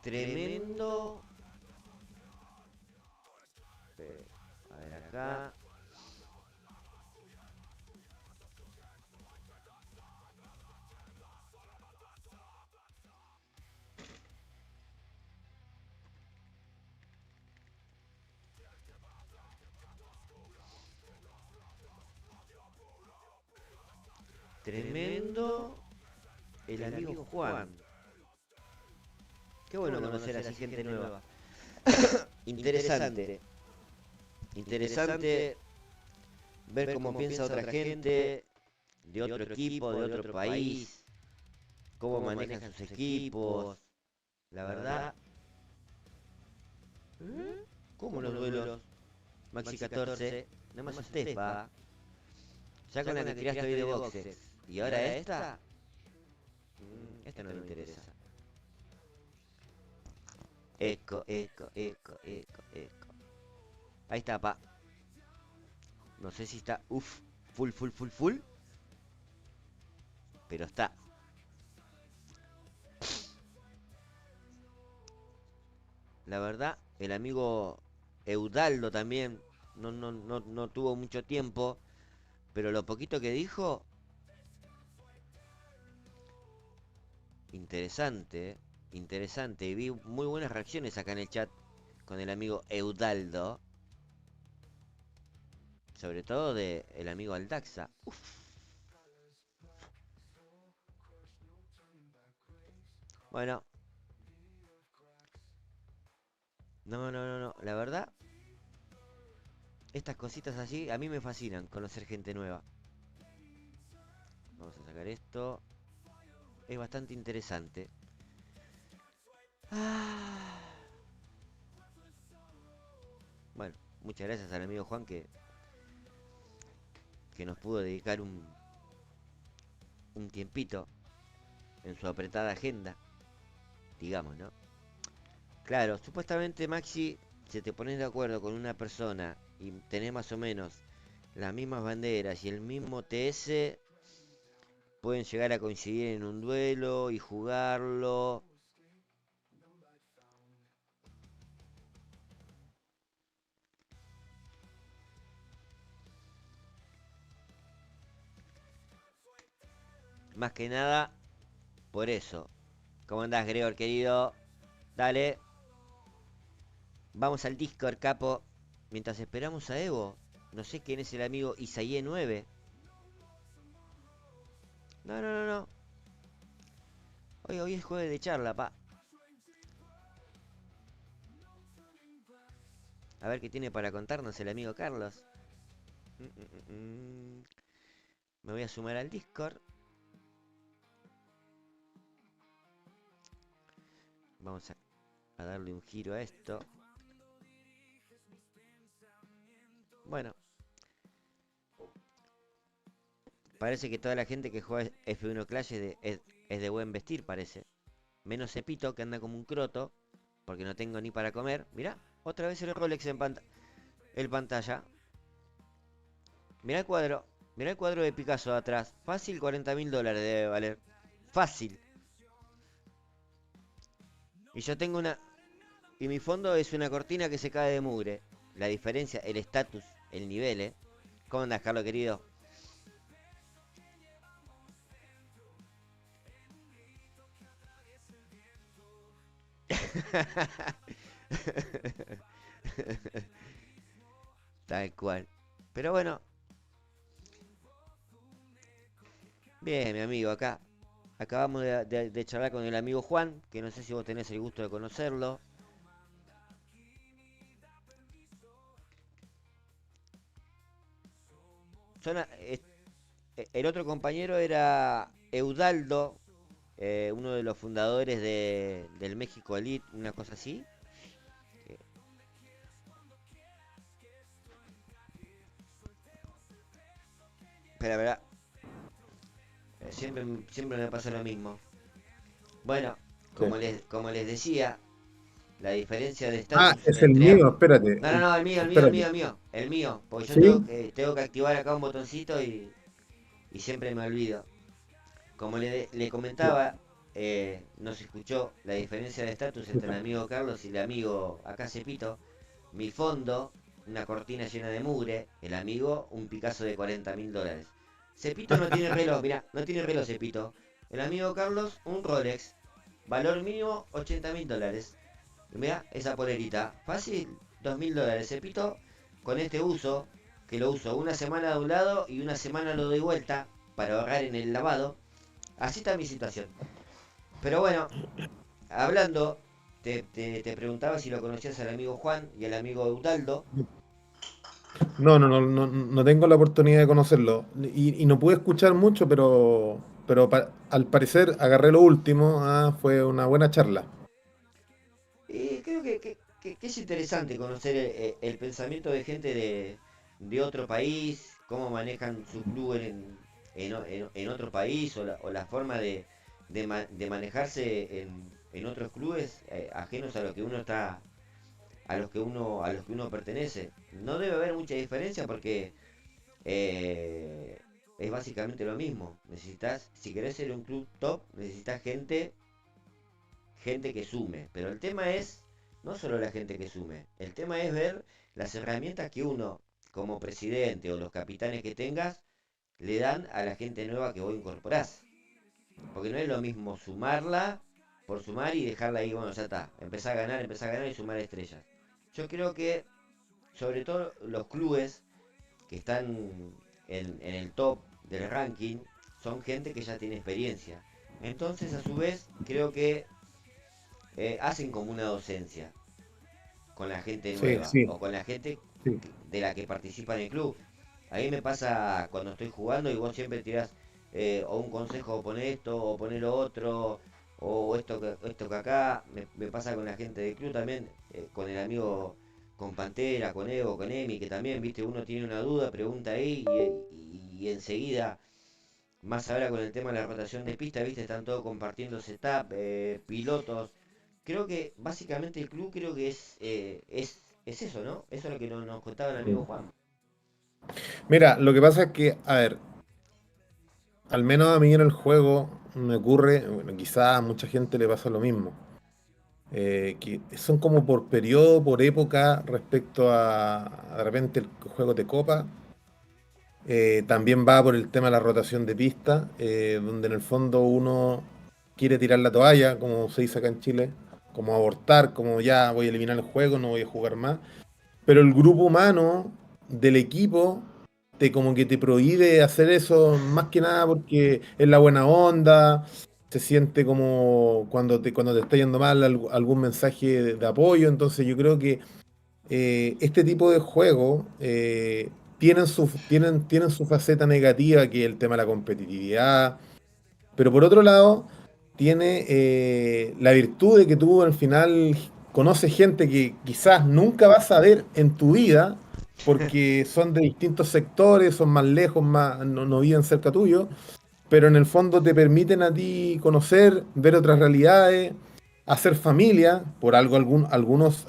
S2: Tremendo. A ver acá. Tremendo. El amigo Juan. Qué bueno conocer a esa gente nueva. Interesante. interesante ver cómo piensa otra gente de otro equipo, de otro país, cómo manejan sus equipos. La verdad, ¿cómo los duelos? Maxi 14, nada más usted, pa. Ya con la que tiraste hoy de boxes. ¿Y ahora esta? Esta no me interesa. Eco. Ahí está, pa. No sé si está, full. Pero está. La verdad, el amigo Eudaldo también no tuvo mucho tiempo. Pero lo poquito que dijo, interesante, interesante. Y vi muy buenas reacciones acá en el chat con el amigo Eudaldo. Sobre todo de el amigo Aldaxa. Bueno. No. La verdad, estas cositas así a mí me fascinan, conocer gente nueva. Vamos a sacar esto. Es bastante interesante. Bueno, muchas gracias al amigo Juan que nos pudo dedicar un tiempito en su apretada agenda, digamos, ¿no? Claro, supuestamente Maxi, si te pones de acuerdo con una persona y tenés más o menos las mismas banderas y el mismo TS, pueden llegar a coincidir en un duelo y jugarlo. Más que nada, por eso. ¿Cómo andás, Gregor, querido? Dale. Vamos al Discord, capo. Mientras esperamos a Evo. No sé quién es el amigo Isaíe 9. No. Hoy es jueves de charla, pa. A ver qué tiene para contarnos el amigo Carlos. Me voy a sumar al Discord. Vamos a darle un giro a esto. Bueno. Parece que toda la gente que juega F1 Clash es de buen vestir, parece. Menos Cepito, que anda como un croto. Porque no tengo ni para comer. Mirá, otra vez el Rolex en pantalla. Mirá el cuadro. Mirá el cuadro de Picasso atrás. Fácil, $40.000 debe valer. Fácil. Y yo tengo una... Y mi fondo es una cortina que se cae de mugre. La diferencia, el estatus, el nivel, ¿Cómo andas, Carlos, querido? Tal cual. Pero bueno. Bien, mi amigo, acá. Acabamos de charlar con el amigo Juan, que no sé si vos tenés el gusto de conocerlo. El otro compañero era Eudaldo, uno de los fundadores del México Elite, una cosa así. Pero la verdad, siempre me pasa lo mismo. Bueno, como les decía, la diferencia de estatus
S10: es el mío, espérate.
S2: No, el mío, el mío, porque yo
S10: ¿Sí?
S2: tengo que activar acá un botoncito y siempre me olvido. Como le comentaba, no se escuchó la diferencia de estatus entre el amigo Carlos y el amigo acá Cepito. Mi fondo, una cortina llena de mugre, el amigo, un Picasso de $40.000. Cepito no tiene reloj, mirá, no tiene reloj Cepito. El amigo Carlos, un Rolex, valor mínimo $80.000. Mirá esa polerita, fácil, $2.000. Cepito, con este uso, que lo uso una semana de un lado y una semana lo doy vuelta para ahorrar en el lavado. Así está mi situación. Pero bueno, hablando, te preguntaba si lo conocías al amigo Juan y al amigo Eudaldo.
S10: No tengo la oportunidad de conocerlo. Y no pude escuchar mucho, pero al parecer agarré lo último. Fue una buena charla.
S2: Creo que es interesante conocer el pensamiento de gente de otro país, cómo manejan su club en otro país o la forma de manejarse en otros clubes ajenos a lo que uno está, a los que uno pertenece. No debe haber mucha diferencia porque es básicamente lo mismo. Necesitas, si querés ser un club top, necesitas gente que sume. Pero el tema es no solo la gente que sume, el tema es ver las herramientas que uno, como presidente o los capitanes que tengas, le dan a la gente nueva que vos incorporás. Porque no es lo mismo sumarla por sumar y dejarla ahí, bueno, ya está. Empezar a ganar y sumar estrellas. Yo creo que, sobre todo los clubes que están en el top del ranking, son gente que ya tiene experiencia. Entonces, a su vez, creo que hacen como una docencia con la gente
S10: Sí,
S2: nueva
S10: sí,
S2: o con la gente
S10: sí.
S2: de la que participa en el club. A mí me pasa cuando estoy jugando y vos siempre tirás o un consejo, o poné esto, o poné lo otro, o esto que acá. Me pasa con la gente del club también, con el amigo, con Pantera, con Evo, con Emi, que también, viste, uno tiene una duda, pregunta ahí y enseguida, más ahora con el tema de la rotación de pista, viste, están todos compartiendo setup, pilotos. Creo que básicamente el club creo que es eso, ¿no? Eso es lo que nos contaba el amigo Juan.
S10: Mira, lo que pasa es que, a ver, al menos a mí en el juego me ocurre, bueno, quizás a mucha gente le pasa lo mismo, que son como por periodo, por época, respecto a de repente el juego de copa. También va por el tema de la rotación de pista, donde en el fondo uno quiere tirar la toalla, como se dice acá en Chile, como abortar, como ya voy a eliminar el juego, no voy a jugar más. Pero el grupo humano del equipo te como que te prohíbe hacer eso más que nada porque es la buena onda, se siente como cuando te está yendo mal algún mensaje de apoyo. Entonces yo creo que este tipo de juegos tienen su faceta negativa, que es el tema de la competitividad, pero por otro lado, tiene la virtud de que tú al final conoces gente que quizás nunca vas a ver en tu vida, porque son de distintos sectores, son más lejos, no viven cerca tuyo, pero en el fondo te permiten a ti conocer, ver otras realidades, hacer familia. Por algo algunos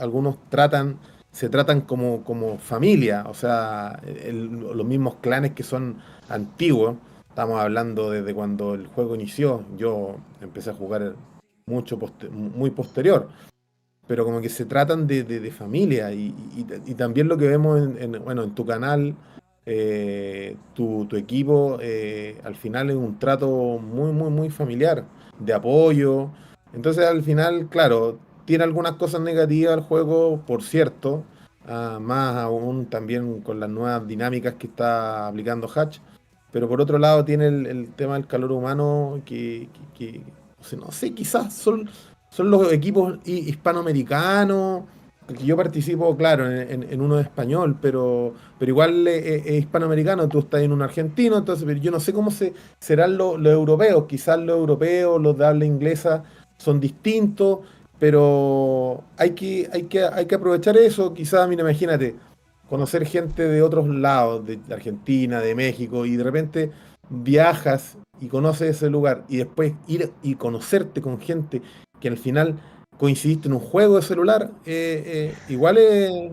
S10: se tratan como familia, o sea, los mismos clanes que son antiguos. Estamos hablando desde cuando el juego inició. Yo empecé a jugar muy posterior, pero como que se tratan de familia y también lo que vemos bueno, en tu canal, tu equipo, al final es un trato muy familiar, de apoyo. Entonces al final, claro, tiene algunas cosas negativas el juego, por cierto, más aún también con las nuevas dinámicas que está aplicando Hatch, pero por otro lado tiene el tema del calor humano o sea, no sé, quizás son los equipos hispanoamericanos, que yo participo, claro, en uno de español, pero igual es hispanoamericano, tú estás en un argentino, entonces pero yo no sé serán los europeos, quizás los europeos, los de habla inglesa son distintos, pero hay que aprovechar eso, quizás, mira, imagínate, conocer gente de otros lados, de Argentina, de México, y de repente viajas y conoces ese lugar, y después ir y conocerte con gente que al final coincidiste en un juego de celular, igual es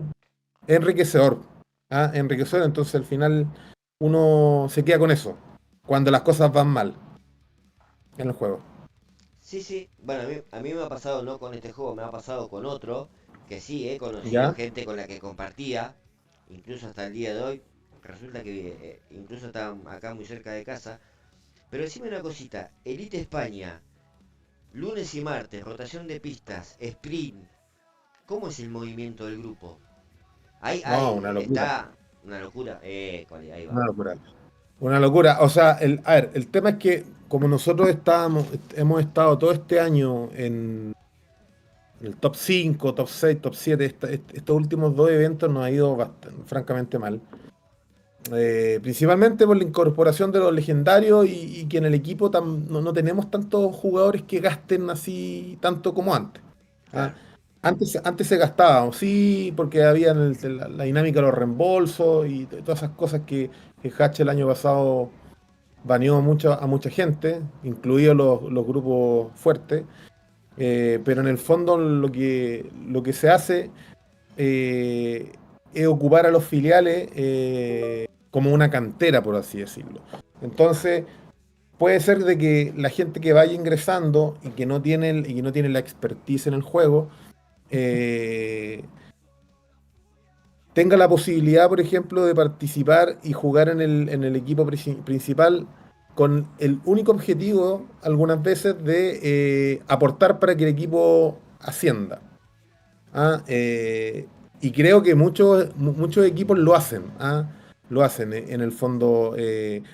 S10: enriquecedor. Enriquecedor, entonces al final uno se queda con eso, cuando las cosas van mal en el juego.
S2: Sí, sí, bueno, a mí me ha pasado no con este juego, me ha pasado con otro, que sí, he conocido
S10: ¿Ya?
S2: gente con la que compartía, incluso hasta el día de hoy, resulta que incluso está acá muy cerca de casa, pero decime una cosita, Elite España, lunes y martes, rotación de pistas, sprint, ¿cómo es el movimiento del grupo?
S10: No, una locura,
S2: Está una locura, ahí va.
S10: una locura. Una locura. O sea, a ver, el tema es que como nosotros hemos estado todo este año en el top 5, top 6, top 7. Estos últimos dos eventos nos ha ido francamente mal. Principalmente por la incorporación de los legendarios y que en el equipo no tenemos tantos jugadores que gasten así tanto como antes. ¿Ah?
S2: Claro.
S10: Antes se gastaba, sí, porque había la dinámica de los reembolsos y todas esas cosas que Hatch el año pasado baneó a mucha gente, incluidos los grupos fuertes. Pero en el fondo lo que se hace eh, es ocupar a los filiales como una cantera, por así decirlo. Entonces, puede ser de que la gente que vaya ingresando y que no tiene la expertise en el juego, eh, tenga la posibilidad, por ejemplo, de participar y jugar en el equipo principal con el único objetivo, algunas veces, de aportar para que el equipo ascienda. ¿Ah? Y creo que muchos equipos lo hacen. ¿Ah? Lo hacen, en el fondo,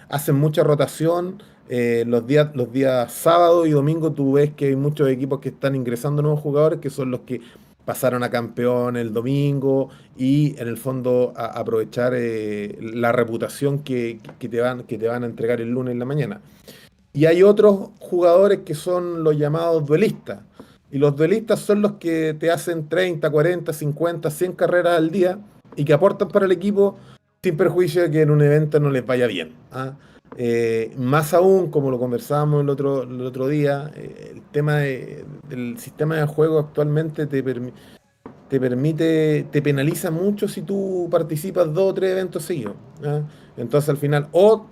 S10: hacen mucha rotación. Los días sábado y domingo tú ves que hay muchos equipos que están ingresando nuevos jugadores, que son los que pasaron a campeón el domingo y en el fondo aprovechar la reputación que te van a entregar el lunes en la mañana. Y hay otros jugadores que son los llamados duelistas. Y los duelistas son los que te hacen 30, 40, 50, 100 carreras al día y que aportan para el equipo sin perjuicio de que en un evento no les vaya bien. ¿Ah? Más aún, como lo conversábamos el otro día, el tema del sistema de juego actualmente te permite, te penaliza mucho si tú participas 2 o 3 eventos seguidos. ¿Ah? Entonces al final, o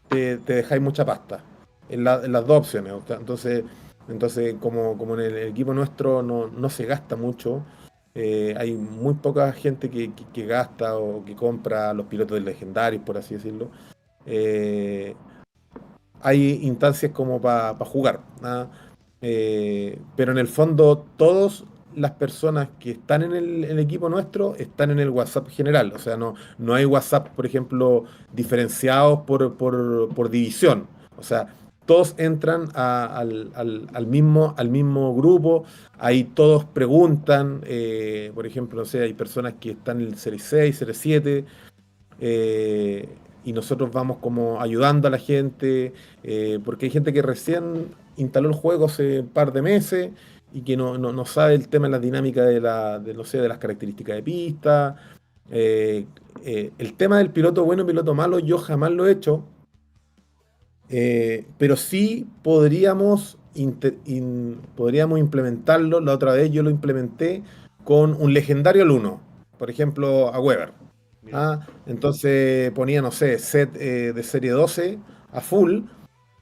S10: te dejáis mucha pasta en las dos opciones. O sea, entonces como en el equipo nuestro no se gasta mucho, hay muy poca gente que gasta o que compra los pilotos legendarios, por así decirlo. Eh, Hay instancias como para jugar. ¿Ah? Pero en el fondo, todas las personas que están en el equipo nuestro están en el WhatsApp general. O sea, no hay WhatsApp, por ejemplo, diferenciados por división. O sea, todos entran al mismo grupo. Ahí todos preguntan. Por ejemplo, no sé, hay personas que están en el Serie 6, Serie 7 eh, y nosotros vamos como ayudando a la gente, porque hay gente que recién instaló el juego hace un par de meses y que no sabe el tema de la dinámica no sé, de las características de pista. El tema del piloto bueno y piloto malo yo jamás lo he hecho, pero sí podríamos implementarlo. La otra vez yo lo implementé con un legendario al uno, por ejemplo, a Weber.
S2: Mira,
S10: Ah, entonces ponía, no sé, set de serie 12 a full,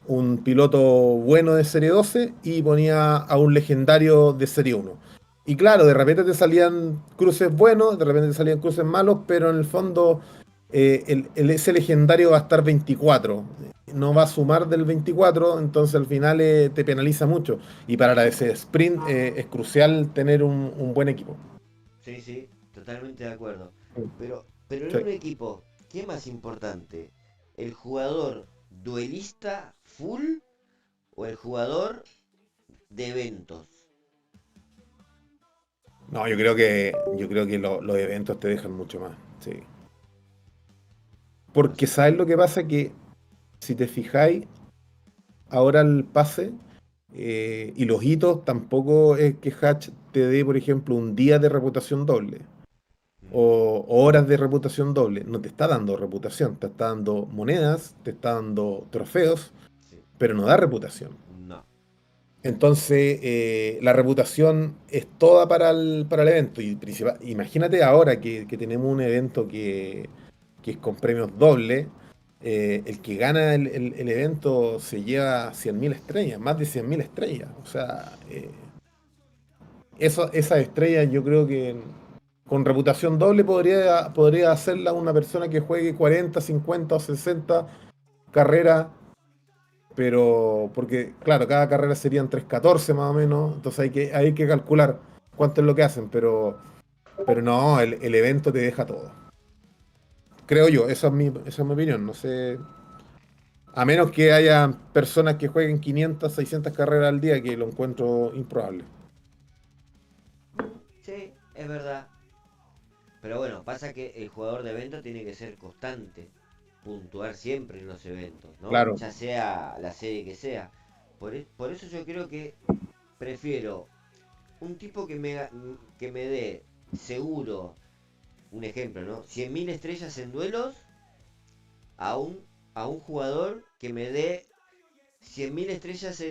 S10: un piloto bueno de serie 12 y ponía a un legendario de serie 1. Y claro, de repente te salían cruces buenos, de repente te salían cruces malos, pero en el fondo ese legendario va a estar 24. No va a sumar del 24, entonces al final te penaliza mucho. Y para ese sprint es crucial tener un buen equipo.
S2: sí, sí, totalmente de acuerdo.
S10: Sí.
S2: Pero en un equipo, ¿qué es más importante? ¿El jugador duelista full o el jugador de eventos?
S10: No, yo creo que los eventos te dejan mucho más, sí.
S2: No
S10: Porque
S2: sé.
S10: ¿sabes lo que pasa? Que si te fijáis, ahora el pase y los hitos tampoco es que Hatch te dé, por ejemplo, un día de reputación doble
S2: Mm,
S10: o horas de reputación doble. No te está dando reputación, te está dando monedas, te está dando trofeos,
S2: sí,
S10: pero no da reputación.
S2: no.
S10: Entonces, la reputación es toda para el evento. Y imagínate ahora que tenemos un evento que es con premios dobles. El que gana el evento se lleva 100.000 estrellas, más de 100.000 estrellas. O sea, esas estrellas yo creo que con reputación doble podría hacerla una persona que juegue 40, 50 o 60 carreras, pero porque, claro, cada carrera serían 314 más o menos, entonces hay que calcular cuánto es lo que hacen, pero no, el evento te deja todo. Creo yo, esa es mi opinión, no sé. A menos que haya personas que jueguen 500, 600 carreras al día, que lo encuentro improbable.
S2: es verdad. Pero bueno, pasa que el jugador de evento tiene que ser constante, puntuar siempre en los eventos, ¿no?
S10: Claro.
S2: Ya sea la serie que sea. Por eso yo creo que prefiero un tipo que me dé seguro, un ejemplo, ¿no? 100.000 estrellas en duelos a un jugador que me dé 100.000 estrellas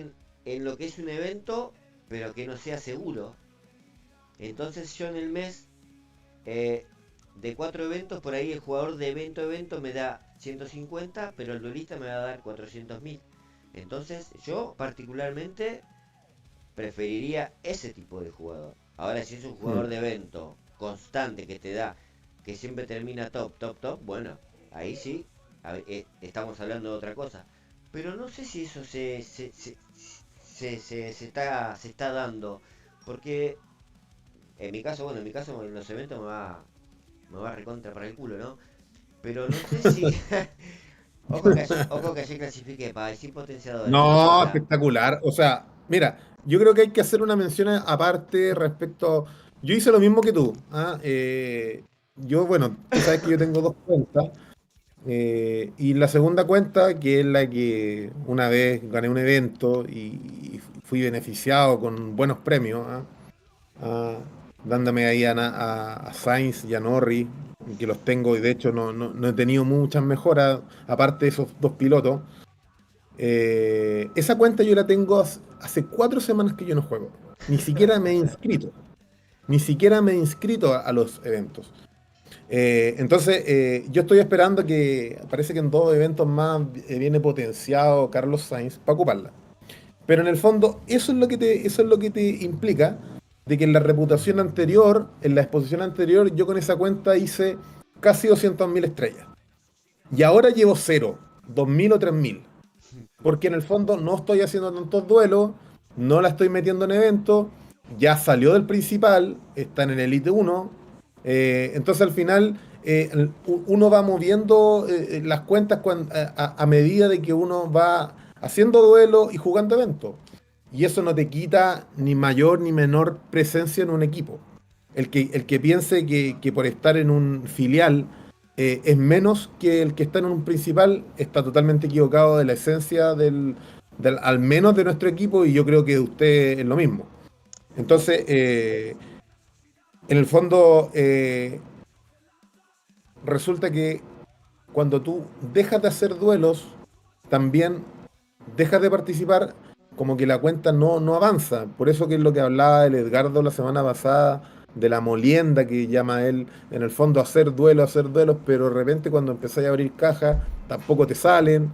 S2: en lo que es un evento, pero que no sea seguro. Entonces yo en el mes de 4 eventos, por ahí el jugador de evento a evento me da 150, pero el duelista me va a dar 400.000. Entonces yo particularmente preferiría ese tipo de jugador. Ahora si es un jugador de evento constante que te da, que siempre termina top, bueno, ahí sí, estamos hablando de otra cosa. Pero no sé si eso se está dando, porque en mi caso en los eventos me va recontra para el culo, ¿no? Pero no sé si... ojo que ayer clasifiqué para el sin potenciadores, no
S10: No,
S2: importa.
S10: espectacular. O sea, mira, yo creo que hay que hacer una mención aparte respecto. Yo hice lo mismo que tú. ¿Ah? Yo, bueno, tú sabes que yo tengo dos cuentas. Y la segunda cuenta, que es la que una vez gané un evento y fui beneficiado con buenos premios, ¿ah? Ah, dándome ahí a Sainz y a Norris, que los tengo y de hecho no he tenido muchas mejoras, aparte de esos dos pilotos. Esa cuenta yo la tengo hace 4 semanas que yo no juego. Ni siquiera me he inscrito. Ni siquiera me he inscrito a los eventos. Entonces, yo estoy esperando que, parece que en 2 eventos más viene potenciado Carlos Sainz para ocuparla. Pero en el fondo, eso es lo que te implica de que en la reputación anterior, en la exposición anterior, yo con esa cuenta hice casi 200.000 estrellas. Y ahora llevo cero, 2.000 o 3.000. Porque en el fondo no estoy haciendo tantos duelos, no la estoy metiendo en eventos, ya salió del principal, está en el Elite 1. Entonces al final uno va moviendo las cuentas a medida de que uno va haciendo duelos y jugando eventos. Y eso no te quita ni mayor ni menor presencia en un equipo. El que piense que por estar en un filial es menos que el que está en un principal, está totalmente equivocado de la esencia al menos de nuestro equipo, y yo creo que usted es lo mismo. Entonces, en el fondo, resulta que cuando tú dejas de hacer duelos, también dejas de participar, como que la cuenta no avanza. Por eso que es lo que hablaba el Edgardo la semana pasada, de la molienda que llama él, en el fondo hacer duelos, pero de repente cuando empezáis a abrir cajas, tampoco te salen.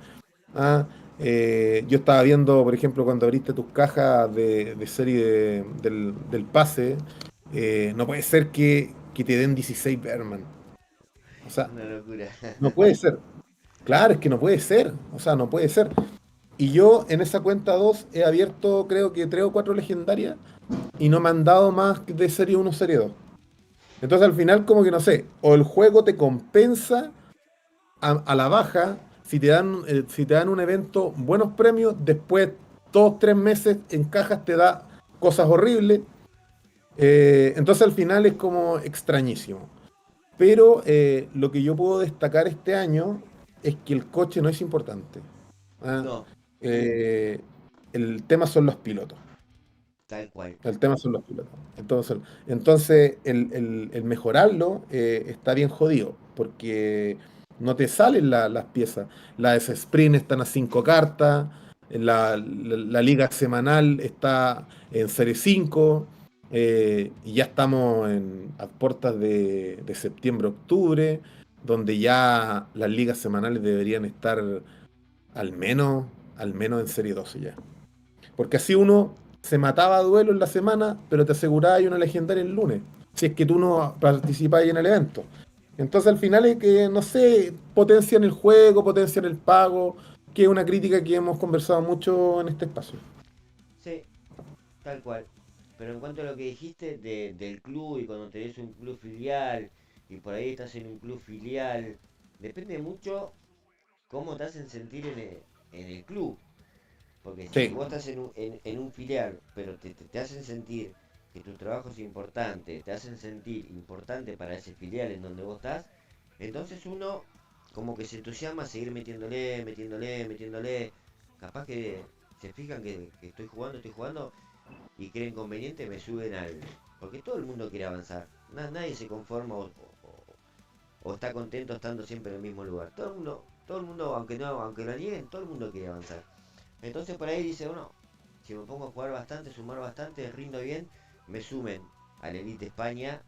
S10: ¿Ah? Yo estaba viendo, por ejemplo, cuando abriste tus cajas de serie del pase, no puede ser que te den 16 Berman. O sea,
S2: Una locura.
S10: no puede ser. Claro, es que no puede ser. O sea, no puede ser. Y yo en esa cuenta 2 he abierto creo que 3 o 4 legendarias y no me han dado más de serie uno serie 2. Entonces al final como que no sé, o el juego te compensa a la baja si te dan un evento buenos premios, después 2 3 meses en cajas te da cosas horribles. Entonces al final es como extrañísimo. Pero lo que yo puedo destacar este año es que el coche no es importante. ¿Ah?
S2: No,
S10: Eh, el tema son los pilotos.
S2: tal cual.
S10: El tema son los pilotos. Entonces el mejorarlo está bien jodido, porque no te salen las piezas. Las sprint están a 5 cartas, la liga semanal está en serie 5, y ya estamos a puertas de septiembre, octubre, donde ya las ligas semanales deberían estar al menos, al menos en serie 12 ya. Porque así uno se mataba a duelo en la semana, pero te aseguraba una legendaria el lunes, si es que tú no participas en el evento. Entonces al final es que, no sé, potencian el juego, potencian el pago, que es una crítica que hemos conversado mucho en este espacio.
S2: Sí, tal cual. Pero en cuanto a lo que dijiste del club y cuando tenés un club filial y por ahí estás en un club filial, depende mucho cómo te hacen sentir en el club. Porque si
S10: Sí,
S2: vos estás en un filial, pero te hacen sentir que tu trabajo es importante, te hacen sentir importante para ese filial en donde vos estás, entonces uno como que se entusiasma a seguir metiéndole. Capaz que se fijan que estoy jugando y creen conveniente, me suben al... Porque todo el mundo quiere avanzar. Nadie se conforma o está contento estando siempre en el mismo lugar. Todo el mundo, aunque lo nieguen, todo el mundo quiere avanzar. Entonces por ahí dice uno, si me pongo a jugar bastante, sumar bastante, rindo bien, me sumen al Elite España,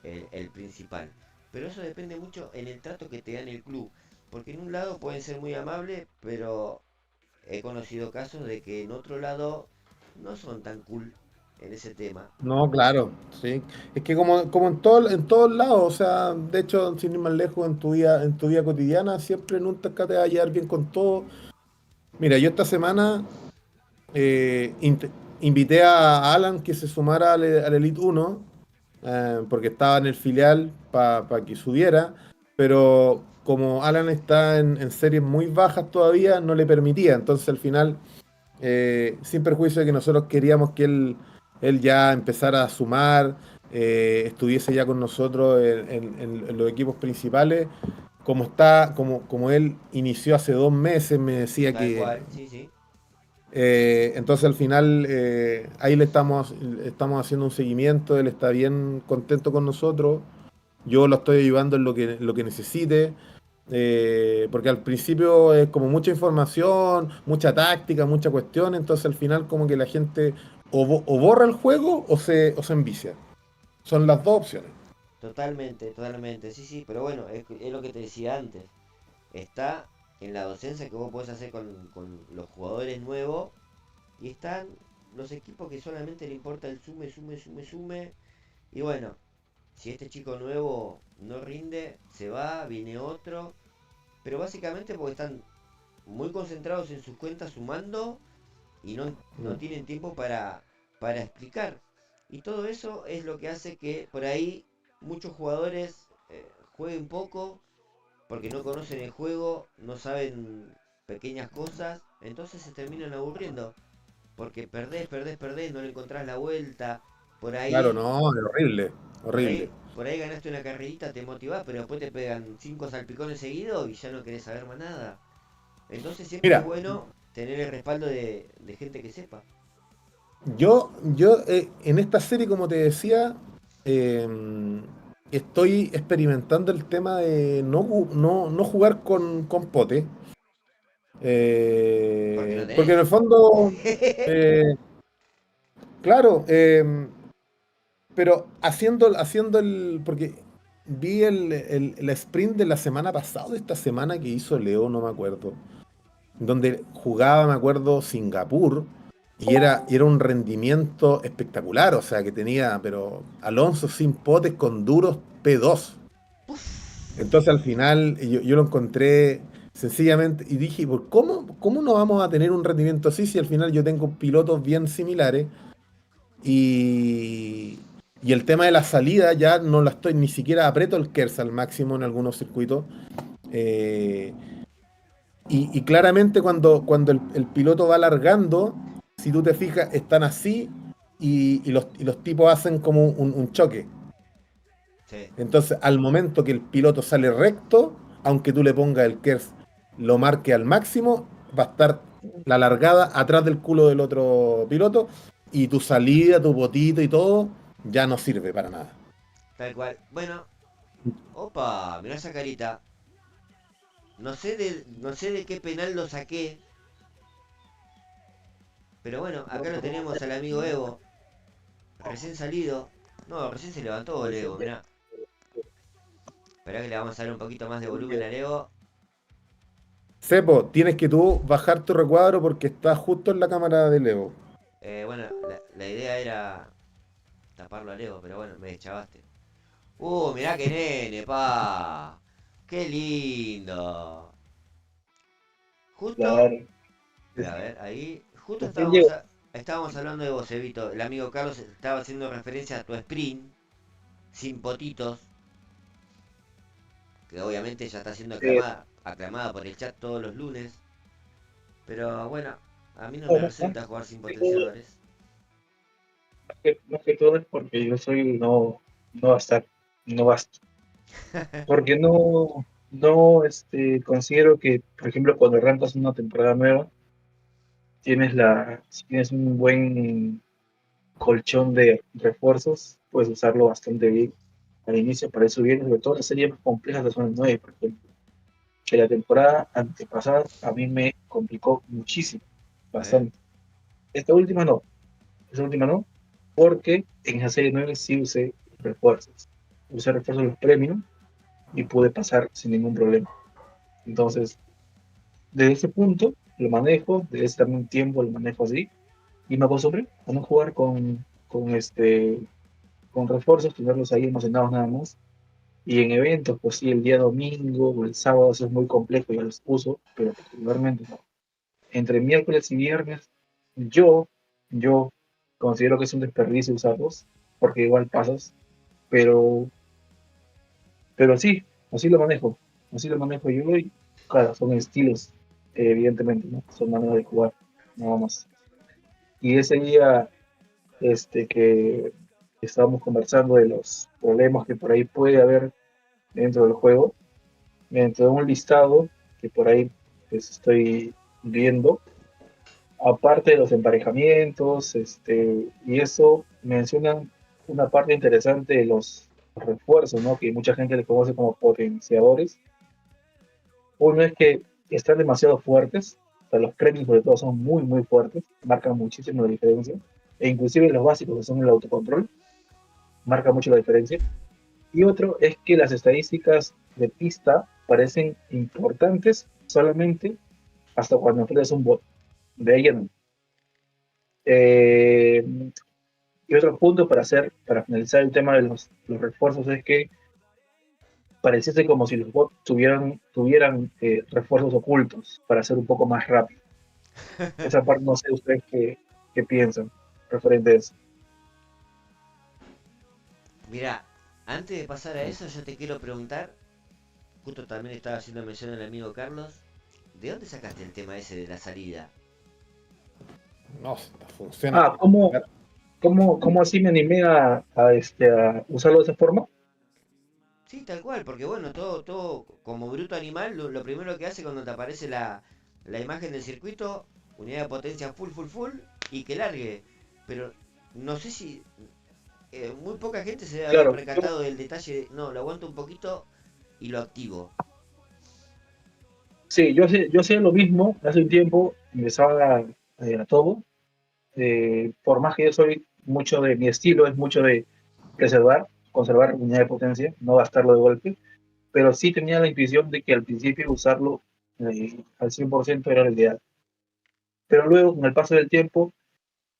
S2: el principal. Pero eso depende mucho en el trato que te da en el club. Porque en un lado pueden ser muy amables, pero he conocido casos de que en otro lado no son tan cool en ese tema.
S10: No, claro, sí. Es que como en todos lados, o sea, de hecho, sin ir más lejos, en tu vida cotidiana, siempre nunca te va a llevar bien con todo. Mira, yo esta semana invité a Alan que se sumara al Elite 1, porque estaba en el filial para que subiera, pero como Alan está en series muy bajas todavía, no le permitía. Entonces al final, sin perjuicio de que nosotros queríamos que él ya empezara a sumar, estuviese ya con nosotros en los equipos principales, como él inició hace 2 meses, me decía
S2: Tal
S10: que
S2: cual, sí, sí.
S10: entonces al final ahí estamos haciendo un seguimiento, él está bien contento con nosotros, yo lo estoy ayudando en lo que necesite, porque al principio es como mucha información, mucha táctica, mucha cuestión, entonces al final como que la gente o borra el juego o se envicia. Son las dos opciones.
S2: Totalmente, sí, sí, pero bueno, es lo que te decía antes. Está en la docencia que vos podés hacer con los jugadores nuevos y están los equipos que solamente le importa el sume. Y bueno, si este chico nuevo no rinde, se va, viene otro. Pero básicamente porque están muy concentrados en sus cuentas sumando y no tienen tiempo para explicar. Y todo eso es lo que hace que por ahí muchos jugadores jueguen poco porque no conocen el juego, no saben pequeñas cosas, entonces se terminan aburriendo. Porque perdés, no le encontrás la vuelta. Por
S10: Claro,
S2: ahí,
S10: no, es horrible,
S2: por
S10: horrible.
S2: ahí, por ahí ganaste una carrerita, te motivás, pero después te pegan 5 salpicones seguidos y ya no querés saber más nada. Entonces siempre es
S10: Mira,
S2: bueno tener el respaldo de gente que sepa.
S10: yo en esta serie, como te decía, eh, estoy experimentando el tema de no jugar con pote.
S2: Porque no
S10: Porque en
S2: tenés.
S10: el fondo, eh, claro, pero porque vi el sprint de la semana pasada, de esta semana que hizo Leo, no me acuerdo, donde jugaba, me acuerdo, Singapur, y era un rendimiento espectacular, o sea, que tenía, pero Alonso sin potes con duros P2. Entonces al final yo lo encontré sencillamente y dije, ¿cómo no vamos a tener un rendimiento así si al final yo tengo pilotos bien similares y, y el tema de la salida ya no la estoy, ni siquiera aprieto el KERS al máximo en algunos circuitos? eh, y claramente cuando el piloto va largando, si tú te fijas, están así y los tipos hacen como un choque.
S2: Sí,
S10: Entonces, al momento que el piloto sale recto, aunque tú le pongas el KERS, lo marque al máximo, va a estar la largada atrás del culo del otro piloto y tu salida, tu botito y todo ya no sirve para nada.
S2: tal cual. Bueno, opa, mirá esa carita. No sé de qué penal lo saqué. Pero bueno, acá lo tenemos al amigo Evo. Recién salido. No, recién se levantó el Evo, mirá. Esperá que le vamos a dar un poquito más de volumen al Evo.
S10: Sepo, tienes que tú bajar tu recuadro porque está justo en la cámara de Leo.
S2: Bueno, la idea era taparlo al Evo, pero bueno, me deschavaste. Mirá qué nene, pa. Qué lindo. Justo,
S8: Claro.
S2: a ver, ahí. Justo
S8: Recién llegó.
S2: estábamos hablando de vos, Evito. El amigo Carlos estaba haciendo referencia a tu sprint, sin potitos, que obviamente ya está siendo aclamada por el chat todos los lunes. Pero bueno, a mí no me resulta jugar sin potenciadores.
S11: más que todo es porque yo soy no bastar, no basto. Porque no considero que, por ejemplo, cuando arrancas una temporada nueva, si tienes un buen colchón de refuerzos, puedes usarlo bastante bien al inicio para ir subiendo, sobre todo las series más complejas de Zona 9, por ejemplo, que la temporada antepasada a mí me complicó muchísimo,
S2: ¿Eh?
S11: bastante. Esta última no, porque en la serie 9 sí usé refuerzos los premium y pude pasar sin ningún problema. Entonces, desde ese punto lo manejo, desde ese también tiempo lo manejo así, y me acostumbré a no jugar con refuerzos, tenerlos ahí almacenados nada más. Y en eventos, pues sí, el día domingo o el sábado eso es muy complejo, ya los uso, pero particularmente no. Entre miércoles y viernes, yo, yo considero que es un desperdicio usarlos, porque igual pasas, pero, pero sí, así lo manejo yo y, claro, son estilos, evidentemente, ¿no? Son maneras de jugar, nada más. Y ese día, que estábamos conversando de los problemas que por ahí puede haber dentro del juego, dentro de un listado que por ahí pues, estoy viendo, aparte de los emparejamientos, y eso mencionan una parte interesante de los refuerzos, ¿no? Que mucha gente le conoce como potenciadores. Uno es que están demasiado fuertes, o sea, los premios sobre todo son muy, muy fuertes, marcan muchísimo la diferencia, e inclusive los básicos que son el autocontrol, marca mucho la diferencia. Y otro es que las estadísticas de pista parecen importantes solamente hasta cuando enfrentas un bot. De ahí en no. Eh, y otro punto para finalizar el tema de los refuerzos es que pareciese como si los bots tuvieran refuerzos ocultos para ser un poco más rápido. Esa parte no sé ustedes qué piensan referente a eso.
S2: Mira, antes de pasar a eso, yo te quiero preguntar, justo también estaba haciendo mención al amigo Carlos, ¿de dónde sacaste el tema ese de la salida?
S10: No, funciona.
S11: Ah, ¿cómo así me animé a usarlo de esa forma?
S2: Sí, tal cual, porque bueno, todo como bruto animal, lo primero que hace cuando te aparece la imagen del circuito, unidad de potencia full, full, full, y que largue. Pero no sé si muy poca gente se debe haber
S11: Claro,
S2: percatado del detalle de, no, lo aguanto un poquito y lo activo.
S11: sí, yo hacía lo mismo hace un tiempo, empezaba a todo. Por más que yo soy mucho de mi estilo, es mucho de conservar unidad de potencia, no gastarlo de golpe, pero sí tenía la intuición de que al principio usarlo al 100% era el ideal. Pero luego, con el paso del tiempo,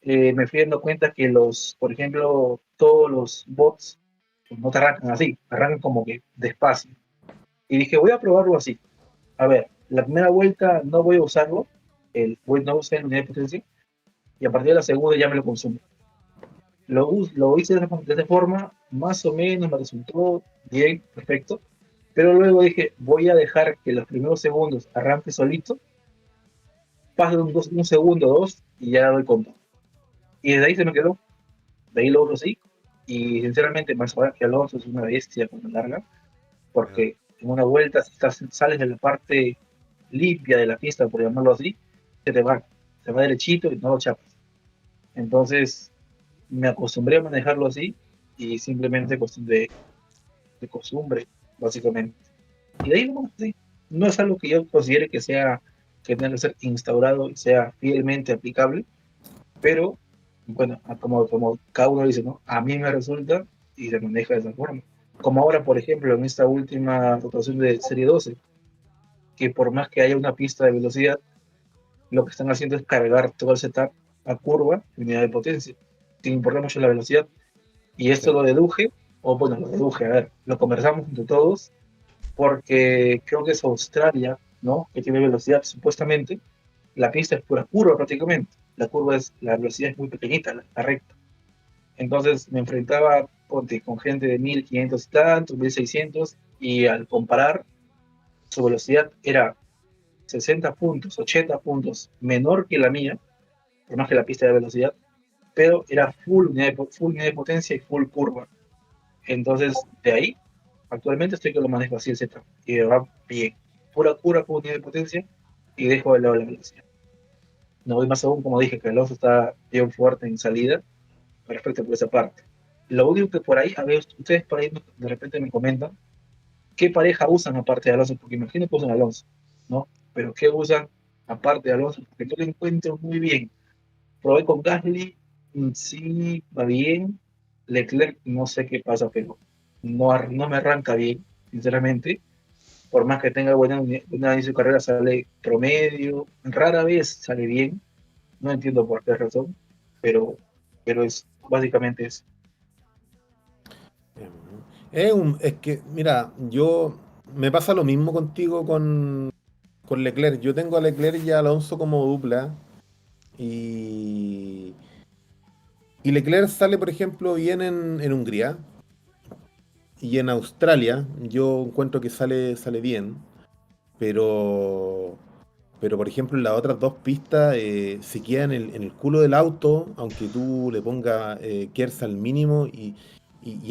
S11: me fui dando cuenta que por ejemplo, todos los bots pues, no te arrancan así, arrancan como que despacio. Y dije, voy a probarlo así. A ver, la primera vuelta no voy a usarlo, no usé la unidad de potencia, y a partir de la segunda ya me lo consumo. Lo hice de esa forma, más o menos me resultó bien, perfecto, pero luego dije, voy a dejar que los primeros segundos arranque solito, pase un segundo, dos, y ya doy conta. Y desde ahí se me quedó, de ahí lo uso así, y sinceramente, más ahora que Alonso es una bestia cuando larga,
S2: Ah,
S11: porque en una vuelta, si sales de la parte limpia de la pista, por llamarlo así, se va derechito y no lo chapas. Entonces, me acostumbré a manejarlo así y simplemente cuestión de costumbre, básicamente. Y de ahí no, sí, no es algo que yo considere que tenga que ser instaurado y sea fielmente aplicable, pero bueno, como cada uno dice, ¿no? A mí me resulta y se maneja de esa forma. Como ahora, por ejemplo, en esta última rotación de Serie 12, que por más que haya una pista de velocidad, lo que están haciendo es cargar todo el setup a curva, unidad de potencia, sin importar mucho la velocidad. Y esto
S10: Sí.
S11: lo deduje, o bueno, lo deduje, a ver, lo conversamos entre todos, porque creo que es Australia, ¿no? Que tiene velocidad, supuestamente, la pista es pura curva prácticamente. La velocidad es muy pequeñita, la recta. Entonces me enfrentaba con gente de 1500 y tantos, 1600, y al comparar, su velocidad era 60 puntos, 80 puntos menor que la mía, por más que la pista de velocidad, pero era full unidad de potencia y full curva. Entonces, de ahí, actualmente estoy que lo manejo así el Z, y me va bien. Pura cura, pura unidad de potencia, y dejo de lado la velocidad. No voy más aún, como dije, que Alonso está bien fuerte en salida, perfecto por esa parte. Lo único que por ahí, a ver, ustedes por ahí de repente me comentan, ¿qué pareja usan aparte de Alonso? Porque imagino que usan Alonso, ¿no? Pero ¿qué usan aparte de Alonso? Porque yo lo encuentro muy bien. Probé con Gasly, sí, va bien. Leclerc, no sé qué pasa, pero no me arranca bien, sinceramente. Por más que tenga buena inicio de carrera, sale promedio. Rara vez sale bien. No entiendo por qué razón, pero, pero es básicamente eso.
S10: Es que, mira, yo me pasa lo mismo contigo con Leclerc. Yo tengo a Leclerc y a Alonso como dupla. Y, y Leclerc sale, por ejemplo, bien en Hungría. Y en Australia, yo encuentro que sale bien. Pero, pero por ejemplo, en las otras dos pistas se queda en el culo del auto, aunque tú le pongas Kers al mínimo y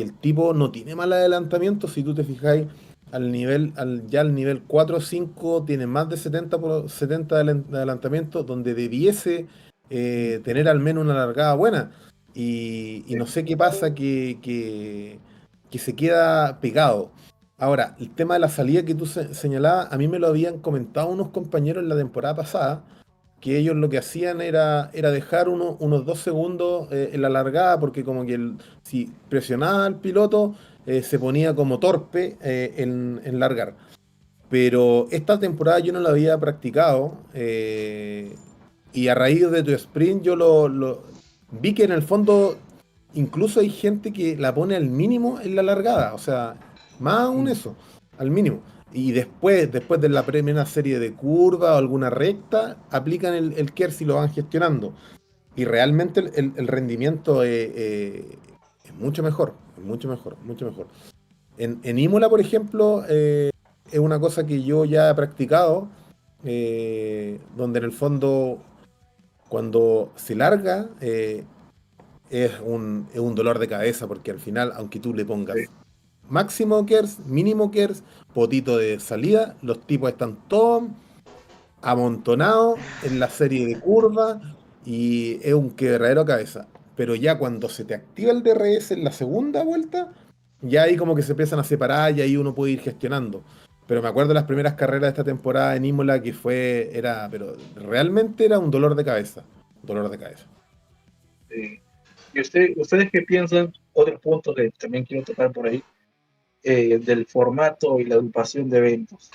S10: el tipo no tiene mal adelantamiento. Si tú te fijáis, ya al nivel 4 o 5 tiene más de 70 de adelantamiento, donde debiese tener al menos una largada buena. Y no sé qué pasa que se queda pegado. Ahora, el tema de la salida que tú señalabas, a mí me lo habían comentado unos compañeros en la temporada pasada, que ellos lo que hacían era dejar unos 2 segundos en la largada, porque como que si presionaba al piloto, se ponía como torpe en largar. Pero esta temporada yo no la había practicado, y a raíz de tu sprint yo vi que en el fondo incluso hay gente que la pone al mínimo en la largada, o sea, más aún eso, al mínimo. Y después de la primera serie de curvas o alguna recta, aplican el KERS y lo van gestionando. Y realmente el rendimiento es mucho mejor, es mucho mejor, mucho mejor. En Imola, por ejemplo, es una cosa que yo ya he practicado, donde en el fondo, cuando se larga, es un dolor de cabeza, porque al final, aunque tú le
S11: Sí.
S10: pongas máximo KERS, mínimo KERS, potito de salida, los tipos están todos amontonados en la serie de curvas y es un quebradero de cabeza. Pero ya cuando se te activa el DRS en la segunda vuelta, ya ahí como que se empiezan a separar y ahí uno puede ir gestionando. Pero me acuerdo de las primeras carreras de esta temporada en Imola que pero realmente era un dolor de cabeza. Dolor de cabeza.
S11: ¿Y ustedes qué piensan? Otro punto que también quiero tocar por ahí, del formato y la agrupación de eventos.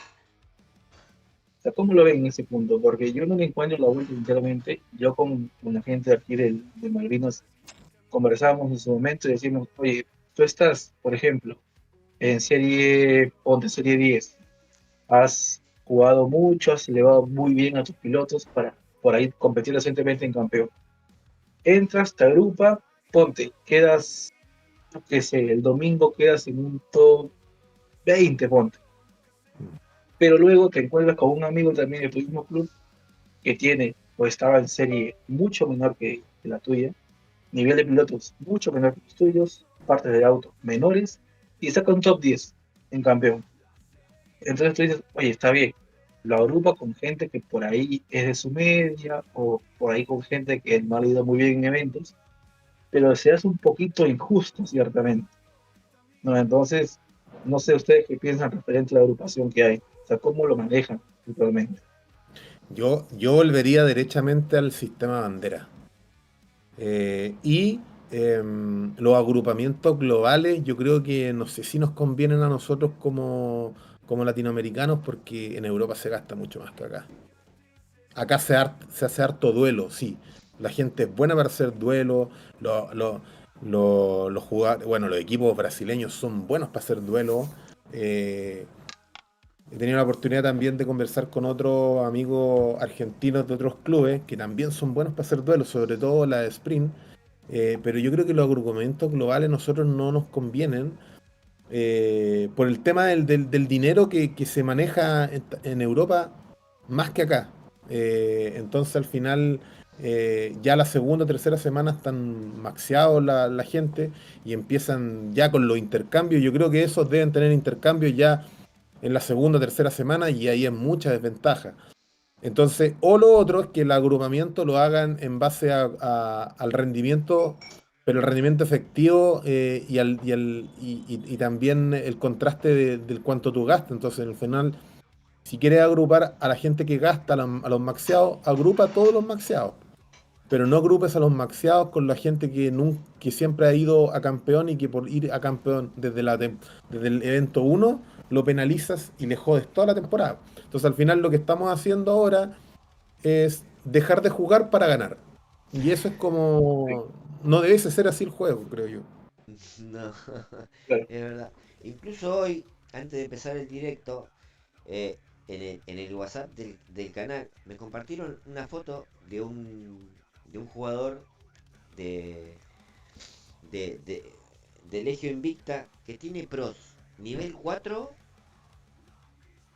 S11: O sea, ¿cómo lo ven en ese punto? Porque yo no le encuentro la vuelta sinceramente. Yo con la gente de aquí de Malvinas conversábamos en su momento y decimos, oye, tú estás, por ejemplo, en ponte serie 10, has jugado mucho, has elevado muy bien a tus pilotos para por ahí competir recientemente en campeón. Entras, te agrupa, ponte, quedas, yo qué sé, el domingo quedas en un top 20, ponte. Pero luego te encuentras con un amigo también de tu mismo club que tiene o estaba en serie mucho menor que la tuya, nivel de pilotos mucho menor que los tuyos, partes de auto menores, y saca un top 10 en campeón. Entonces tú dices, oye, está bien, lo agrupa con gente que por ahí es de su media, o por ahí con gente que no ha ido muy bien en eventos, pero se hace un poquito injusto, ciertamente. ¿No? Entonces, no sé ustedes qué piensan referente a la agrupación que hay, o sea, cómo lo manejan actualmente.
S10: Yo volvería derechamente al sistema bandera. Y los agrupamientos globales, yo creo que no sé si nos convienen a nosotros como latinoamericanos, porque en Europa se gasta mucho más que acá. Acá se hace harto duelo, sí. La gente es buena para hacer duelo. Los jugadores, bueno, los equipos brasileños son buenos para hacer duelo. Eh, He tenido la oportunidad también de conversar con otros amigos argentinos de otros clubes que también son buenos para hacer duelos, sobre todo la de sprint. Pero yo creo que los agrupamientos globales a nosotros no nos convienen, por el tema del dinero que se maneja en Europa más que acá. Entonces al final Ya la segunda o tercera semana están maxeados la gente y empiezan ya con los intercambios. Yo creo que esos deben tener intercambios ya en la segunda o tercera semana y ahí es mucha desventaja. Entonces, o lo otro es que el agrupamiento lo hagan en base al rendimiento, pero el rendimiento efectivo y también el contraste del cuánto tú gastas. Entonces, en el final, si quieres agrupar a la gente que gasta, a los maxeados, agrupa a todos los maxeados, pero no agrupes a los maxeados con la gente que siempre ha ido a campeón y que por ir a campeón desde el evento uno lo penalizas y le jodes toda la temporada. Entonces al final lo que estamos haciendo ahora es dejar de jugar para ganar. Y eso es como... No debe ser así el juego, creo yo.
S2: No,
S11: Claro.
S2: es verdad. Incluso hoy, antes de empezar el directo, eh, en el WhatsApp del canal, me compartieron una foto de un jugador de, de, de, de Legio Invicta que tiene pros nivel 4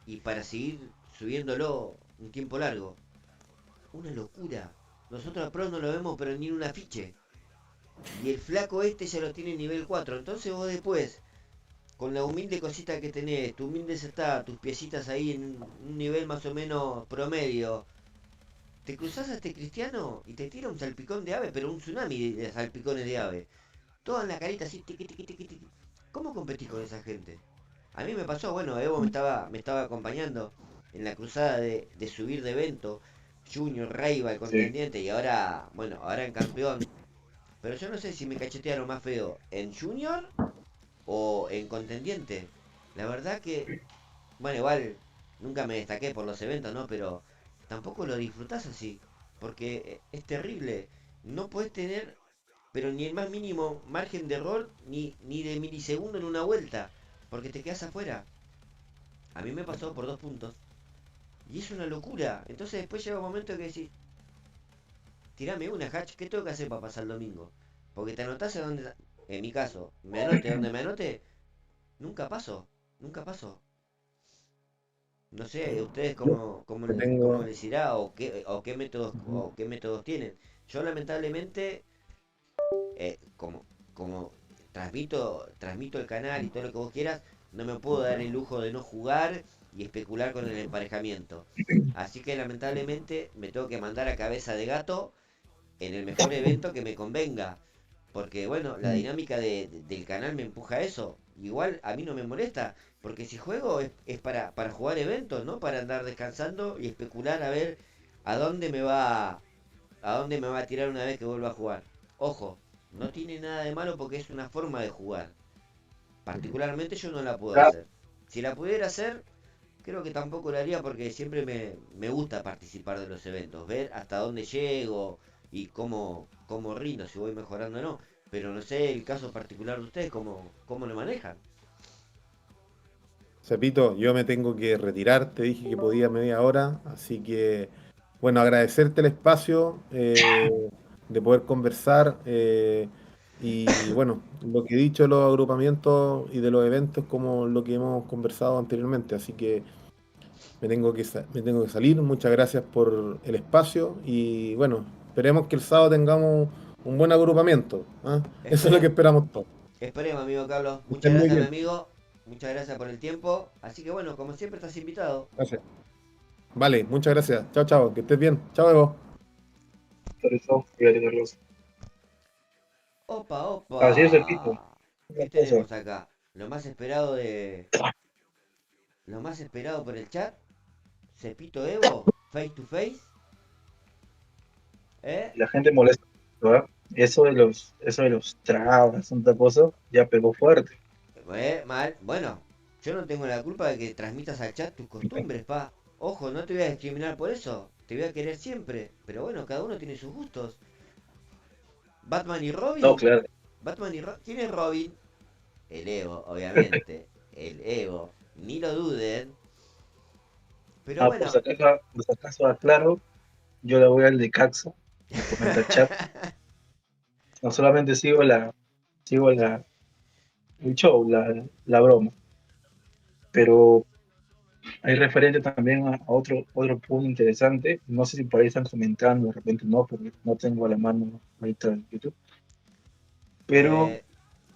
S2: y para seguir subiéndolo un tiempo largo. Una locura. Nosotros a pros no lo vemos pero ni en un afiche. Y el flaco este ya lo tiene nivel 4. Entonces vos después, con la humilde cosita que tenés, tu humilde setup, tus piecitas ahí en un nivel más o menos promedio, te cruzás a este cristiano y te tira un salpicón de ave, pero un tsunami de salpicones de ave. Todo en la carita así, tiqui, tiqui, tiqui, tiqui. ¿Cómo competís con esa gente? A mí me pasó, bueno, Evo me estaba acompañando en la cruzada de subir de evento, Junior, Rival,
S11: Sí.
S2: contendiente, y ahora, bueno, ahora en campeón. Pero yo no sé si me cachetearon más feo en Junior o en contendiente. La verdad que, bueno, igual nunca me destaqué por los eventos, ¿no? Pero tampoco lo disfrutás así. Porque es terrible. No podés tener, pero ni el más mínimo margen de error, ni de milisegundo en una vuelta. Porque te quedas afuera. A mí me pasó por 2 puntos. Y es una locura. Entonces después llega un momento que decís, tirame una, Hatch, ¿qué tengo que hacer para pasar el domingo? Porque te anotás a donde, en mi caso, me anote donde me anote, nunca paso, nunca paso. No sé, ustedes
S10: Yo
S2: cómo,
S10: que
S2: cómo
S10: tengo...
S2: les irá o qué métodos tienen. Yo lamentablemente, como transmito el canal y todo lo que vos quieras, no me puedo dar el lujo de no jugar y especular con el emparejamiento. Así que lamentablemente me tengo que mandar a cabeza de gato en el mejor evento que me convenga. Porque bueno, la dinámica del canal me empuja a eso. Igual a mí no me molesta, porque si juego es para jugar eventos, ¿no? Para andar descansando y especular a ver a dónde me va a tirar una vez que vuelva a jugar. Ojo, no tiene nada de malo porque es una forma de jugar. Particularmente yo no la puedo
S11: Ah,
S2: hacer. Si la pudiera hacer, creo que tampoco lo haría porque siempre me gusta participar de los eventos, ver hasta dónde llego y cómo rindo, si voy mejorando o no. Pero no sé el caso particular de ustedes, cómo lo manejan.
S10: Cepito, yo me tengo que retirar, te dije que podía media hora, así que, bueno, agradecerte el espacio de poder conversar y, bueno, lo que he dicho de los agrupamientos y de los eventos como lo que hemos conversado anteriormente, así que me tengo que salir, muchas gracias por el espacio y, bueno, esperemos que el sábado tengamos un buen agrupamiento, ¿ah? Eso es lo que
S2: Esperemos,
S10: esperamos todos.
S2: esperemos, amigo Carlos.
S10: Que
S2: Muchas
S10: estén muy
S2: gracias, mi
S10: bien.
S2: amigo. Muchas gracias por el tiempo. Así que bueno, como siempre estás invitado.
S10: Gracias. Vale, muchas gracias. Chao, chao, que estés bien. Chao, Evo.
S11: por eso, fíjate, Carlos.
S2: Opa,
S11: Así es el pito.
S2: opa.
S11: Una
S2: ¿Qué
S11: cosa.
S2: tenemos acá? Lo más esperado por el chat. Cepito Evo, face to face. ¿Eh?
S11: La gente molesta, ¿verdad? Eso de los trabas, un taposo, ya pegó fuerte.
S2: Mal. Bueno, yo no tengo la culpa de que transmitas al chat tus costumbres, pa. Ojo, no te voy a discriminar por eso. Te voy a querer siempre. Pero bueno, cada uno tiene sus gustos. Batman y
S11: No,
S2: Robin.
S11: claro.
S2: ¿Quién es Robin? El Evo, obviamente. El Evo. Ni lo duden. Pero
S11: Ah,
S2: bueno.
S11: por si acaso aclaro, yo le voy al de Caxo, me comenta el chat. No solamente sigo el show, la broma. Pero Hay referente también a otro punto interesante. No sé si por ahí están comentando, de repente no, porque no tengo a la mano ahorita en YouTube. Pero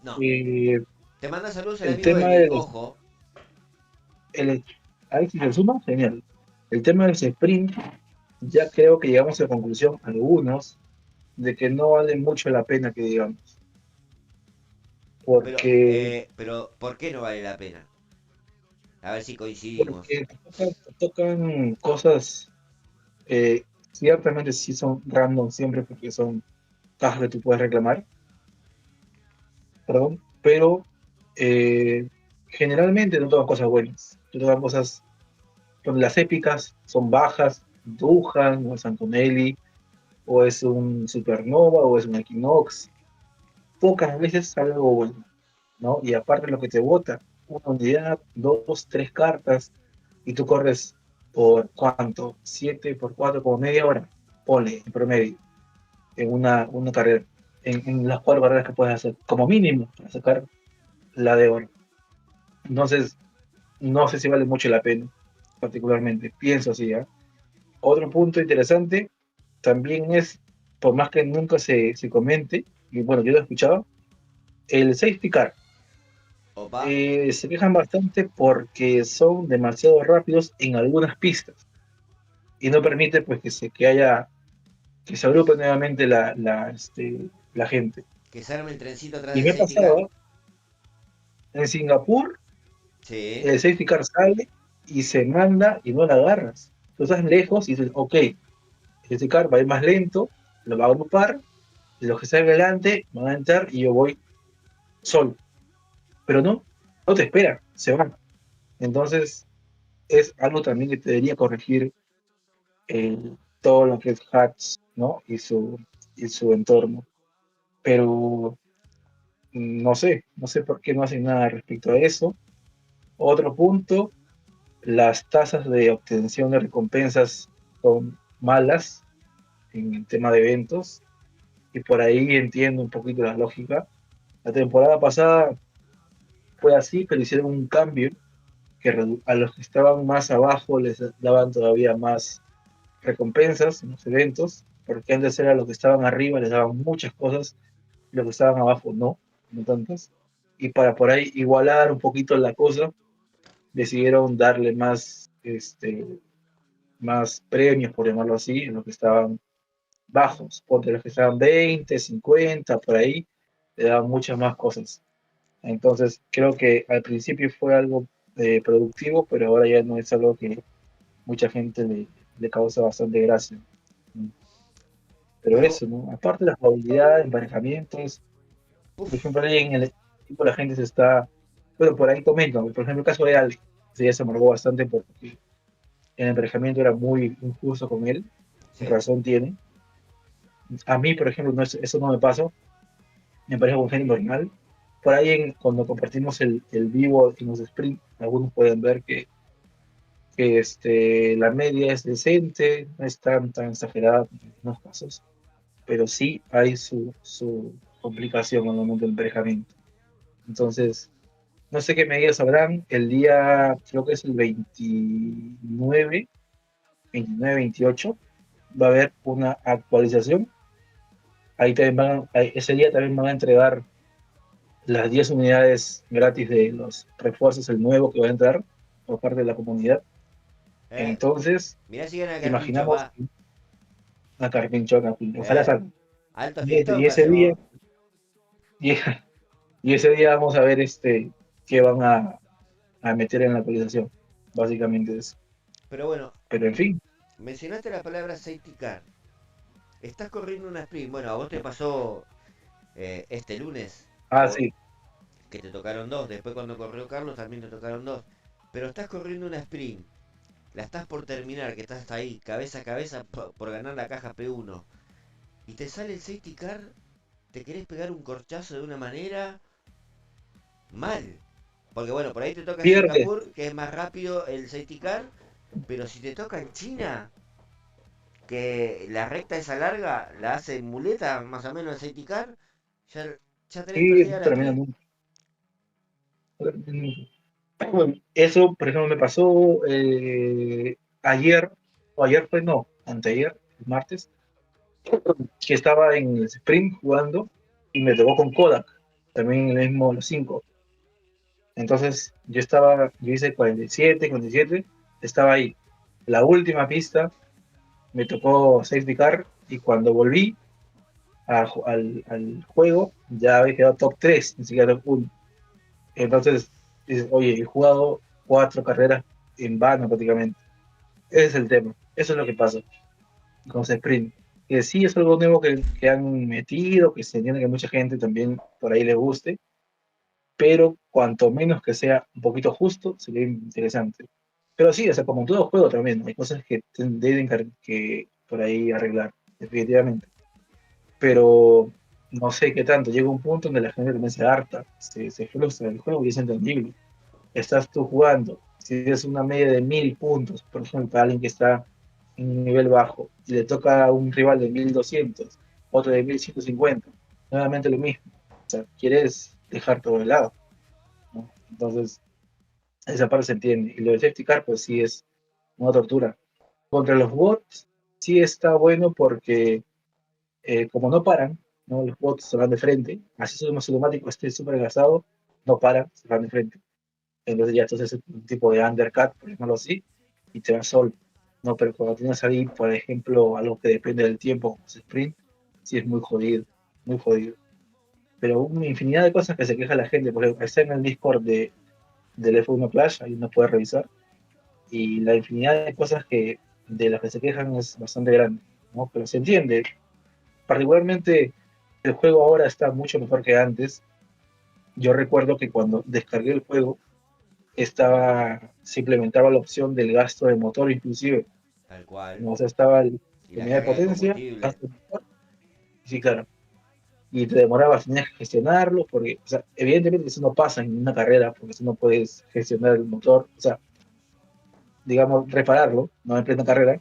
S2: No.
S11: eh,
S2: Te manda saludos el
S11: el
S2: amigo
S11: tema
S2: Eli,
S11: de los,
S2: ojo.
S11: ahí si se suma, genial. El tema del sprint, ya creo que llegamos a la conclusión, algunos, de que no vale mucho la pena que digamos. Porque,
S2: Pero, ¿por qué no vale la pena? A ver si coincidimos.
S11: porque tocan cosas, ciertamente sí son random siempre, porque son cajas que tú puedes reclamar, perdón, pero generalmente no tocan cosas buenas. No tocan cosas, donde las épicas son bajas, Duhan, o es Antonelli, o es un Supernova, o es un Equinox. Pocas veces sale algo bueno, ¿no? Y aparte lo que te bota, una unidad, dos, tres cartas, y tú corres por cuánto, 7 por 4, como media hora, ponle en promedio, en una carrera, en las 4 carreras que puedes hacer, como mínimo, para sacar la de oro. Entonces, no sé si vale mucho la pena, particularmente, pienso así, ¿eh? Otro punto interesante también es, por más que nunca se comente, y bueno, yo lo he escuchado, el safety car.
S2: Opa.
S11: Se quejan bastante porque son demasiado rápidos en algunas pistas y no permite pues que se agrupe nuevamente la gente.
S2: Que se arme el trencito atrás
S11: Y
S2: del
S11: me ha
S2: safety car.
S11: pasado en Singapur,
S2: Sí.
S11: el safety car sale y se manda y no la agarras. Tú estás lejos y dices, ok, el safety car va a ir más lento, lo va a agrupar, y los que están adelante van a entrar y yo voy solo. Pero no te espera, se van. Entonces es algo también que te debería corregir todo lo que es Hats, ¿no? Y su entorno. Pero no sé por qué no hacen nada respecto a eso. Otro punto, las tasas de obtención de recompensas son malas en el tema de eventos, y por ahí entiendo un poquito la lógica. La temporada pasada fue así, pero hicieron un cambio que a los que estaban más abajo les daban todavía más recompensas en los eventos, porque antes era los que estaban arriba les daban muchas cosas, y los que estaban abajo no tantas. Y para por ahí igualar un poquito la cosa, decidieron darle más premios, por llamarlo así, en los que estaban bajos, porque los que estaban 20, 50, por ahí, le daban muchas más cosas. Entonces, creo que al principio fue algo productivo, pero ahora ya no es algo que mucha gente le causa bastante gracia. Pero
S2: Pero,
S11: eso, ¿no? Aparte de la jugabilidad, emparejamientos, por
S2: uff.
S11: ejemplo, ahí en el equipo la gente se está, bueno, por ahí comento, por ejemplo, el caso de Ale, sí, ya se amargó bastante porque el emparejamiento era muy injusto con él,
S2: Sí.
S11: razón tiene. A mí, por ejemplo, eso no me pasa, me parejo con gente normal. Por ahí, cuando compartimos el vivo en los sprints, algunos pueden ver que la media es decente, no es tan exagerada en algunos casos, pero sí hay su complicación al momento del emparejamiento. Entonces, no sé qué medidas habrán. El día, creo que es el 29, 28, va a haber una actualización. Ese día también van a entregar las 10 unidades gratis de los refuerzos, el nuevo que va a entrar por parte de la comunidad. Entonces,
S2: Mirá si gana el Carpincho,
S11: imaginamos
S2: pa.
S11: una carpinchona, ojalá salga.
S2: Alto
S11: Y
S2: fiestón que
S11: ese día,
S2: hacemos.
S11: y, y ese día vamos a ver qué van a meter en la actualización. Básicamente eso.
S2: Pero bueno,
S11: Pero en fin.
S2: mencionaste la palabra safety car. Estás corriendo una sprint. Bueno, a vos te pasó este lunes.
S11: Ah,
S2: O
S11: sí.
S2: que te tocaron dos. Después cuando corrió Carlos también te tocaron dos. Pero estás corriendo una sprint. La estás por terminar, que estás ahí, cabeza a cabeza por ganar la caja P1. Y te sale el safety car. Te querés pegar un corchazo de una manera mal. Porque bueno, por ahí te toca en
S11: Pierde.
S2: Singapur, que es más rápido el safety car. Pero si te toca en China, que la recta esa larga la hace en muleta, más o menos el safety car, ya tenés
S11: Sí,
S2: perdida la
S11: termina
S2: sprint.
S11: mucho. Bueno, eso, por ejemplo, me pasó ayer, o ayer fue, no, anteayer, el martes, que estaba en el sprint jugando y me tocó con Kodak, también en el mismo los 5. Entonces yo hice 47, 47, estaba ahí. La última pista me tocó safety car y cuando volví al juego ya había quedado top 3, ni siquiera top 1. Entonces dices, oye, he jugado 4 carreras en vano prácticamente. Ese es el tema, eso es lo que pasa con ese sprint. Que sí es algo nuevo que han metido, que se entiende que mucha gente también por ahí le guste, pero cuanto menos que sea un poquito justo, sería interesante. Pero sí, o sea, como en todo juego también, hay cosas que deben que por ahí arreglar, definitivamente. Pero no sé qué tanto, llega un punto donde la gente también se harta, se frustra del juego y es entendible. Estás tú jugando, si es una media de 1000 puntos, por ejemplo, para alguien que está en un nivel bajo, y le toca a un rival de 1200, otro de 1150, nuevamente lo mismo. O sea, quieres dejar todo de lado, ¿no? Entonces, esa parte se entiende. Y lo de safety car, pues sí es una tortura. Contra los bots, sí está bueno porque como no paran, ¿no? Los bots se van de frente, así su automático esté súper engasado, no paran, se van de frente. Entonces ya entonces es un tipo de undercut, por ejemplo así, y te va solo. No, pero cuando tienes ahí, por ejemplo, algo que depende del tiempo, como es sprint, sí es muy jodido, muy jodido. Pero una infinidad de cosas que se queja la gente, por ejemplo, está en el Discord del F1 Clash, ahí uno puede revisar, y la infinidad de cosas de las que se quejan es bastante grande, ¿no? Pero se entiende. Particularmente el juego ahora está mucho mejor que antes. Yo recuerdo que cuando descargué el juego se implementaba la opción del gasto de motor inclusive.
S2: Tal cual.
S11: ¿No? O sea, estaba la
S2: Y la
S11: unidad de
S2: carga de
S11: potencia,
S2: combustible.
S11: gasto de motor, sí, claro. Y te demorabas, tenías que gestionarlo, porque, o sea, evidentemente eso no pasa en una carrera, porque eso no puedes gestionar el motor, o sea, digamos, repararlo, no en plena carrera,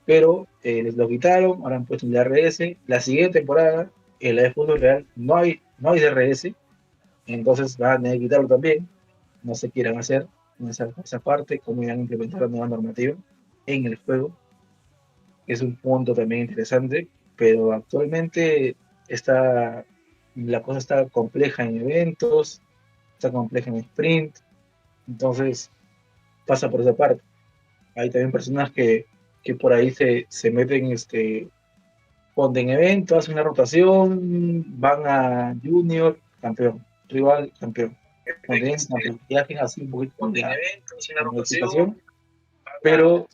S11: pero les lo quitaron, ahora han puesto el DRS. La siguiente temporada, en la de fútbol real, no hay DRS, entonces van a tener que quitarlo también, no se quieran hacer en esa parte, cómo iban a implementar la nueva normativa en el juego, que es un punto también interesante, pero actualmente la cosa está compleja en eventos, está compleja en sprint, entonces pasa por esa parte. Hay también personas que por ahí se meten, ponte en evento, hacen una rotación, van a Junior, campeón, rival, campeón. Ponte en campeón, y hacen así un poquito la modificación, pero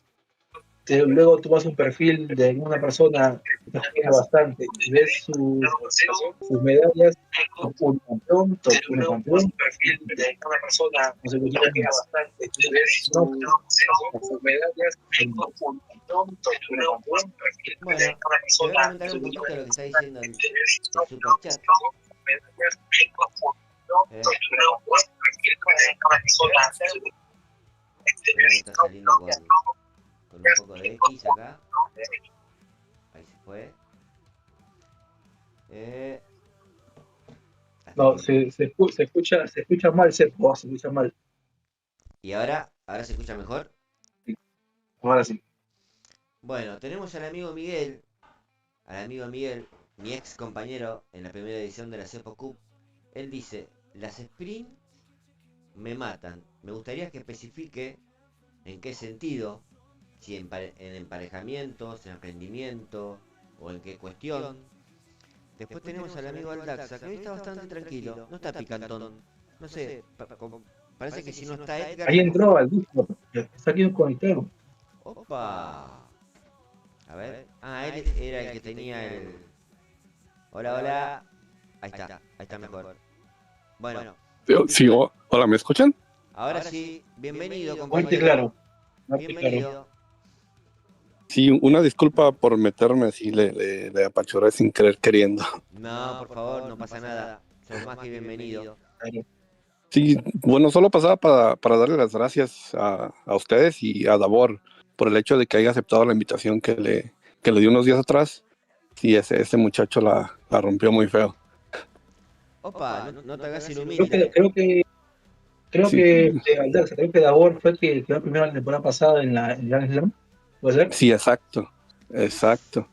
S11: luego tú vas a un perfil de una persona que juega bastante y ves sus medallas, top 1 campeón, top 1 campeón, perfil de una persona consecutivamente bastante y ves sus medallas, top 1 campeón, top 1 campeón, perfil de
S2: Bueno,
S11: una
S2: te voy a
S11: persona
S2: comentar un poquito lo que está
S11: consecutivamente
S2: diciendo el
S11: top 1
S2: superchat.
S11: medallas, top 1 perfil de una persona
S2: Está saliendo con un poco de X acá. Ahí se fue.
S11: No,
S2: Hasta que-
S11: se escucha mal, se escucha mal.
S2: Y ahora se escucha mejor.
S11: Ahora sí.
S2: Bueno, tenemos al amigo Miguel, mi ex compañero en la primera edición de la Cepo Cup. Él dice, las sprint me matan. Me gustaría que especifique en qué sentido, si en emparejamientos, en rendimiento o en qué cuestión. Después tenemos al amigo Aldaxa, que hoy está bastante tranquilo, no está picantón. No sé, parece que si no está Edgar...
S11: Ahí entró al Discord, está aquí conectado.
S2: ¡Opa! A ver. Ah, él era el que tenía el... Hola, hola. Ahí está mejor. Bueno,
S12: Sí, hola, ¿me escuchan?
S2: ahora sí, bienvenido,
S11: Fuerte y
S2: compañero.
S11: claro. Fuerte y claro.
S2: Bienvenido.
S12: Sí, una disculpa por meterme así, le apachurré sin querer queriendo.
S2: No, por favor, no pasa nada. Sos más que bienvenido.
S12: Sí, bueno, solo pasaba para darle las gracias a ustedes y a Davor por el hecho de que haya aceptado la invitación que le di unos días atrás. Sí, ese muchacho la rompió muy feo.
S2: Opa, no te hagas el
S11: Creo
S2: humilde.
S11: que, creo que Creo
S12: Sí,
S11: que creo que Davor fue el que quedó primero la temporada pasada en el Grand Slam. ¿Puede ser?
S12: sí, exacto, exacto.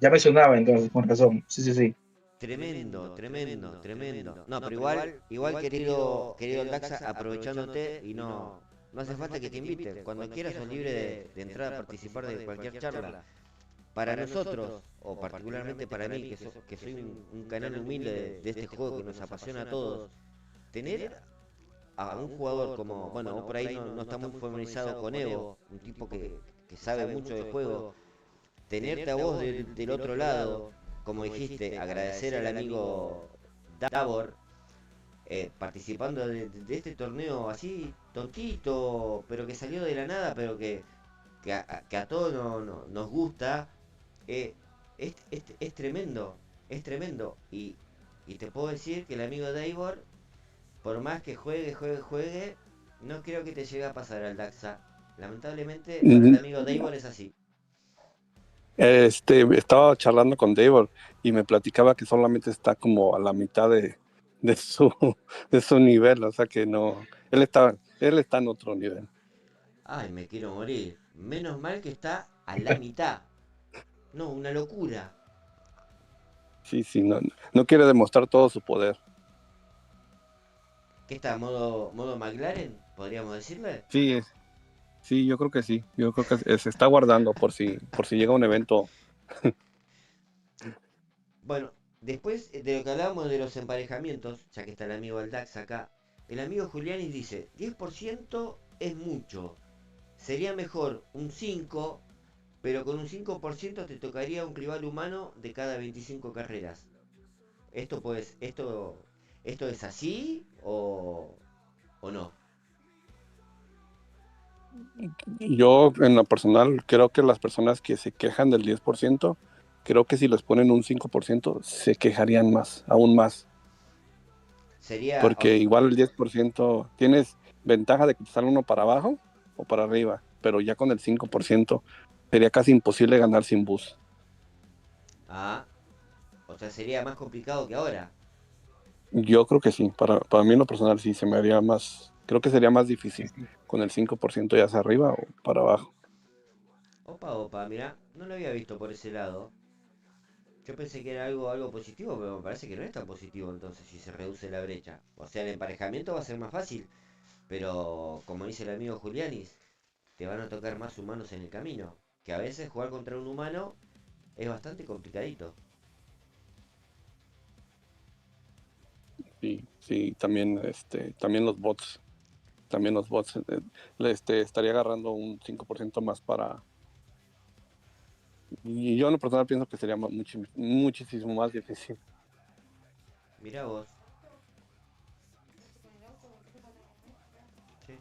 S11: Ya me sonaba entonces, con razón. Sí, sí, sí.
S2: Tremendo, tremendo, tremendo. No, pero igual querido el Daxa, aprovechándote y no hace falta que te inviten. Cuando quieras sos libre de entrar a participar de cualquier charla. Para nosotros, o particularmente para mí, que soy un canal humilde de este juego que nos apasiona a todos, tener a un jugador como, bueno, vos por ahí no está muy familiarizado con Evo, un tipo que sabe mucho del juego, tenerte a vos del otro lado, como dijiste, agradecer al amigo Davor, participando de este torneo así, tontito, pero que salió de la nada, pero que a todos nos gusta, es tremendo, es tremendo. Y te puedo decir que el amigo Davor, por más que juegue, no creo que te llegue a pasar al Daxa. Lamentablemente, para el amigo Davor es así.
S12: Estaba charlando con Davor y me platicaba que solamente está como a la mitad de su, de su nivel, o sea que no, él está en otro nivel.
S2: Ay, me quiero morir. Menos mal que está a la mitad. No, una locura.
S12: Sí, sí, no, no quiere demostrar todo su poder.
S2: ¿Qué está? ¿Modo McLaren? ¿Podríamos decirle?
S12: Sí, sí, yo creo que sí, yo creo que se está guardando por si llega un evento.
S2: Bueno, después de lo que hablábamos de los emparejamientos, ya que está el amigo Aldax acá, el amigo Julianis dice, 10% es mucho. Sería mejor un 5, pero con un 5% te tocaría un rival humano de cada 25 carreras. ¿Esto es así o no?
S12: Yo, en lo personal, creo que las personas que se quejan del 10%, creo que si les ponen un 5%, se quejarían más, aún más.
S2: Sería,
S12: Porque igual el 10% tienes ventaja de que te sale uno para abajo o para arriba, pero ya con el 5% sería casi imposible ganar sin bus.
S2: ah, o sea, sería más complicado que ahora.
S12: Yo creo que sí, para mí en lo personal sí, se me haría más, creo que sería más difícil con el 5% ya sea arriba o para abajo.
S2: Opa, mira, no lo había visto por ese lado. Yo pensé que era algo positivo, pero me parece que no es tan positivo entonces si se reduce la brecha. O sea, el emparejamiento va a ser más fácil, pero como dice el amigo Julianis, te van a tocar más humanos en el camino. Que a veces jugar contra un humano es bastante complicadito.
S12: Sí, sí, también los bots, estaría agarrando un 5% más para. Y yo en lo personal pienso que sería muchísimo más difícil.
S2: Mirá vos. Sí.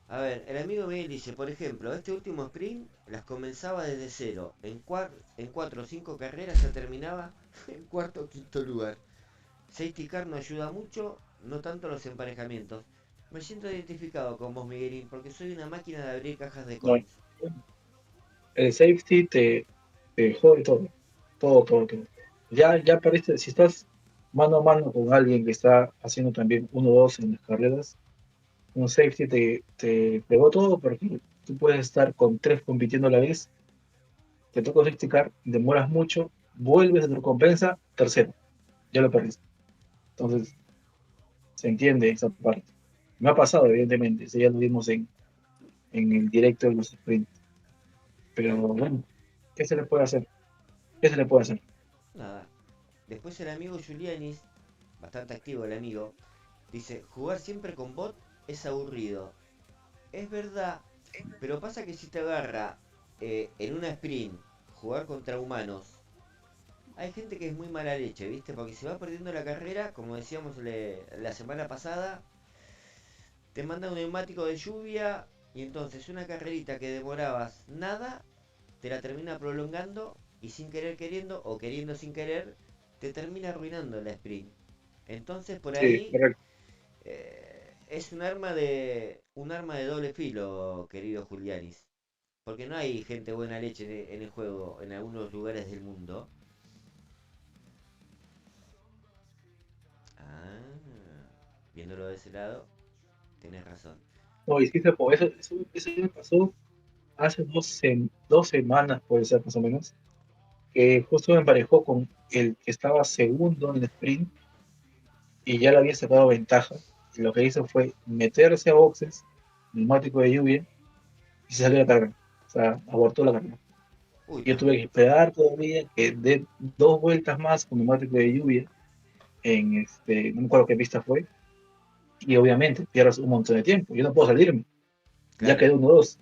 S2: A ver, el amigo Miguel dice, por ejemplo, este último sprint las comenzaba desde cero. En 4 o 5 carreras ya terminaba en cuarto o quinto lugar. Safety car no ayuda mucho, no tanto los emparejamientos. Me siento identificado con vos, Miguelín, porque soy una máquina de abrir cajas de
S11: No,
S2: coins.
S11: el safety te jode todo. Todo, todo, todo. Ya parece, si estás mano a mano con alguien que está haciendo también 1-2 en las carreras, un safety te pegó todo porque tú puedes estar con tres compitiendo a la vez, te toca un safety car, demoras mucho, vuelves a tu recompensa, tercero, ya lo perdiste. Entonces, se entiende esa parte. Me ha pasado, evidentemente, eso ya lo vimos en el directo de los sprints. Pero bueno, ¿qué se le puede hacer? ¿Qué se le puede hacer?
S2: Nada. Después el amigo Julianis, bastante activo el amigo, dice, jugar siempre con bot es aburrido. Es verdad, pero pasa que si te agarra en una sprint jugar contra humanos, hay gente que es muy mala leche, ¿viste? Porque se va perdiendo la carrera, como decíamos la semana pasada, te manda un neumático de lluvia y entonces una carrerita que demorabas nada, te la termina prolongando y sin querer queriendo o queriendo sin querer, te termina arruinando la sprint. Entonces por
S11: Sí,
S2: ahí
S11: correcto.
S2: es un arma de doble filo, querido Julianis. Porque no hay gente buena leche en el juego en algunos lugares del mundo. Ah. Viéndolo de ese lado, tenés razón.
S11: No, y sí, eso me pasó hace 2 semanas, puede ser más o menos, que justo me emparejó con el que estaba segundo en el sprint y ya le había sacado ventaja. Y lo que hizo fue meterse a boxes, neumático de lluvia, y se salió la carrera. O sea, abortó la carrera.
S2: Uy,
S11: Yo tuve que esperar todavía que dé 2 vueltas más con neumático de lluvia no me acuerdo qué pista fue, y obviamente pierdes un montón de tiempo. Yo no puedo salirme, ya
S2: claro,
S11: quedó 1-2.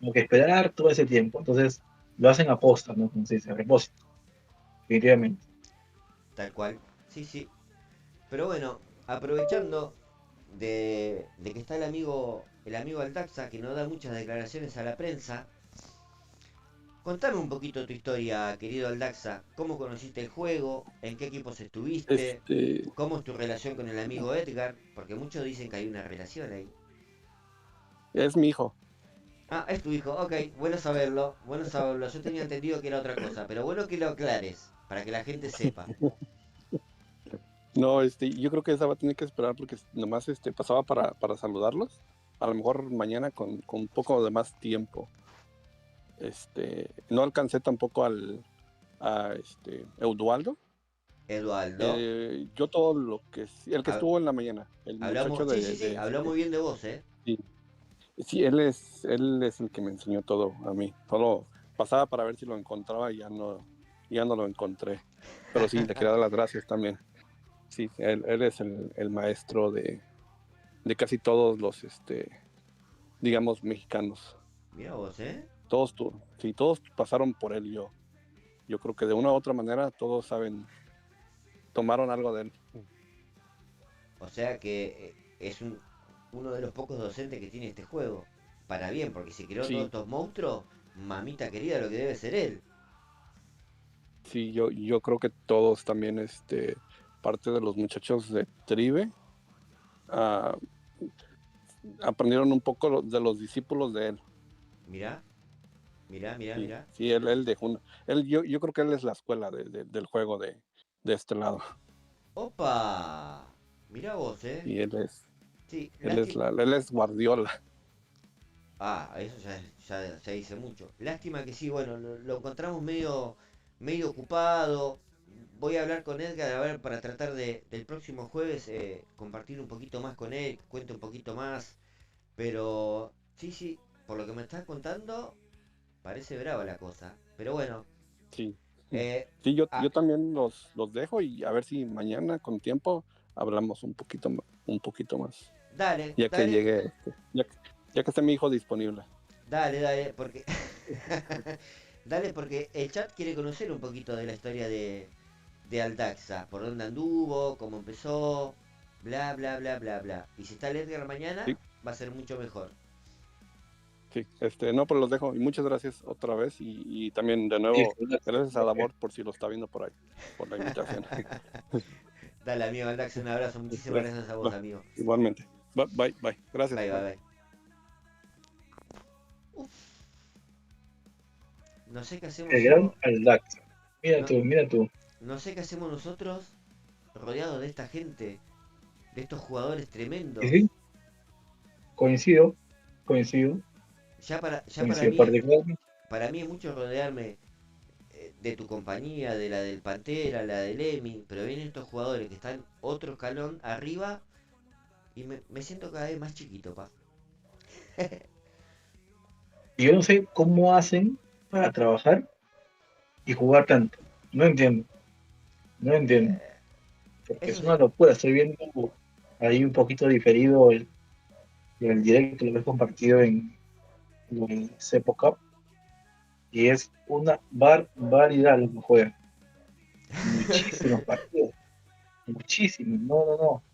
S11: Tengo que esperar todo ese tiempo. Entonces lo hacen a posta, ¿no? Como se dice, a propósito, definitivamente.
S2: tal cual. Sí, sí. Pero bueno, aprovechando de que está el amigo Aldaxa, que no da muchas declaraciones a la prensa, contame un poquito tu historia, querido Aldaxa. ¿Cómo conociste el juego? ¿En qué equipos estuviste?
S12: Este,
S2: ¿Cómo es tu relación con el amigo Edgar? Porque muchos dicen que hay una relación ahí.
S12: es mi hijo.
S2: Ah, es tu hijo, ok, bueno saberlo, bueno saberlo. Yo tenía entendido que era otra cosa, pero bueno que lo aclares, para que la gente sepa.
S12: No, yo creo que esa va a tener que esperar porque nomás pasaba para saludarlos. A lo mejor mañana con un poco de más tiempo. No alcancé tampoco a Eudualdo.
S2: Eduardo,
S12: Yo todo lo que el que
S2: ha-
S12: estuvo en la mañana, el muchacho
S2: hablamos, sí, sí, sí, habló muy bien de vos, ¿eh?
S12: sí, sí, él es el que me enseñó todo a mí. Solo pasaba para ver si lo encontraba y ya no lo encontré. Pero sí, le quiero dar las gracias también. Sí, él es el maestro de casi todos los, digamos, mexicanos.
S2: Mira vos, ¿eh?
S12: Sí, todos pasaron por él. Yo creo que de una u otra manera todos tomaron algo de él.
S2: O sea que es uno de los pocos docentes que tiene este juego. Para bien, porque si creó todos
S12: Sí,
S2: estos monstruos, mamita querida, lo que debe ser él.
S12: sí, yo creo que todos también, parte de los muchachos de Tribe, ah, aprendieron un poco de los discípulos de él.
S2: Mirá, mirá, mirá,
S12: Sí,
S2: mirá.
S12: sí, él dejó yo creo que él es la escuela del juego de este lado.
S2: ¡Opa! Mirá vos, ¿eh?
S12: Y
S2: Sí,
S12: él es Guardiola.
S2: Ah, eso ya dice mucho. Lástima que sí, bueno, lo encontramos medio ocupado. Voy a hablar con Edgar a ver para tratar del próximo jueves compartir un poquito más con él, que cuente un poquito más. Pero sí, sí, por lo que me estás contando, parece brava la cosa. Pero bueno,
S12: Sí.
S2: eh,
S12: Sí,
S2: ah,
S12: yo también los dejo y a ver si mañana con tiempo hablamos un poquito más.
S2: dale,
S12: Ya que
S2: dale,
S12: llegue, ya que esté mi hijo disponible.
S2: dale, porque dale, porque el chat quiere conocer un poquito de la historia de Aldaxa, por dónde anduvo, cómo empezó, bla, bla, bla, bla, bla. Y si está el Edgar mañana,
S12: Sí,
S2: va a ser mucho mejor.
S12: sí. No, pues los dejo. Y muchas gracias otra vez. Y también de
S11: Sí,
S12: nuevo, gracias a Davor por si lo está viendo por ahí, por la invitación.
S2: Dale, amigo Aldaxa, un abrazo, muchísimas
S12: Gracias.
S2: gracias a vos, amigo.
S12: Igualmente. Bye, bye, bye. Gracias.
S2: Bye, bye,
S12: Bye.
S2: bye. No sé qué hacemos
S11: El gran
S2: yo,
S11: Aldax. Mira
S2: no,
S11: tú, mira tú.
S2: no sé qué hacemos nosotros rodeados de esta gente, de estos jugadores
S11: Y
S2: tremendos.
S11: sí, coincido, coincido,
S2: Ya
S11: coincido particularmente.
S2: para mí es mucho rodearme de tu compañía, de la del Pantera, la del Emi, pero vienen estos jugadores que están otro escalón arriba y me siento cada vez más chiquito, pa.
S11: Y yo no sé cómo hacen para trabajar y jugar tanto. No entiendo, no entiendo. Porque
S2: Eso
S11: es una
S2: sí,
S11: locura. Estoy viendo ahí un poquito diferido el directo, lo que he compartido en el Cepo Cup. Y es una barbaridad lo que juegan. Muchísimos partidos. Muchísimos. No, no, no.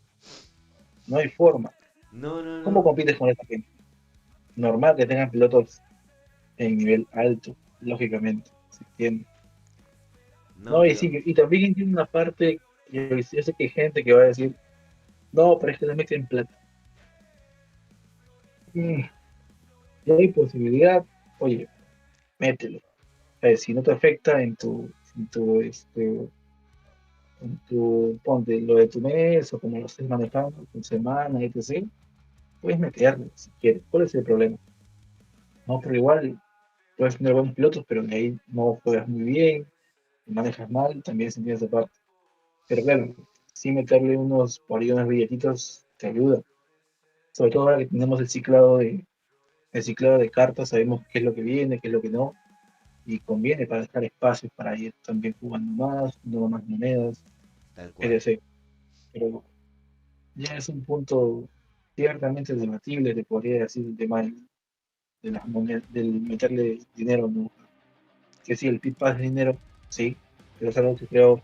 S11: No hay forma.
S2: no, no,
S11: ¿Cómo
S2: no,
S11: compites con esta gente? Normal que tengan pilotos en nivel alto, lógicamente. Se entiende.
S2: no,
S11: No, y
S2: pero
S11: sí, y también entiendo una parte, yo sé que hay gente que va a decir, no, pero es que le meten plata. Mm, si hay posibilidad, oye, mételo. Si no te afecta en tu con tu, ponte lo de tu mes o como lo estés manejando, tu semana, etc. Puedes meterlo si quieres. ¿Cuál es el problema? No, pero igual puedes tener buenos pilotos, pero de ahí no juegas muy bien, manejas mal, también se entiende esa parte. Pero claro, sí meterle unos por ahí unos billetitos te ayuda. Sobre todo ahora que tenemos el ciclado de cartas, sabemos qué es lo que viene, qué es lo que no, y conviene para dejar espacios para ir también jugando más monedas,
S2: Tal cual.
S11: etc. Pero ya es un punto ciertamente debatible, te podría decir, el tema de las monedas, del meterle dinero, ¿no? Que sí, el pit pass es dinero, sí, pero es algo que creo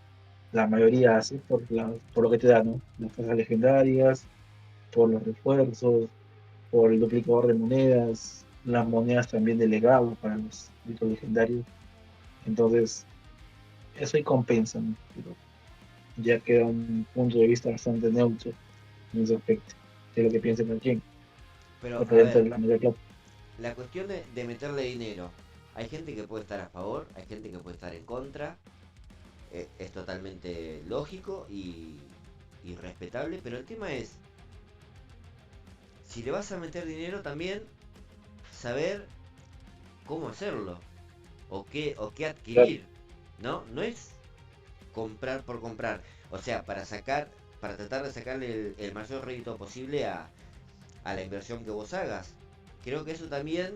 S11: la mayoría hace por lo que te da, ¿no? Las cosas legendarias, por los refuerzos, por el duplicador de monedas, las monedas también de legado para los mitos legendarios. Entonces, eso ahí compensa, ¿no? Pero ya queda un punto de vista bastante neutro en ese aspecto, que es lo que piensa cada quien,
S2: Pero, a
S11: referente a
S2: ver,
S11: la media plata.
S2: la cuestión de meterle dinero. Hay gente que puede estar a favor, hay gente que puede estar en contra. Es totalmente lógico y respetable, pero el tema es, si le vas a meter dinero también, saber cómo hacerlo o qué
S11: Claro,
S2: adquirir, ¿no? No es comprar por comprar, o sea, para tratar de sacarle el mayor rédito posible a la inversión que vos hagas. Creo que eso también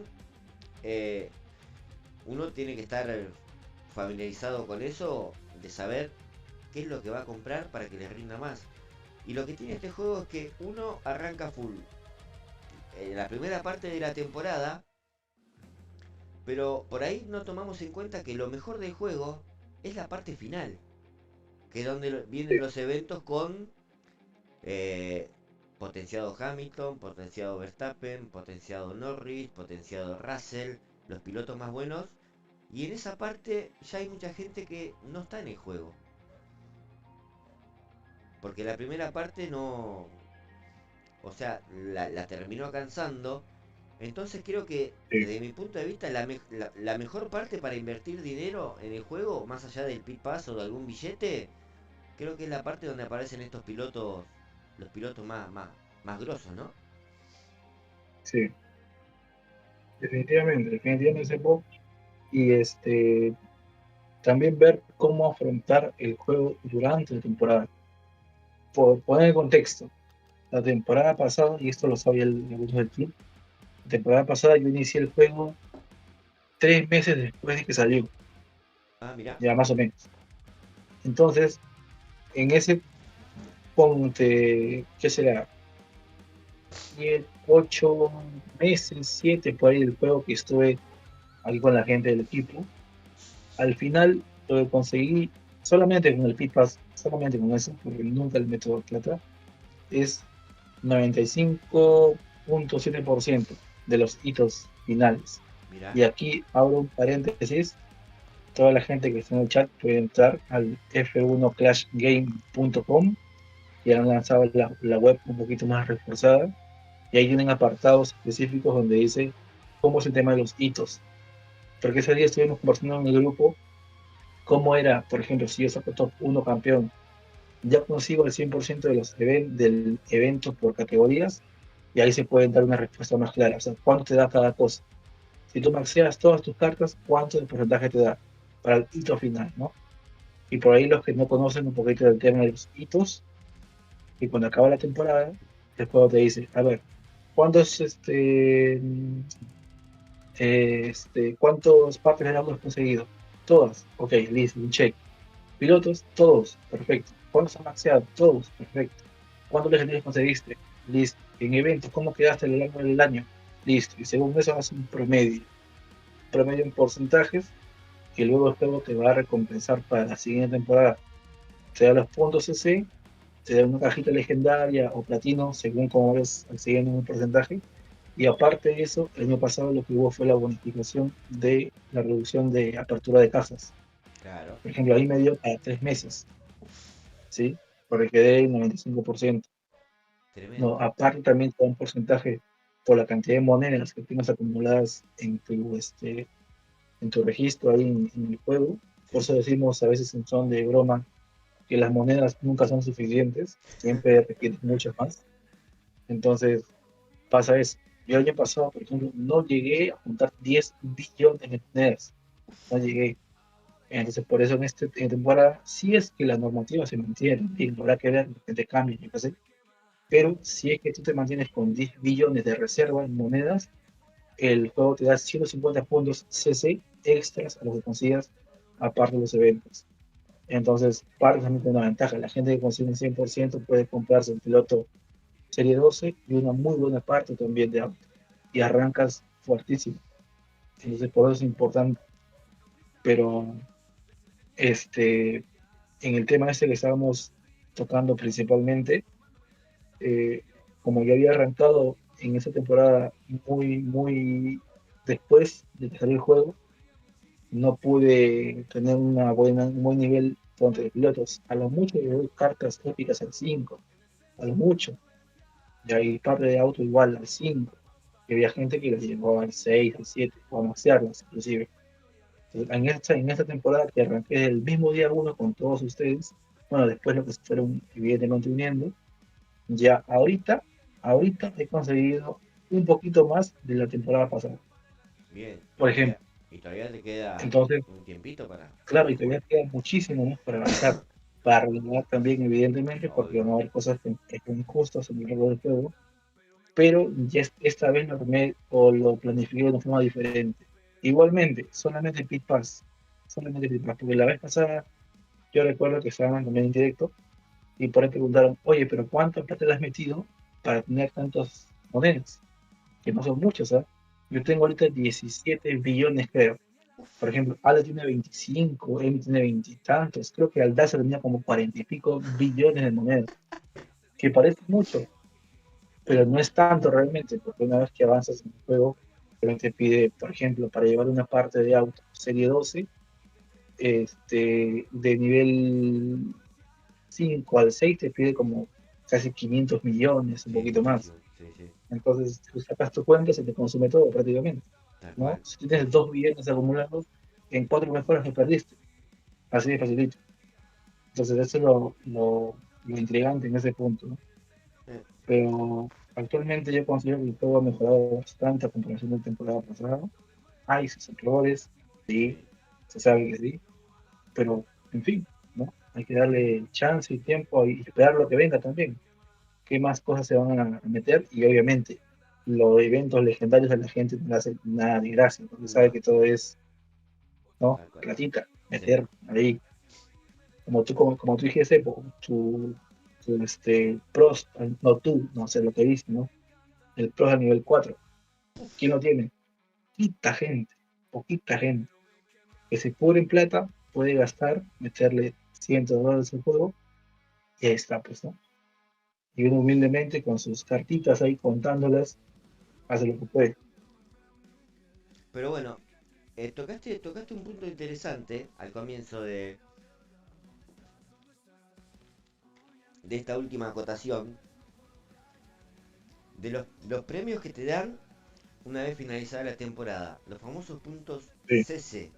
S2: eh, uno tiene que estar familiarizado con eso, de saber qué es lo que va a comprar para que le rinda más. Y lo que tiene este juego es que uno arranca full en la primera parte de la temporada, pero por ahí no tomamos en cuenta que lo mejor del juego es la parte final, que es donde vienen los eventos con eh, potenciado Hamilton, potenciado Verstappen, potenciado Norris, potenciado Russell, los pilotos más buenos. Y en esa parte ya hay mucha gente que no está en el juego. Porque la primera parte no... O sea, la terminó cansando. Entonces creo que
S11: sí,
S2: desde mi punto de vista la mejor parte para invertir dinero en el juego, más allá del pit pass o de algún billete, creo que es la parte donde aparecen estos pilotos, los pilotos más grosos, ¿no?
S11: sí, definitivamente ese juego. Y también ver cómo afrontar el juego durante la temporada. Por poner el contexto, la temporada pasada, y esto lo sabía algunos del team, la temporada pasada yo inicié el juego 3 meses después de que salió,
S2: Ah, mira.
S11: ya más o menos. Entonces, en ese ponte, ¿qué será? 8 meses, 7 por ahí del juego que estuve ahí con la gente del equipo. Al final lo que conseguí solamente con el Pit Pass, solamente con eso, porque nunca le meto plata, es 95.7% de los hitos finales.
S2: Mira.
S11: Y aquí abro un paréntesis, toda la gente que está en el chat puede entrar al f1clashgame.com y han lanzado la web un poquito más reforzada y ahí tienen apartados específicos donde dice cómo es el tema de los hitos. Porque ese día estuvimos conversando en el grupo cómo era, por ejemplo, si yo saco top 1 campeón, ya consigo el 100% de los del evento por categorías y ahí se puede dar una respuesta más clara. O sea, cuánto te da cada cosa. Si tú maxeas todas tus cartas, cuánto de porcentaje te da para el hito final, ¿no? Y por ahí los que no conocen un poquito del tema de los hitos, y cuando acaba la temporada, el juego te dice, a ver, ¿cuántos ¿cuántos partes del auto has conseguido? Todas. Ok, listo, un check. Pilotos, todos. Perfecto. ¿Cuántos han maxeado? Todos. Perfecto. ¿Cuántos legendarios conseguiste? Listo. En eventos, ¿cómo quedaste a lo largo del año? Listo. Y según eso haces un promedio. Promedio en porcentajes que luego el juego te va a recompensar para la siguiente temporada. Te da los puntos CC, te da una cajita legendaria o platino, según cómo ves siguiendo un porcentaje. Y aparte de eso, el año pasado lo que hubo fue la bonificación de la reducción de apertura de cajas.
S2: Claro.
S11: Por ejemplo, ahí me dio para 3 meses, ¿sí? Porque quedé en 95%. No,
S2: Tremendo.
S11: aparte también te da un porcentaje por la cantidad de monedas que tienes acumuladas en tu registro ahí en el juego. Por
S2: Sí.
S11: eso decimos a veces en son de broma, que las monedas nunca son suficientes, siempre requieren muchas más. Entonces pasa eso. Yo el año pasado, por ejemplo, no llegué a juntar 10 billones de monedas. No llegué. Entonces, por eso en temporada, si es que la normativa se mantiene, y habrá que ver, que te cambie, yo qué sé. Pero si es que tú te mantienes con 10 billones de reserva en monedas, el juego te da 150 puntos CC extras a los que consigas aparte de los eventos. Entonces, parte también con una ventaja. La gente que consigue un 100% puede comprarse un piloto Serie 12 y una muy buena parte también de auto. Y arrancas fuertísimo. Entonces, por eso es importante. Pero en el tema este que estábamos tocando principalmente, eh, como ya había arrancado en esa temporada muy después de que salió el juego, no pude tener un buen nivel de pilotos. A lo mucho le doy cartas épicas al 5, a lo mucho. Y hay parte de auto igual al 5. Y había gente que las llegó al 6, al 7, o a maxearlas inclusive. Entonces, en esta temporada que arranqué el mismo día uno con todos ustedes, bueno, después lo que se fueron evidentemente uniendo, ya ahorita he conseguido un poquito más de la temporada pasada.
S2: Bien.
S11: Por ejemplo,
S2: Y todavía te queda
S11: entonces,
S2: un tiempito para
S11: claro, y todavía queda muchísimo más para avanzar, para rellenar también, evidentemente, porque van a haber cosas que son injustas en el juego del juego, pero ya esta vez lo tomé o lo planifiqué de una forma diferente. Igualmente, solamente Pit Pass, porque la vez pasada yo recuerdo que estaban también en directo y por ahí preguntaron, oye, pero ¿cuánto plata le has metido para tener tantas monedas? Que no son muchos, ¿ah? Yo tengo ahorita 17 billones, creo. Por ejemplo, Ala tiene 25, Emi tiene 20 y tantos. Creo que Aldaza tenía como 40 y pico billones de monedas. Que parece mucho, pero no es tanto realmente, porque una vez que avanzas en el juego, también te pide, por ejemplo, para llevar una parte de auto serie 12, de nivel 5 al 6 te pide como casi 500 millones, un
S2: Sí,
S11: poquito más.
S2: muchísimo. Sí, sí.
S11: Entonces, tú sacas tu cuenta y se te consume todo prácticamente,
S2: Tal
S11: ¿no?
S2: cual.
S11: Si tienes 2 billones acumulados, en 4 mejoras lo perdiste. Así de facilito. Entonces, eso es lo intrigante en ese punto, ¿no?
S2: Eh,
S11: Pero actualmente yo considero que el juego ha mejorado bastante a comparación de la temporada pasada. Hay sus errores, sí,
S2: sí.
S11: se sabe que sí, pero en fin, ¿no? Hay que darle chance y tiempo y esperar lo que venga también. Qué más cosas se van a meter y obviamente los eventos legendarios a la gente no le hace nada de gracia, porque sabe
S2: No,
S11: que todo es, ¿no?
S2: tal cual.
S11: Platita,
S2: Sí.
S11: meter ahí, como tú dijiste, pros, no tú, no sé lo que dices, ¿no? El pros a nivel 4. ¿Quién lo tiene? Poquita gente, que se cubre en plata, puede gastar, meterle cientos de dólares al juego, y ahí está, pues, ¿no? Y uno humildemente con sus cartitas ahí contándolas, hace lo que puede.
S2: Pero bueno, tocaste un punto interesante al comienzo de esta última acotación, de los premios que te dan una vez finalizada la temporada, los famosos puntos
S11: Sí.
S2: CC.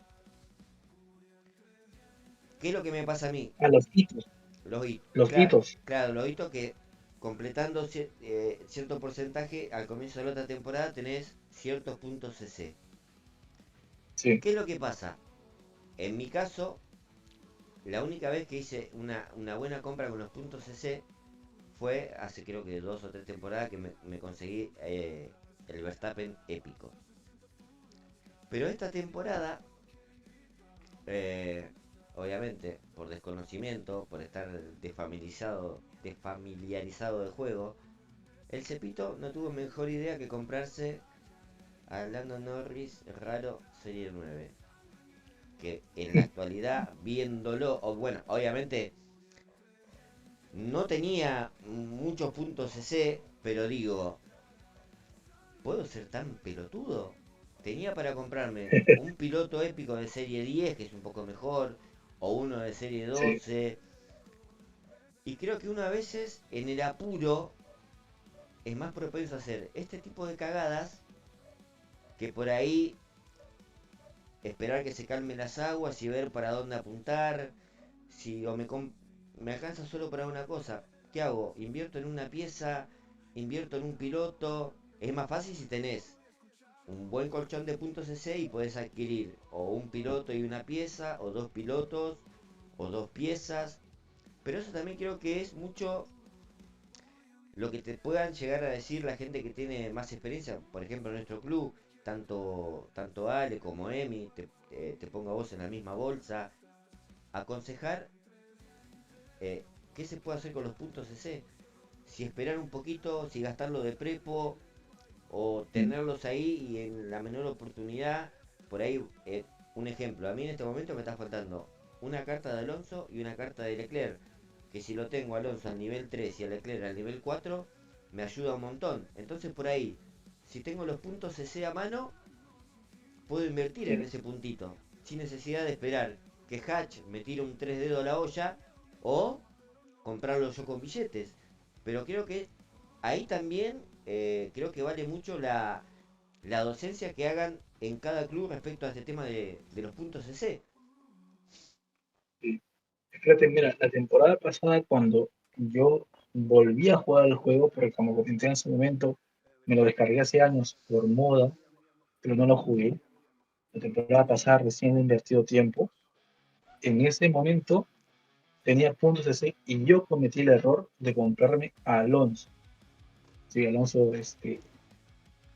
S2: ¿Qué es lo que me pasa a mí?
S11: A los hitos,
S2: Los hitos.
S11: los
S2: Claro,
S11: hitos.
S2: claro, los hitos que completando cierto porcentaje al comienzo de la otra temporada tenés ciertos puntos CC.
S11: Sí.
S2: ¿Qué es lo que pasa? En mi caso, la única vez que hice una buena compra con los puntos CC fue hace creo que 2 o 3 temporadas que me conseguí el Verstappen épico. Pero esta temporada, eh, obviamente por desconocimiento, por estar desfamiliarizado del juego, el Cepito no tuvo mejor idea que comprarse a Lando Norris raro Serie 9. Que en la actualidad, viéndolo, o bueno, obviamente no tenía muchos puntos CC, pero digo, ¿puedo ser tan pelotudo? Tenía para comprarme un piloto épico de serie 10, que es un poco mejor, o uno de serie
S11: Sí.
S2: 12. Y creo que uno a veces, en el apuro, es más propenso a hacer este tipo de cagadas que por ahí esperar que se calmen las aguas y ver para dónde apuntar. Si o me alcanza solo para una cosa. ¿Qué hago? ¿Invierto en una pieza? ¿Invierto en un piloto? Es más fácil si tenés un buen colchón de puntos CC y podés adquirir o un piloto y una pieza, o dos pilotos, o dos piezas. Pero eso también creo que es mucho lo que te puedan llegar a decir la gente que tiene más experiencia. Por ejemplo, en nuestro club, tanto Ale como Emi, te pongo a vos en la misma bolsa. Aconsejar qué se puede hacer con los puntos CC. Si esperar un poquito, si gastarlo de prepo, o tenerlos ahí y en la menor oportunidad. Por ahí, un ejemplo, a mí en este momento me está faltando una carta de Alonso y una carta de Leclerc, que si lo tengo a Alonso al nivel 3 y a Leclerc al nivel 4 me ayuda un montón. Entonces por ahí, si tengo los puntos CC a mano, puedo invertir en ese puntito, sin necesidad de esperar que Hatch me tire un 3 dedos a la olla, o comprarlo yo con billetes. Pero creo que ahí también creo que vale mucho la docencia que hagan en cada club respecto a este tema de los puntos CC.
S11: Sí. Fíjate, mira, la temporada pasada cuando yo volví a jugar al juego, porque como comenté en ese momento, me lo descargué hace años por moda, pero no lo jugué. La temporada pasada recién he invertido tiempo. En ese momento tenía puntos CC y yo cometí el error de comprarme a Alonso. Sí, Alonso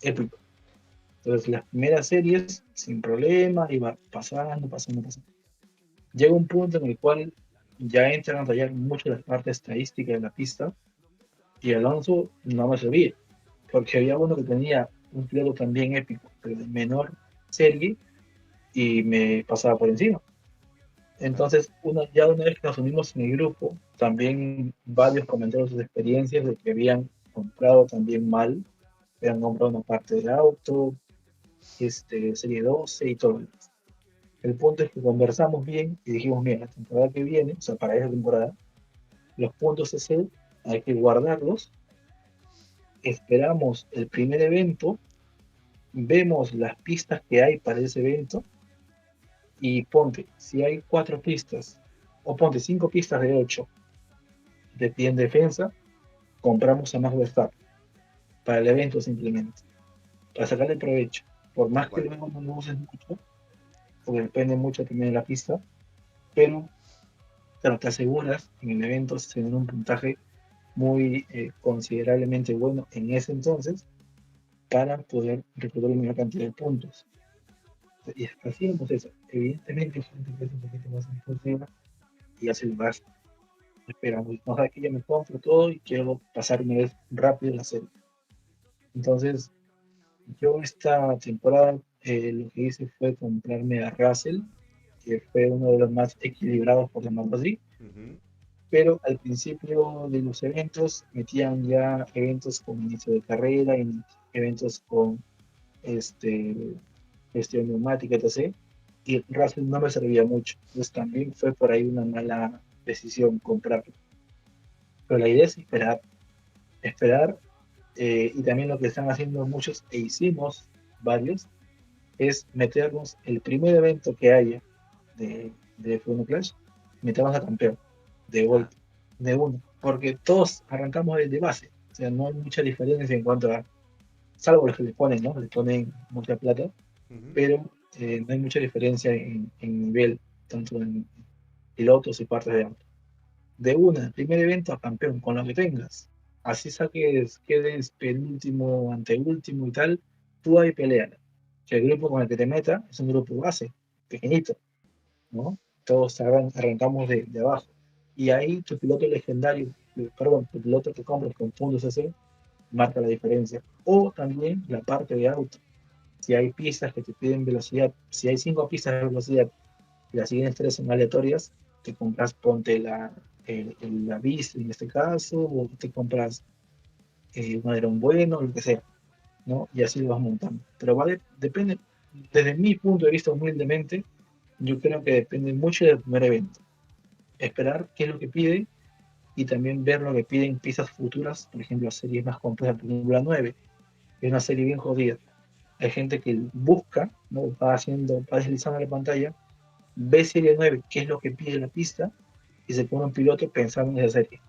S11: épico. Entonces las primeras series sin problema, iba pasando. Llega un punto en el cual ya entran a tallar mucho las partes estadísticas de la pista y Alonso no me servía, porque había uno que tenía un piloto también épico, pero de menor serie y me pasaba por encima. Entonces, ya una vez que nos unimos en el grupo, también varios comentaron sus experiencias de que habían comprado también mal, habían comprado una parte del auto, serie 12 y todo. El punto es que conversamos bien y dijimos, mira, la temporada que viene, o sea, para esa temporada, los puntos CC hay que guardarlos, esperamos el primer evento, vemos las pistas que hay para ese evento y ponte, si hay 4 pistas, o ponte 5 pistas de 8 de pie en defensa, compramos a Max Verstappen para el evento simplemente, para sacarle provecho. Por más que luego no lo uses mucho, porque depende mucho también de la pista, pero claro, te aseguras en el evento tener un puntaje muy considerablemente bueno en ese entonces para poder reclutar una mayor cantidad de puntos. Y hacíamos eso. Evidentemente, hay gente que es un poquito más impulsiva y hace el más. Esperamos, no sabes que ya me compro todo y quiero pasar una vez rápido la serie. Entonces, yo esta temporada lo que hice fue comprarme a Russell, que fue uno de los más equilibrados, por llamarlo así. Pero al principio de los eventos metían ya eventos con inicio de carrera, y eventos con gestión neumática, etc. Y Russell no me servía mucho. Entonces también fue por ahí una mala decisión comprarlo. Pero la idea es esperar, y también lo que están haciendo muchos, e hicimos varios, es meternos el primer evento que haya de F1 Clash, metamos a campeón, de golpe, de uno, porque todos arrancamos de base, o sea, no hay mucha diferencia en cuanto a, salvo los que le ponen, ¿no? Le ponen mucha plata, pero no hay mucha diferencia en nivel, tanto en pilotos y partes de auto. De una, el primer evento a campeón, con lo que tengas. Así quedes penúltimo, anteúltimo y tal, tú ahí peleas. Que el grupo con el que te meta es un grupo base, pequeñito, ¿no? Todos arrancamos de abajo. Y ahí tu piloto legendario, tu piloto que compras con fondos CC, marca la diferencia. O también la parte de auto. Si hay pistas que te piden velocidad, si hay 5 pistas de velocidad y las siguientes 3 son aleatorias, te compras, ponte la BIS en este caso, o te compras un alerón bueno, lo que sea, ¿no? Y así lo vas montando. Pero depende, desde mi punto de vista, humildemente, yo creo que depende mucho del primer evento. Esperar qué es lo que pide y también ver lo que piden pistas futuras, por ejemplo, series más complejas, por ejemplo, la 9, que es una serie bien jodida. Hay gente que busca, ¿no? Va deslizando la pantalla, ve serie 9, qué es lo que pide la pista, y y se pone un piloto pensando en esa serie,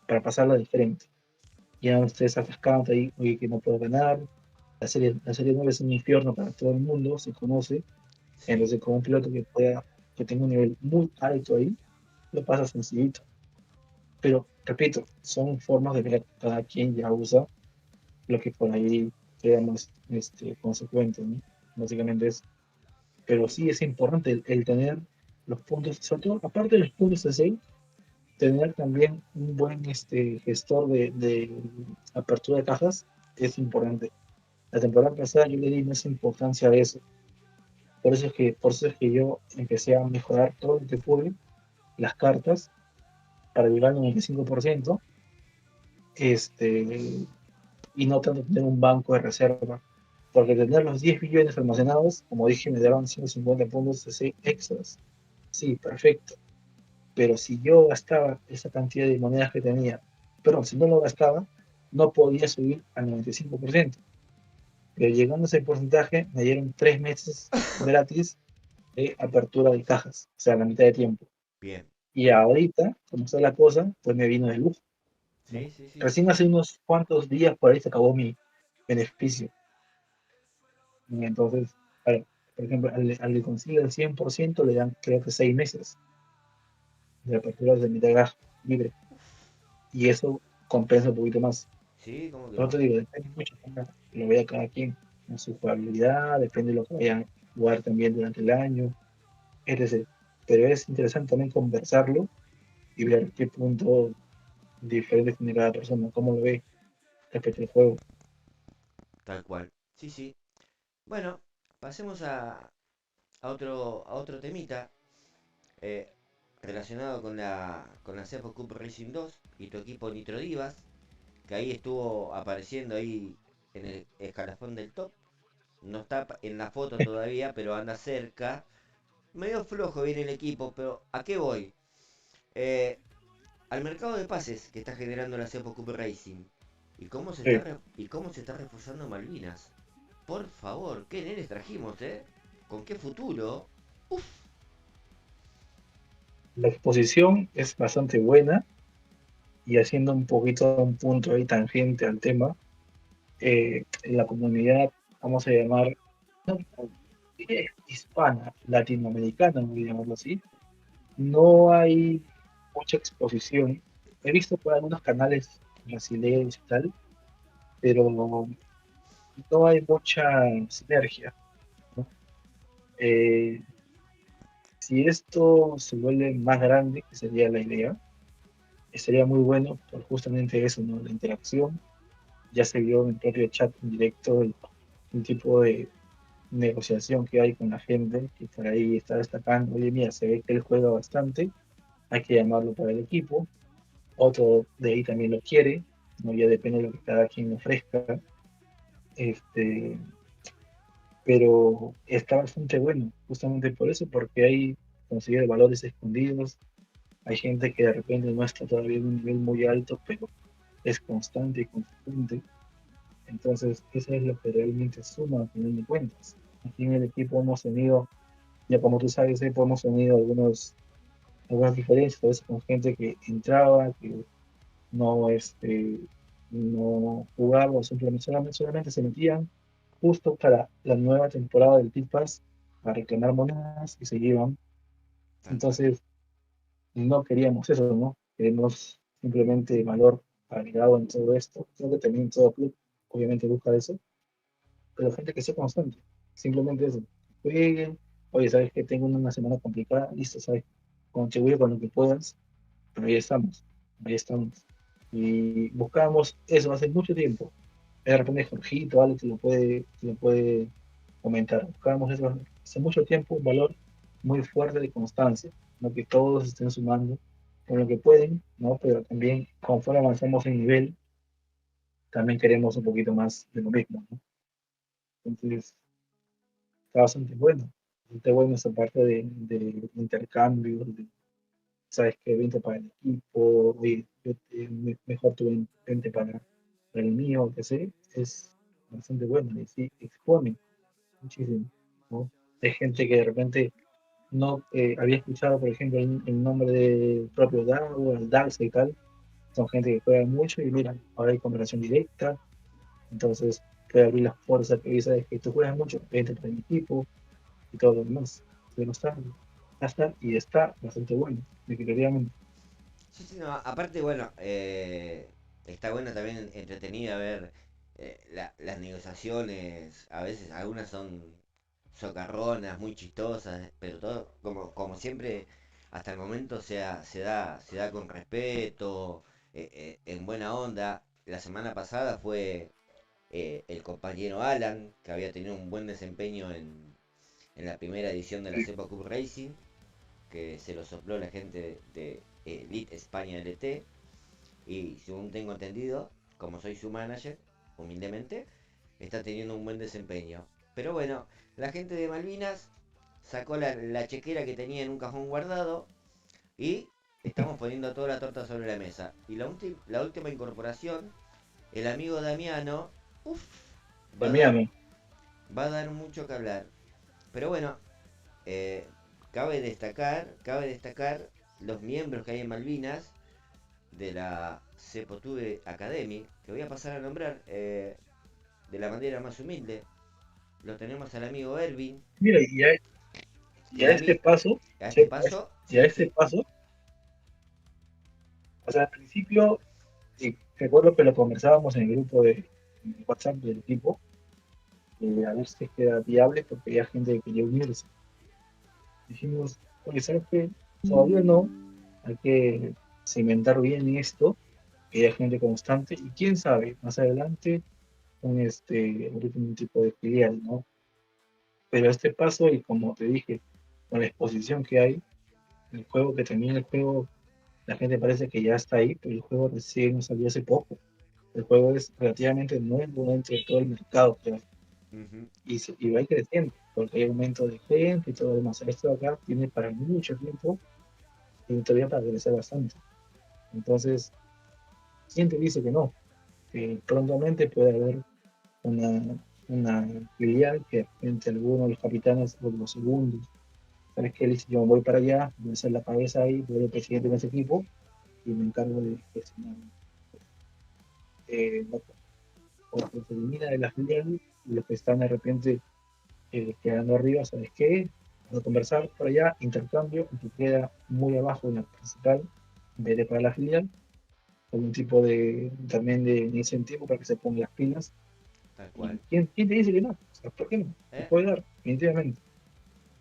S11: para pasarla diferente. Ya no estés atascado ahí, oye, que no puedo ganar. La serie 9 es un infierno para todo el mundo, se conoce. Entonces, con un piloto que tenga un nivel muy alto ahí, lo pasa sencillito. Pero, repito, son formas de ver cada quien ya usa lo que por ahí crea más consecuente, ¿no? Básicamente es. Pero sí es importante el tener los puntos, sobre todo, aparte de los puntos de save, tener también un buen gestor de apertura de cajas es importante. La temporada pasada yo le di más importancia a eso. Por eso es que yo empecé a mejorar todo lo que pude, las cartas, para llegar al 95%, y no tanto tener un banco de reserva. Porque tener los 10 billones almacenados, como dije, me daban 150 puntos de save extras. Sí, perfecto. Pero si yo gastaba esa cantidad de monedas que tenía, perdón, si no lo gastaba, no podía subir al 95%. Pero llegando a ese porcentaje, me dieron 3 meses gratis de apertura de cajas, o sea, la mitad de tiempo.
S2: Bien.
S11: Y ahorita, como está la cosa, pues me vino de lujo, ¿no?
S2: Sí, sí, sí.
S11: Recién hace unos cuantos días por ahí se acabó mi beneficio. Y entonces, por ejemplo, al que consiga el 100% le dan creo que 6 meses de apertura de mitad de gas libre. Y eso compensa un poquito más.
S2: Sí, ¿cómo que
S11: Pero
S2: no?
S11: te digo, depende mucho de lo vea cada quien, en su jugabilidad, depende de lo que vayan a jugar también durante el año, etc. Pero es interesante también conversarlo y ver qué punto diferente tiene cada persona, cómo lo ve respecto al juego.
S2: Tal cual. Sí, sí. Bueno, pasemos a otro temita eh, relacionado con la Cepo Cup Racing 2 y tu equipo Nitro Divas, que ahí estuvo apareciendo ahí en el escalafón del top. No está en la foto todavía, pero anda cerca. Medio flojo viene el equipo, pero ¿a qué voy? Eh, Al mercado de pases que está generando la Cepo Cup Racing.
S11: Sí.
S2: ¿Y cómo se está reforzando Malvinas? Por favor, qué nenes trajimos, ¿eh? ¿Con qué futuro? Uf.
S11: La exposición es bastante buena y haciendo un poquito un punto ahí tangente al tema, en la comunidad, vamos a llamar, no, hispana, latinoamericana, voy a llamarlo así, no hay mucha exposición. He visto por algunos canales brasileños y tal, pero no hay mucha sinergia, ¿no? Eh, si esto se vuelve más grande, que sería la idea, sería muy bueno por justamente eso, ¿no? La interacción. Ya se vio en el propio chat en directo el tipo de negociación que hay con la gente, que por ahí está destacando, oye, mira, se ve que él juega bastante, hay que llamarlo para el equipo. Otro de ahí también lo quiere, ¿no? Ya depende de lo que cada quien ofrezca. Este, pero está bastante bueno, justamente por eso, porque hay conseguir valores escondidos, hay gente que de repente no está todavía en un nivel muy alto, pero es constante y consistente. Entonces, eso es lo que realmente suma, a final de cuentas. Aquí en el equipo hemos tenido, ya como tú sabes, hemos tenido algunas diferencias, a veces con gente que entraba, que no, no jugaba, o solamente se metían justo para la nueva temporada del Pit Pass a reclamar monedas y se iban.
S2: Tal cual.
S11: Entonces, no queríamos eso, ¿no? Queremos simplemente valor agregado en todo esto. Creo que también todo club obviamente busca eso, pero gente que sea constante. Simplemente eso. Jueguen, oye, sabes que tengo una semana complicada, listo, sabes, contribuye con lo que puedas, pero ahí estamos, ahí estamos. Y buscábamos eso hace mucho tiempo. De repente Jorgito, Ale, te lo puede comentar. Buscábamos eso hace mucho tiempo, un valor muy fuerte de constancia, ¿no? Que todos estén sumando con lo que pueden, ¿no? Pero también conforme avanzamos en nivel, también queremos un poquito más de lo mismo, ¿no? Entonces, está bastante bueno esa parte de intercambio, de, sabes que 20 para el equipo, oye, mejor tú 20 para el mío, que sé, es bastante bueno y sí expone muchísimo, ¿no? Hay gente que de repente no había escuchado, por ejemplo, el nombre del propio Dago, el Darkseid y tal. Son gente que juega mucho y mira, ahora hay conversación directa, entonces puede abrir las fuerzas que dice que tú juegas mucho, vente para mi equipo y todo lo demás. Pero está y está bastante bueno, definitivamente.
S2: Sí, sí, no, aparte, bueno, está bueno también entretenida ver las negociaciones. A veces algunas son socarronas, muy chistosas, pero todo, como siempre, hasta el momento se da con respeto, en buena onda. La semana pasada fue el compañero Alan, que había tenido un buen desempeño en la primera edición de la Cepa Cup Racing, que se lo sopló la gente de Elite España LT. Y según tengo entendido, como soy su manager, humildemente, está teniendo un buen desempeño. Pero bueno, la gente de Malvinas sacó la chequera que tenía en un cajón guardado y estamos poniendo toda la torta sobre la mesa. Y la última incorporación, el amigo Damiano, uff, va a dar,
S11: Damiano,
S2: va a dar mucho que hablar. Pero bueno, eh, cabe destacar los miembros que hay en Malvinas de la Cepotube Academy, que voy a pasar a nombrar de la manera más humilde. Lo tenemos al amigo Ervin,
S11: mira, y
S2: el
S11: a este
S2: ami
S11: paso,
S2: a
S11: sí,
S2: este paso,
S11: y a
S2: sí,
S11: este
S2: sí.
S11: paso, o sea, al principio, sí, recuerdo que lo conversábamos en el grupo de WhatsApp del equipo, a ver si es que era viable porque había gente que quería unirse. Dijimos, oye, ¿sabes qué? Todavía no, hay que cimentar bien esto, que haya gente constante, y quién sabe, más adelante, abrir un tipo de filial, ¿no? Pero este paso, y como te dije, con la exposición que hay, el juego que termina el juego, la gente parece que ya está ahí, pero el juego recién salió hace poco. El juego es relativamente nuevo dentro de todo el mercado, pero,
S2: Ujú.
S11: y va a ir creciendo, porque hay aumento de gente y todo lo demás. Esto de acá tiene para mucho tiempo y todavía para crecer bastante. Entonces, ¿quién te dice que no? Que prontamente puede haber una, una filial que entre algunos de los capitanes o los segundos, sabes que él dice, yo voy para allá, voy a ser la cabeza ahí, voy a ser presidente de ese equipo y me encargo de gestionar no, o que se elimina de la filial y los que están de repente quedando arriba, ¿sabes qué? Vamos a conversar por allá, intercambio, y que queda muy abajo en la principal, en vez de para la filial, con un tipo de también de incentivo para que se pongan las pilas.
S2: Tal
S11: ¿Y
S2: cual.
S11: quién te dice que no? O sea, ¿por qué no? Se
S2: ¿Eh?
S11: puede dar, definitivamente.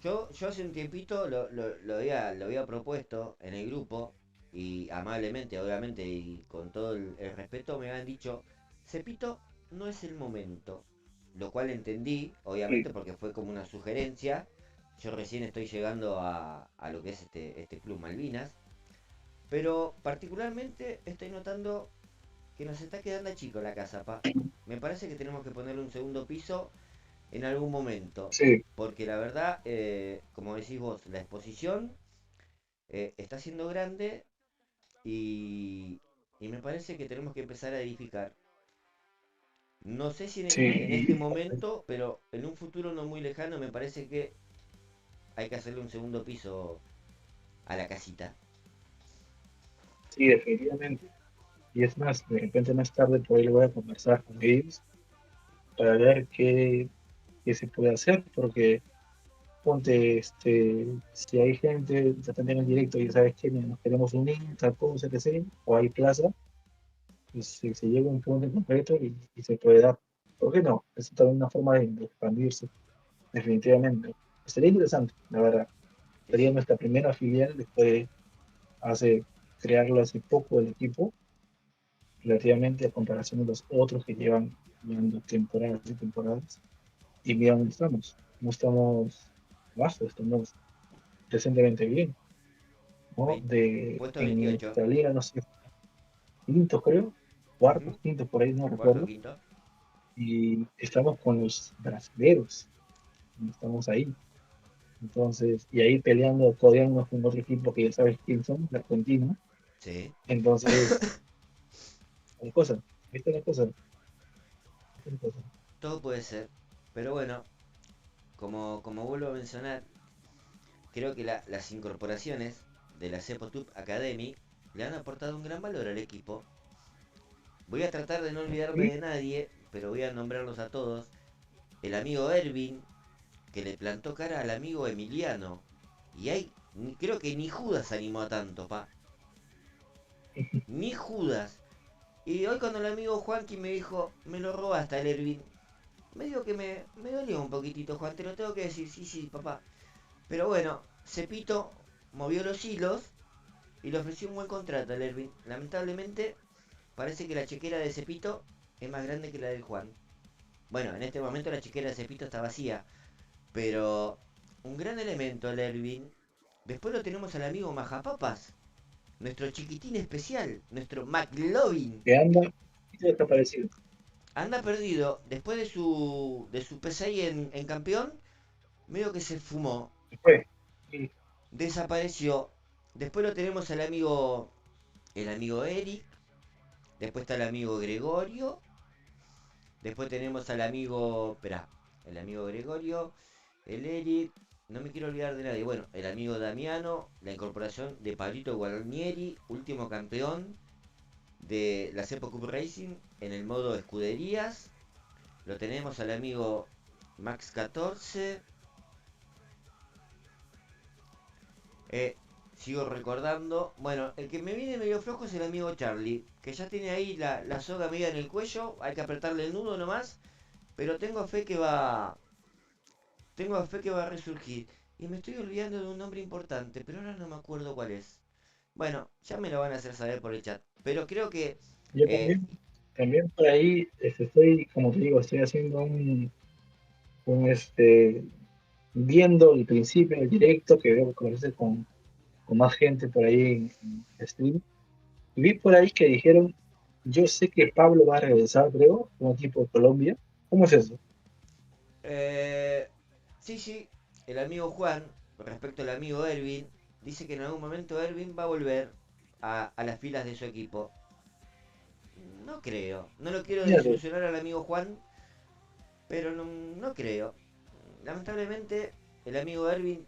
S2: Yo hace un tiempito lo había propuesto en el grupo y amablemente, obviamente, y con todo el respeto me habían dicho, Cepito, no es el momento. Lo cual entendí,
S11: Sí,
S2: obviamente, porque fue como una sugerencia. Yo recién estoy llegando a lo que es este Club Malvinas. Pero particularmente estoy notando que nos está quedando chico la casa, pa. Me parece que tenemos que ponerle un segundo piso en algún momento.
S11: sí,
S2: Porque la verdad, como decís vos, la exposición está siendo grande y me parece que tenemos que empezar a edificar. No sé si en
S11: sí,
S2: este momento, pero en un futuro no muy lejano me parece que hay que hacerle un segundo piso a la casita.
S11: sí, definitivamente. Y es más, de repente más tarde por ahí le voy a conversar con ellos para ver qué se puede hacer, porque ponte, si hay gente tratando en el directo y sabes que nos queremos unir, tal cosa, que sea, o hay plaza, pues se llega a un punto en concreto y se puede dar. ¿Por qué no? Es también una forma de expandirse, definitivamente. Sería interesante, la verdad.
S2: Y
S11: Sería
S2: sí,
S11: nuestra primera filial después de hace, crearlo hace poco el equipo, relativamente a comparación de los otros que llevan llevando temporadas y temporadas. Y mira dónde estamos. No estamos abajo, estamos decentemente bien, ¿no?
S2: puesto
S11: En
S2: 28.
S11: nuestra liga, no sé, quintos creo,
S2: Ujú.
S11: cuartos, quintos por ahí, no
S2: Cuarto,
S11: recuerdo.
S2: quinto.
S11: Y estamos con los brasileros, estamos ahí. Entonces, y ahí peleando, codeándonos con otro equipo que ya sabes quién son, la Argentina.
S2: Sí.
S11: Entonces, hay cosas, ¿viste las cosas? ¿Viste las cosas?
S2: Todo puede ser. Pero bueno, como vuelvo a mencionar, creo que las incorporaciones de la Cepotub Academy le han aportado un gran valor al equipo. Voy a tratar de no olvidarme de nadie, pero voy a nombrarlos a todos. El amigo Ervin, que le plantó cara al amigo Emiliano. Y creo que ni Judas se animó a tanto, pa. Ni Judas. Y hoy cuando el amigo Juanqui me dijo, me lo robaste el Ervin. Medio que me dolió un poquitito, Juan, te lo tengo que decir, sí, papá. Pero bueno, Cepito movió los hilos y le ofreció un buen contrato al Ervin. Lamentablemente, parece que la chequera de Cepito es más grande que la del Juan. Bueno, en este momento la chequera de Cepito está vacía, pero un gran elemento el Ervin. Después lo tenemos al amigo Majapapas, nuestro chiquitín especial, nuestro McLovin.
S11: Que anda desaparecido.
S2: Anda perdido, después de su PSI en campeón, medio que se fumó.
S11: Sí.
S2: Desapareció. Después lo tenemos al amigo, el amigo Eric. Después está el amigo Gregorio. Después tenemos al amigo, espera, el amigo Gregorio, el Eric, no me quiero olvidar de nadie. Bueno, el amigo Damiano, la incorporación de Pablito Guarnieri, último campeón de la Cepo Cup Racing en el modo escuderías. Lo tenemos al amigo Max 14. Sigo recordando. Bueno, el que me viene medio flojo es el amigo Charlie, que ya tiene ahí la soga media en el cuello. Hay que apretarle el nudo nomás. Pero tengo fe que va. Tengo fe que va a resurgir. Y me estoy olvidando de un nombre importante, pero ahora no me acuerdo cuál es. Bueno, ya me lo van a hacer saber por el chat. Pero creo que.
S11: Yo también por ahí estoy, como te digo, estoy haciendo viendo el principio del directo, que veo que conversa con más gente por ahí en stream. Y vi por ahí que dijeron, yo sé que Pablo va a regresar, creo, como tipo de Colombia. ¿Cómo es eso?
S2: Sí, el amigo Juan, respecto al amigo Ervin, dice que en algún momento Ervin va a volver a las filas de su equipo. No creo, no lo quiero desilusionar al amigo Juan, pero no creo. Lamentablemente, el amigo Ervin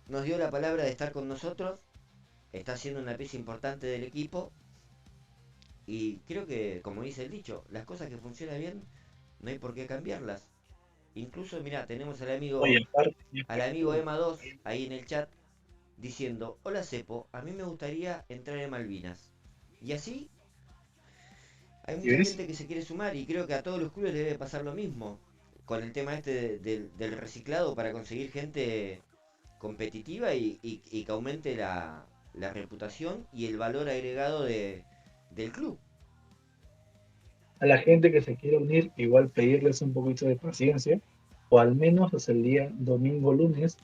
S2: nos dio la palabra de estar con nosotros, está siendo una pieza importante del equipo, y creo que, como dice el dicho, las cosas que funcionan bien, no hay por qué cambiarlas. Incluso, mira, tenemos al amigo Emma 2 ahí en el chat diciendo, hola Cepo, a mí me gustaría entrar en Malvinas. Y así hay mucha gente que se quiere sumar y creo que a todos los clubes les debe pasar lo mismo. Con el tema del reciclado para conseguir gente competitiva y que aumente la reputación y el valor agregado del club.
S11: A la gente que se quiere unir, igual pedirles un poquito de paciencia, o al menos hasta el día domingo, lunes,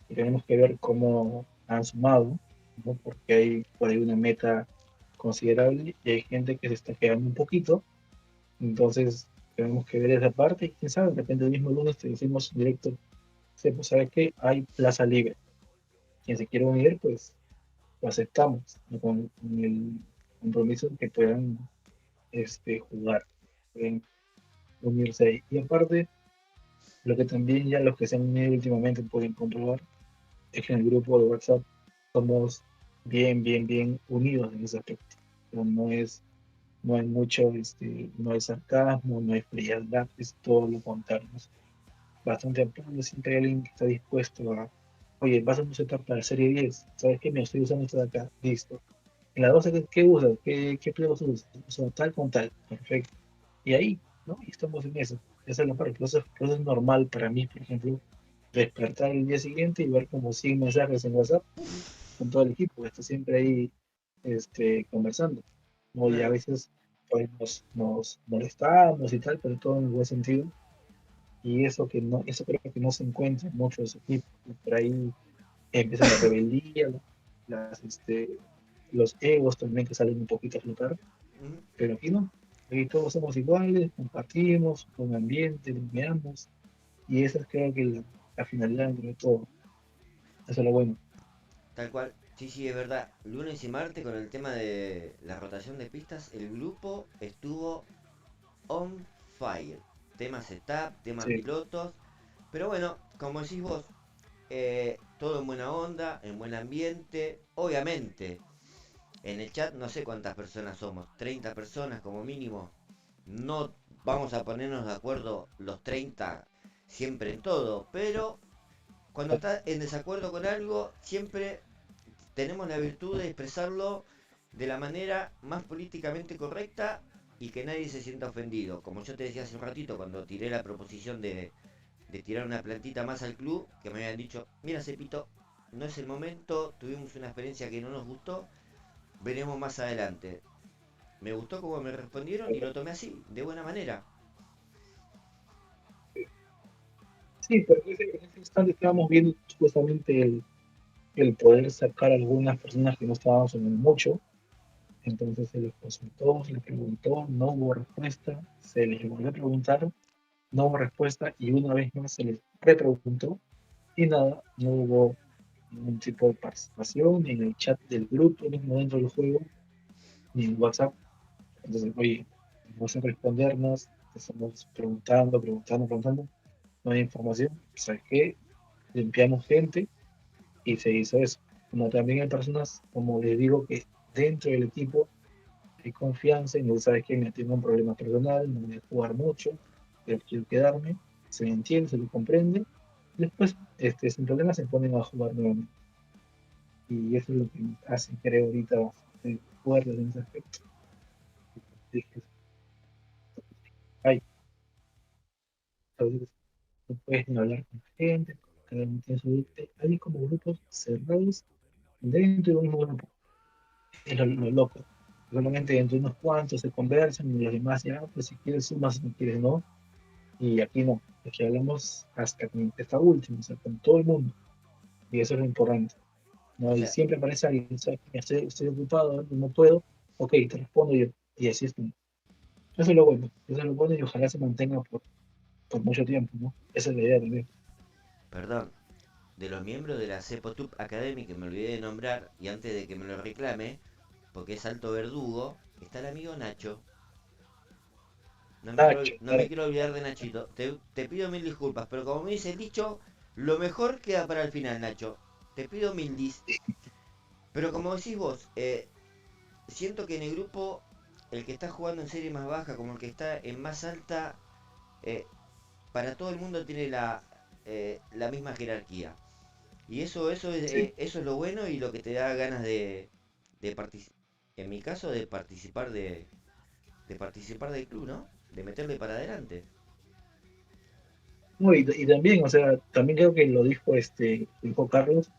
S11: y tenemos que ver cómo han sumado, ¿no? Porque hay por ahí una meta considerable y hay gente que se está quedando un poquito, entonces tenemos que ver esa parte y quién sabe, de repente el mismo lunes te decimos en directo, pues sabes que hay plaza libre, quien se quiere unir, pues lo aceptamos, ¿no? Con el compromiso de que puedan jugar, pueden unirse ahí. Y aparte, lo que también ya los que se han unido últimamente pueden comprobar es que en el grupo de WhatsApp somos bien unidos en ese aspecto. Pero no hay mucho, no hay sarcasmo, no hay frialdad, es todo lo contrario. Es bastante apoyo, siempre hay alguien que está dispuesto a, oye, vas a usar para la serie 10, ¿sabes qué? Me estoy usando esto de acá, listo. En la 12, ¿qué usas? ¿Qué plegos usas? Uso tal con tal, perfecto. Y ahí, ¿no? Y estamos en eso. Esa es la parte. Pero es normal para mí, por ejemplo, despertar el día siguiente y ver como 100 mensajes en WhatsApp con todo el equipo. Está siempre ahí conversando. ¿No? Y a veces pues, nos molestamos y tal, pero todo en buen sentido. Y eso creo que no se encuentra en muchos equipos. Por ahí empieza la rebeldía, los egos también que salen un poquito a flotar. Pero aquí no. Aquí todos somos iguales, compartimos con ambiente, limpiamos. Y esa es creo que la finalidad de todo. Eso es lo bueno.
S2: Tal cual, sí, es verdad. Lunes y martes con el tema de la rotación de pistas, el grupo estuvo on fire. Tema setup, tema pilotos. Pero bueno, como decís vos, todo en buena onda, en buen ambiente. Obviamente, en el chat no sé cuántas personas somos, 30 personas como mínimo. No vamos a ponernos de acuerdo los 30 siempre en todo, pero cuando estás en desacuerdo con algo, siempre tenemos la virtud de expresarlo de la manera más políticamente correcta y que nadie se sienta ofendido. Como yo te decía hace un ratito, cuando tiré la proposición de tirar una plantita más al club, que me habían dicho, mira Cepito, no es el momento, tuvimos una experiencia que no nos gustó, veremos más adelante. Me gustó como me respondieron y lo tomé así, de buena manera.
S11: Sí, pero en ese instante estábamos viendo supuestamente el poder sacar a algunas personas que no estábamos en el mucho. Entonces se les consultó, se les preguntó, no hubo respuesta, se les volvió a preguntar, no hubo respuesta y una vez más se les repreguntó y nada, no hubo ningún tipo de participación ni en el chat del grupo mismo dentro del juego, ni en WhatsApp. Entonces, oye, no sé respondernos, estamos preguntando, no hay información. ¿Sabes qué? Limpiamos gente y se hizo eso. Como también hay personas, como les digo, que dentro del equipo hay confianza y no sabes que me tengo un problema personal, no voy a jugar mucho, pero quiero quedarme, se me entiende, se me comprende. Después, sin problema, se ponen a jugar nuevamente. Y eso es lo que hace, creo, ahorita bastante fuerte en ese aspecto. Ay, a veces no puedes ni hablar con la gente, cada uno tiene su grupo. Hay como grupos cerrados dentro de un mismo grupo. Es lo loco. Solamente entre unos cuantos se conversan y los demás ya, pues si quieres sumas, si no quieres no. Y aquí no, aquí hablamos hasta con esta última, o sea, con todo el mundo. Y eso es lo importante.
S2: O
S11: ¿No? Y
S2: sea,
S11: siempre aparece alguien, ¿sabes? Estoy ocupado, no puedo, ok, te respondo yo. Y así es. Eso es lo bueno, eso es lo bueno y ojalá se mantenga por mucho tiempo, ¿no? Esa es la idea también.
S2: perdón, de los miembros de la Cepotub Academy que me olvidé de nombrar y antes de que me lo reclame, porque es alto verdugo, está el amigo Nacho.
S11: Nacho,
S2: No me quiero olvidar de Nachito. Te pido mil disculpas, pero como me dice el dicho, lo mejor queda para el final, Nacho. Te pido mil Pero como decís vos, siento que en el grupo, el que está jugando en serie más baja como el que está en más alta, eh, para todo el mundo tiene la misma jerarquía. Y
S11: sí.
S2: eso es lo bueno y lo que te da ganas de participar. En mi caso, de participar de participar del club, ¿no? De meterle para adelante.
S11: No, y también, o sea, también creo que lo dijo dijo Carlos,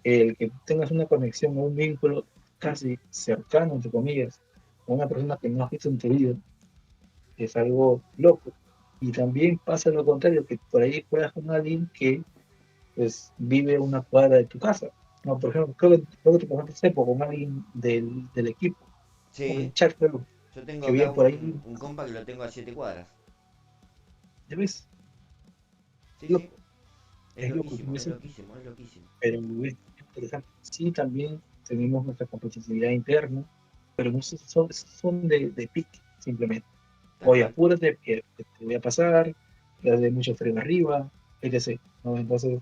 S11: el que tengas una conexión o un vínculo casi cercano, entre comillas, con una persona que no has visto en tu vida, es algo loco. Y también pasa lo contrario, que por ahí juegas con alguien que pues vive a una cuadra de tu casa. No, por ejemplo, creo que te pasaste hace poco con alguien del equipo, o
S2: Sí,
S11: en chat, creo,
S2: yo tengo
S11: que
S2: acá
S11: vive por ahí,
S2: un compa que lo tengo a 7 cuadras.
S11: ya ves,
S2: Sí, sí,
S11: loco, es loco, como
S2: es
S11: dicen,
S2: loquísimo, es loquísimo.
S11: pero es interesante. Sí, también tenemos nuestra competitividad interna, pero no son de pique, simplemente.
S2: Tal
S11: Oye,
S2: cual.
S11: apúrate, que te voy a pasar, que de mucho freno arriba, etc. ¿No? Entonces,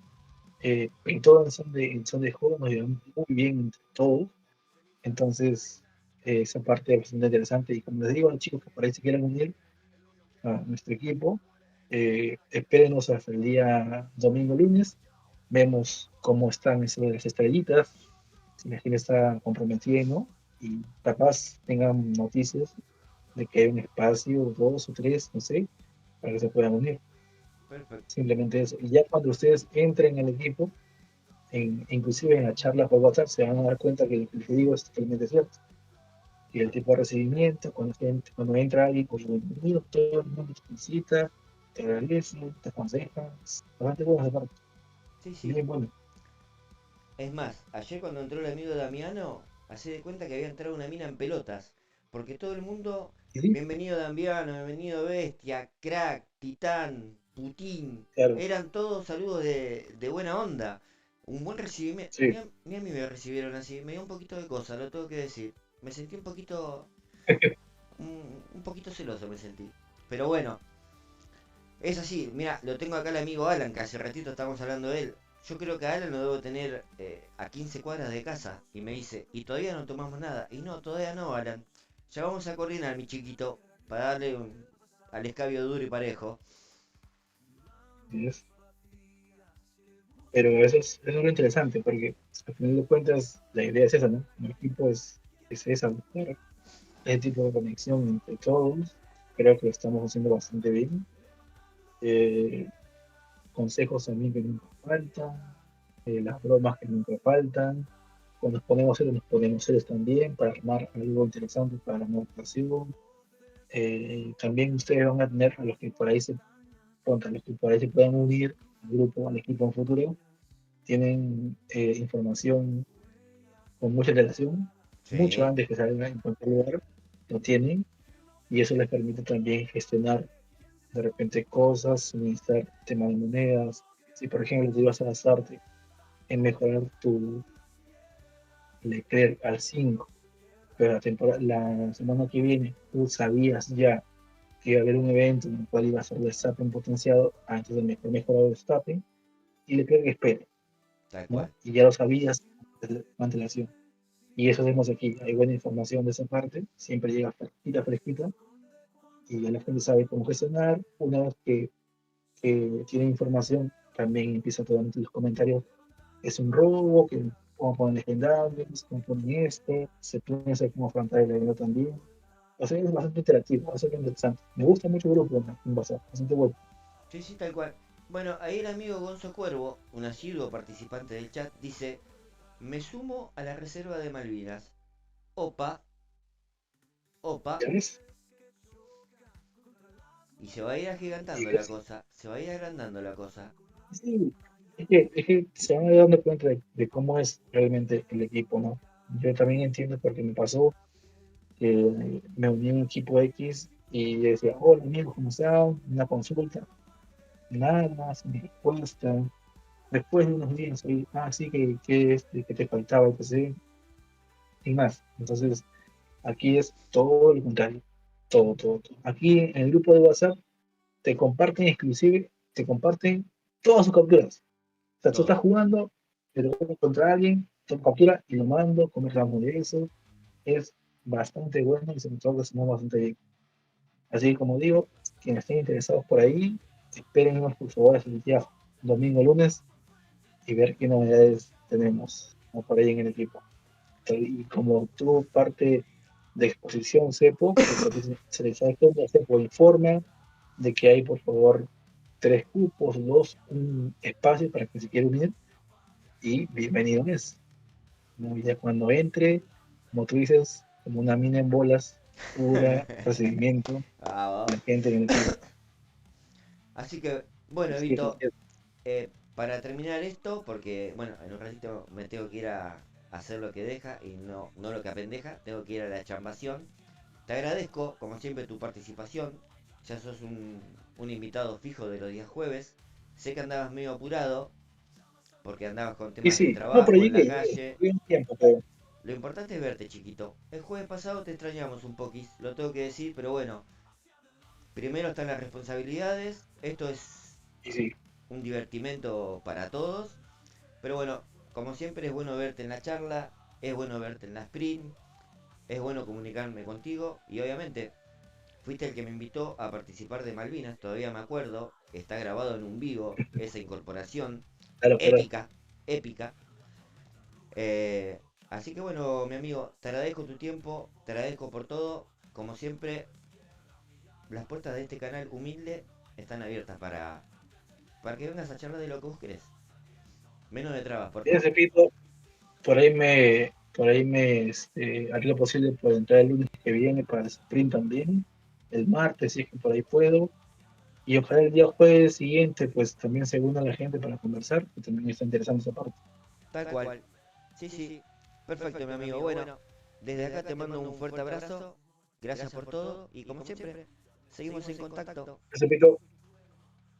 S11: en todo son de juego nos llevamos muy bien entre todos. Entonces, esa parte es bastante interesante. Y como les digo a los chicos que por ahí se quieran unir a nuestro equipo, espérenos hasta el día domingo, lunes. Vemos cómo están las estrellitas, si la gente está comprometida, ¿no? Y capaz tengan noticias de que hay un espacio, dos o tres, no sé, para que se puedan unir.
S2: Perfecto.
S11: Simplemente eso. Y ya cuando ustedes entren en el equipo, inclusive en la charla por WhatsApp, se van a dar cuenta que lo que les digo es totalmente cierto. Y el tipo de recibimiento, cuando entra alguien con bienvenido, todo el mundo te felicita, te agradece, te aconseja, es bastante bueno esa parte.
S2: Sí,
S11: Es
S2: sí.
S11: bien bueno.
S2: Es más, ayer cuando entró el amigo Damiano, hacé de cuenta que había entrado una mina en pelotas. Porque todo el mundo,
S11: Y sí,
S2: bienvenido Damiano, bienvenido Bestia, Crack, Titán, Putin.
S11: claro,
S2: Eran todos saludos de buena onda. Un buen recibimiento.
S11: sí.
S2: Ni a mí me recibieron así. Me dio un poquito de cosa, lo tengo que decir. Me sentí un poquito celoso me sentí. Pero bueno, es así. Mira, lo tengo acá el amigo Alan, que hace ratito estábamos hablando de él. yo creo que Alan lo debo tener a 15 cuadras de casa. Y me dice, y todavía no tomamos nada. Y no, todavía no, Alan. Ya vamos a coordinar, mi chiquito, para darle al escabio duro y parejo.
S11: ¿Ves? Pero eso es lo interesante, porque al final de cuentas la idea es esa, ¿no? El equipo es esa, buscar ese tipo de conexión entre todos. Creo que lo estamos haciendo bastante bien. Eh, Consejos también que nunca faltan, las bromas que nunca faltan. Cuando nos ponemos serios también para armar algo interesante para la nueva ocasión. También ustedes van a tener a los que por ahí a los que por ahí se puedan unir al grupo, al equipo en futuro, tienen información con mucha relación, mucho
S2: Sí,
S11: antes que salga en cualquier lugar, lo tienen, y eso les permite también gestionar de repente cosas, suministrar temas de monedas. Si por ejemplo te ibas a basarte en mejorar tu Leclerc al 5, pero la semana que viene tú sabías ya que iba a haber un evento en el cual iba a ser Verstappen potenciado antes del mejor mejorado Verstappen, y Leclerc espera,
S2: tal
S11: ¿no?
S2: cual.
S11: Y ya lo sabías con antelación. Y eso hacemos aquí. Hay buena información de esa parte, siempre llega fresquita, fresquita, y ya la gente sabe cómo gestionar. Una vez que tiene información, también empieza todo en los comentarios. Es un robo, que cómo ponen legendarios, cómo ponen esto, se piensa cómo afrontar el evento también. O sea, es bastante interactivo, es algo interesante. Me gusta mucho el grupo en WhatsApp, bastante bueno.
S2: Sí, sí, tal cual. Bueno, ahí el amigo Gonzo Cuervo, un asiduo participante del chat, dice, me sumo a la reserva de Malvinas. Opa, opa.
S11: ¿Ya ves?
S2: Y se va a ir
S11: Y
S2: agigantando la
S11: ves,
S2: cosa, se va a ir agrandando la cosa.
S11: sí, es que se van dando cuenta de cómo es realmente el equipo, ¿no? Yo también entiendo porque me pasó que me uní a un equipo X y decía, hola amigos, ¿cómo están? Una consulta, nada más, mi respuesta. Después de unos días, sí, que te faltaba, etc. Y más. Entonces, aquí es todo lo contrario. Todo, todo, todo. Aquí en el grupo de WhatsApp te comparten exclusive, te comparten todas sus capturas. O sea, tú estás
S2: Todo.
S11: jugando, pero contra alguien, tomo captura y lo mando, conversamos de eso. Es bastante bueno y se me toca bastante bien. Así que como digo, quienes estén interesados por ahí, espérennos por favor hasta el día domingo, lunes y ver qué novedades tenemos por ahí en el equipo. Y como tú parte de exposición CEPO, pues se les ha hecho CEPO informa de que hay por favor 3 cupos, un espacio para que se quiera unir y bienvenido es. ¿No? Ya cuando entre, como tú dices, como una mina en bolas, pura recibimiento
S2: Ah,
S11: la gente en el equipo.
S2: así que, bueno,
S11: Así
S2: Evito,
S11: es.
S2: para terminar esto, porque, bueno, en un ratito me tengo que ir a hacer lo que deja y no lo que apendeja, tengo que ir a la chambación. Te agradezco, como siempre, tu participación. Ya sos un invitado fijo de los días jueves. Sé que andabas medio apurado, porque andabas con
S11: Sí,
S2: temas de
S11: sí, no, pero
S2: trabajo en la calle.
S11: llegué un tiempo, pero
S2: Lo importante es verte, chiquito. El jueves pasado te extrañamos un poquis, lo tengo que decir, pero bueno, primero están las responsabilidades. Esto es
S11: sí, sí.
S2: un divertimento para todos. Pero bueno, como siempre es bueno verte en la charla, es bueno verte en la sprint, es bueno comunicarme contigo y obviamente fuiste el que me invitó a participar de Malvinas, todavía me acuerdo, está grabado en un vivo esa incorporación
S11: Claro, claro.
S2: épica, épica. Eh, Así que bueno, mi amigo, te agradezco tu tiempo, te agradezco por todo. Como siempre, las puertas de este canal humilde están abiertas para que vengas a charlar de lo que vos querés. Menos de trabas, por
S11: Ese
S2: favor.
S11: Pito, haré lo posible por entrar el lunes que viene para el sprint también, el martes, si es que por ahí puedo, y ojalá el día jueves siguiente, pues también se una la gente para conversar, que también está interesante esa parte.
S2: Tal cual. Sí, sí. Perfecto, mi amigo. Bueno, desde acá te mando un fuerte abrazo. Gracias por todo y como siempre, seguimos en contacto.
S11: Ese Pito,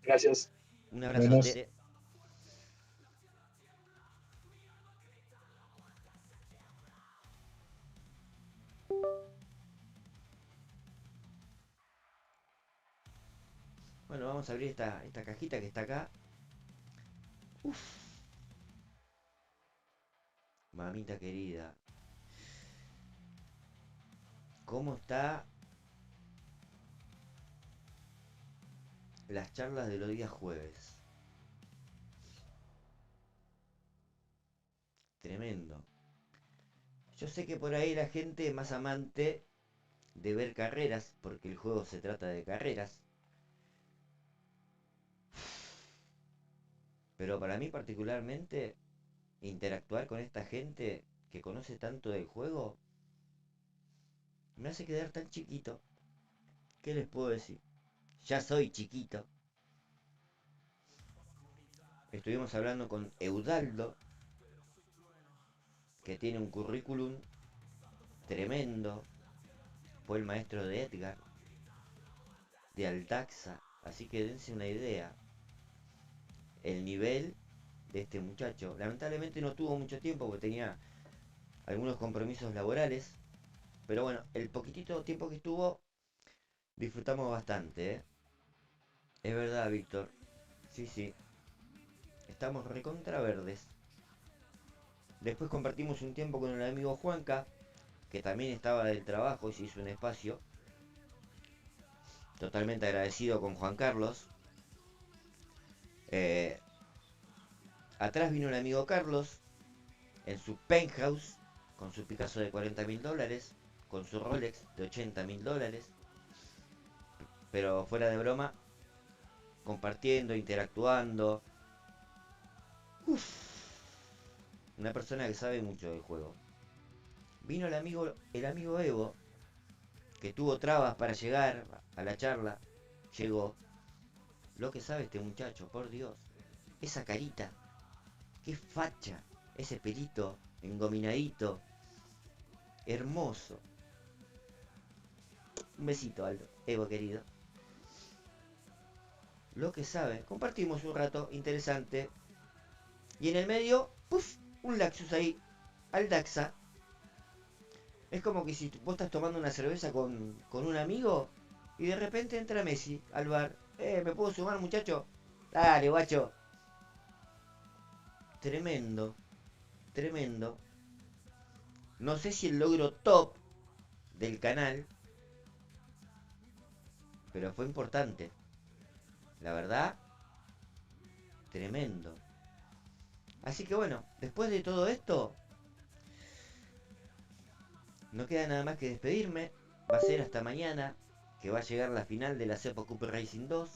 S11: gracias,
S2: Un
S11: nos vemos.
S2: abrazote. Bueno, vamos a abrir esta cajita que está acá. Uf. mamita querida. ¿Cómo está las charlas de los días jueves? Tremendo. Yo sé que por ahí la gente es más amante de ver carreras, porque el juego se trata de carreras. Pero para mí particularmente, interactuar con esta gente que conoce tanto del juego me hace quedar tan chiquito. ¿Qué les puedo decir? Ya soy chiquito. Estuvimos hablando con Eudaldo, que tiene un currículum tremendo. Fue el maestro de Edgar, de Aldaxa. Así que dense una idea. El nivel de este muchacho. Lamentablemente no tuvo mucho tiempo porque tenía algunos compromisos laborales. Pero bueno, el poquitito tiempo que estuvo, disfrutamos bastante, ¿eh? Es verdad, Víctor. Sí, sí. Estamos recontra verdes. Después compartimos un tiempo con el amigo Juanca, que también estaba del trabajo y se hizo un espacio. Totalmente agradecido con Juan Carlos. Atrás vino el amigo Carlos, en su penthouse, con su Picasso de $40.000, con su Rolex de $80.000. Pero fuera de broma, compartiendo, interactuando. Uf, una persona que sabe mucho del juego. Vino el amigo Evo, que tuvo trabas para llegar a la charla. Llegó. Lo que sabe este muchacho, por Dios. Esa carita. Qué facha. Ese pelito engominadito. Hermoso. Un besito, Aldo. Evo querido. Lo que sabe. Compartimos un rato interesante. Y en el medio, ¡puf! Un Laxus ahí. Aldaxa. Es como que si vos estás tomando una cerveza con un amigo y de repente entra Messi al bar. ¿Me puedo sumar, muchacho? Dale, guacho. Tremendo. Tremendo. No sé si el logro top del canal, pero fue importante. La verdad, tremendo. Así que bueno, después de todo esto, no queda nada más que despedirme. Va a ser hasta mañana, que va a llegar la final de la Cepo Cup Racing 2.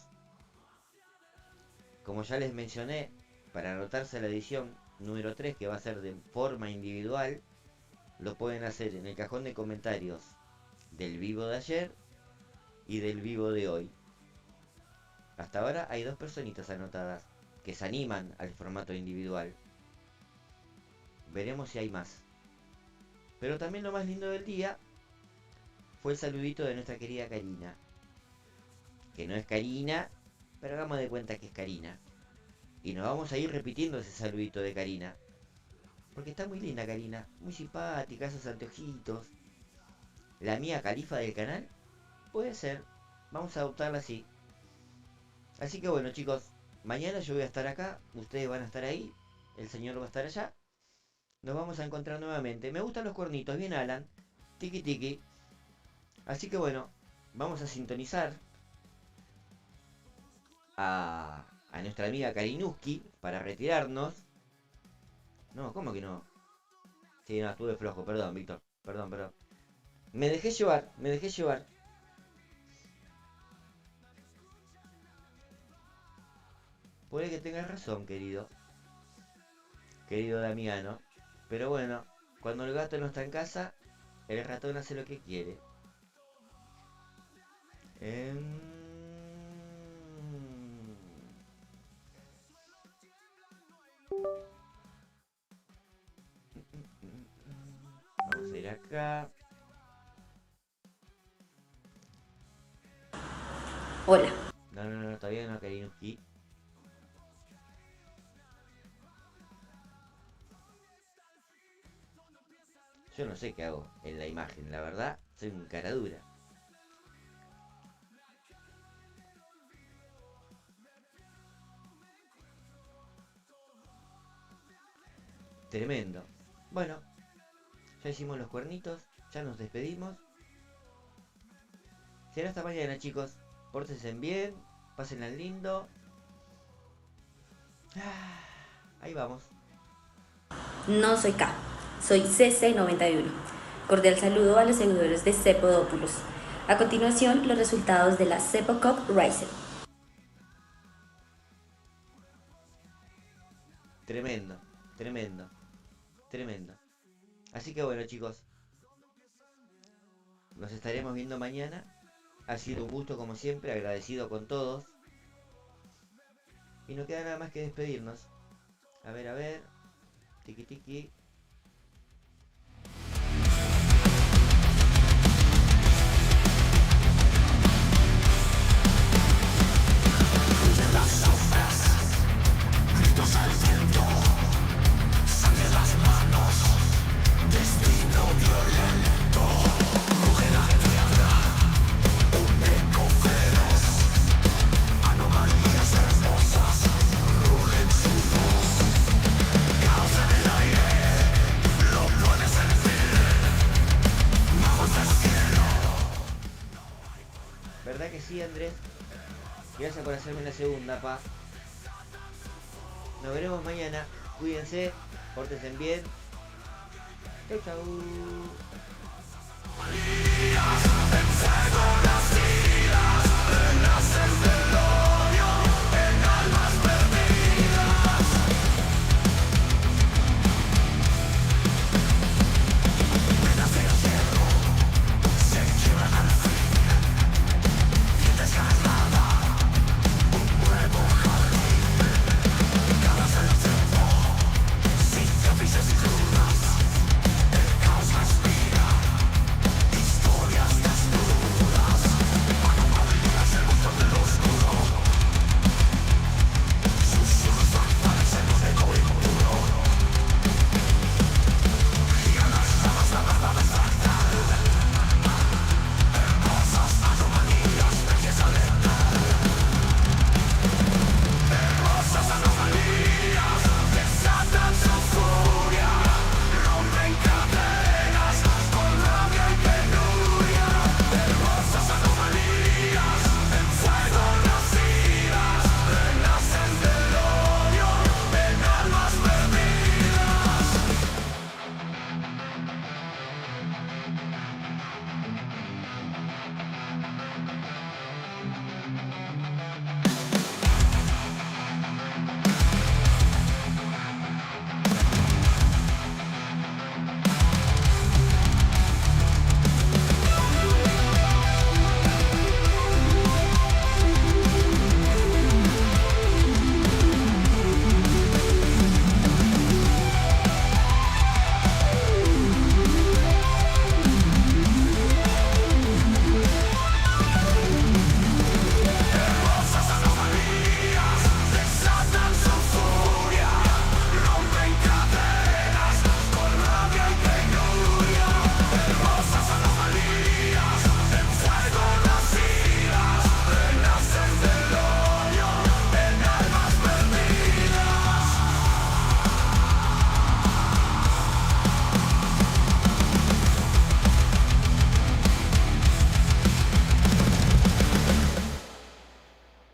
S2: Como ya les mencioné, para anotarse a la edición número 3, que va a ser de forma individual, lo pueden hacer en el cajón de comentarios del vivo de ayer y del vivo de hoy. Hasta ahora hay 2 personitas anotadas que se animan al formato individual. Veremos si hay más. Pero también lo más lindo del día fue el saludito de nuestra querida Karina. Que no es Karina, pero hagamos de cuenta que es Karina. Y nos vamos a ir repitiendo ese saludito de Karina. Porque está muy linda Karina, muy simpática, esos anteojitos. La mía califa del canal, puede ser. Vamos a adoptarla así. Así que bueno, chicos, mañana yo voy a estar acá, ustedes van a estar ahí, el señor va a estar allá. Nos vamos a encontrar nuevamente. Me gustan los cuernitos, bien Alan. Tiki tiki. Así que bueno, vamos a sintonizar a nuestra amiga Karinuski para retirarnos. No, ¿cómo que no? Sí, no, estuve flojo, perdón, Víctor. Perdón, perdón. Me dejé llevar, me dejé llevar. Puede que tengas razón, querido. Querido Damiano. Pero bueno, cuando el gato no está en casa, el ratón hace lo que quiere. Vamos a ir acá.
S4: Hola.
S2: No, todavía no, Karinuski. Yo no sé qué hago en la imagen, la verdad, soy un cara dura. Tremendo. Bueno, ya hicimos los cuernitos, ya nos despedimos. Será hasta mañana, chicos. Pórtense bien, pásenla lindo. Ahí vamos.
S4: No soy K, soy CC91. Cordial saludo a los seguidores de Cepodópulos. A continuación, los resultados de la Cepo Cup Rising.
S2: Tremendo, tremendo, tremendo. Así que bueno, chicos, nos estaremos viendo mañana. Ha sido un gusto como siempre, agradecido con todos. Y no queda nada más que despedirnos. A ver. Tiki tiki. ¿Verdad que sí, Andrés? Gracias por hacerme la segunda, pa. Nos veremos mañana. Cuídense, pórtense bien. Chau, chau.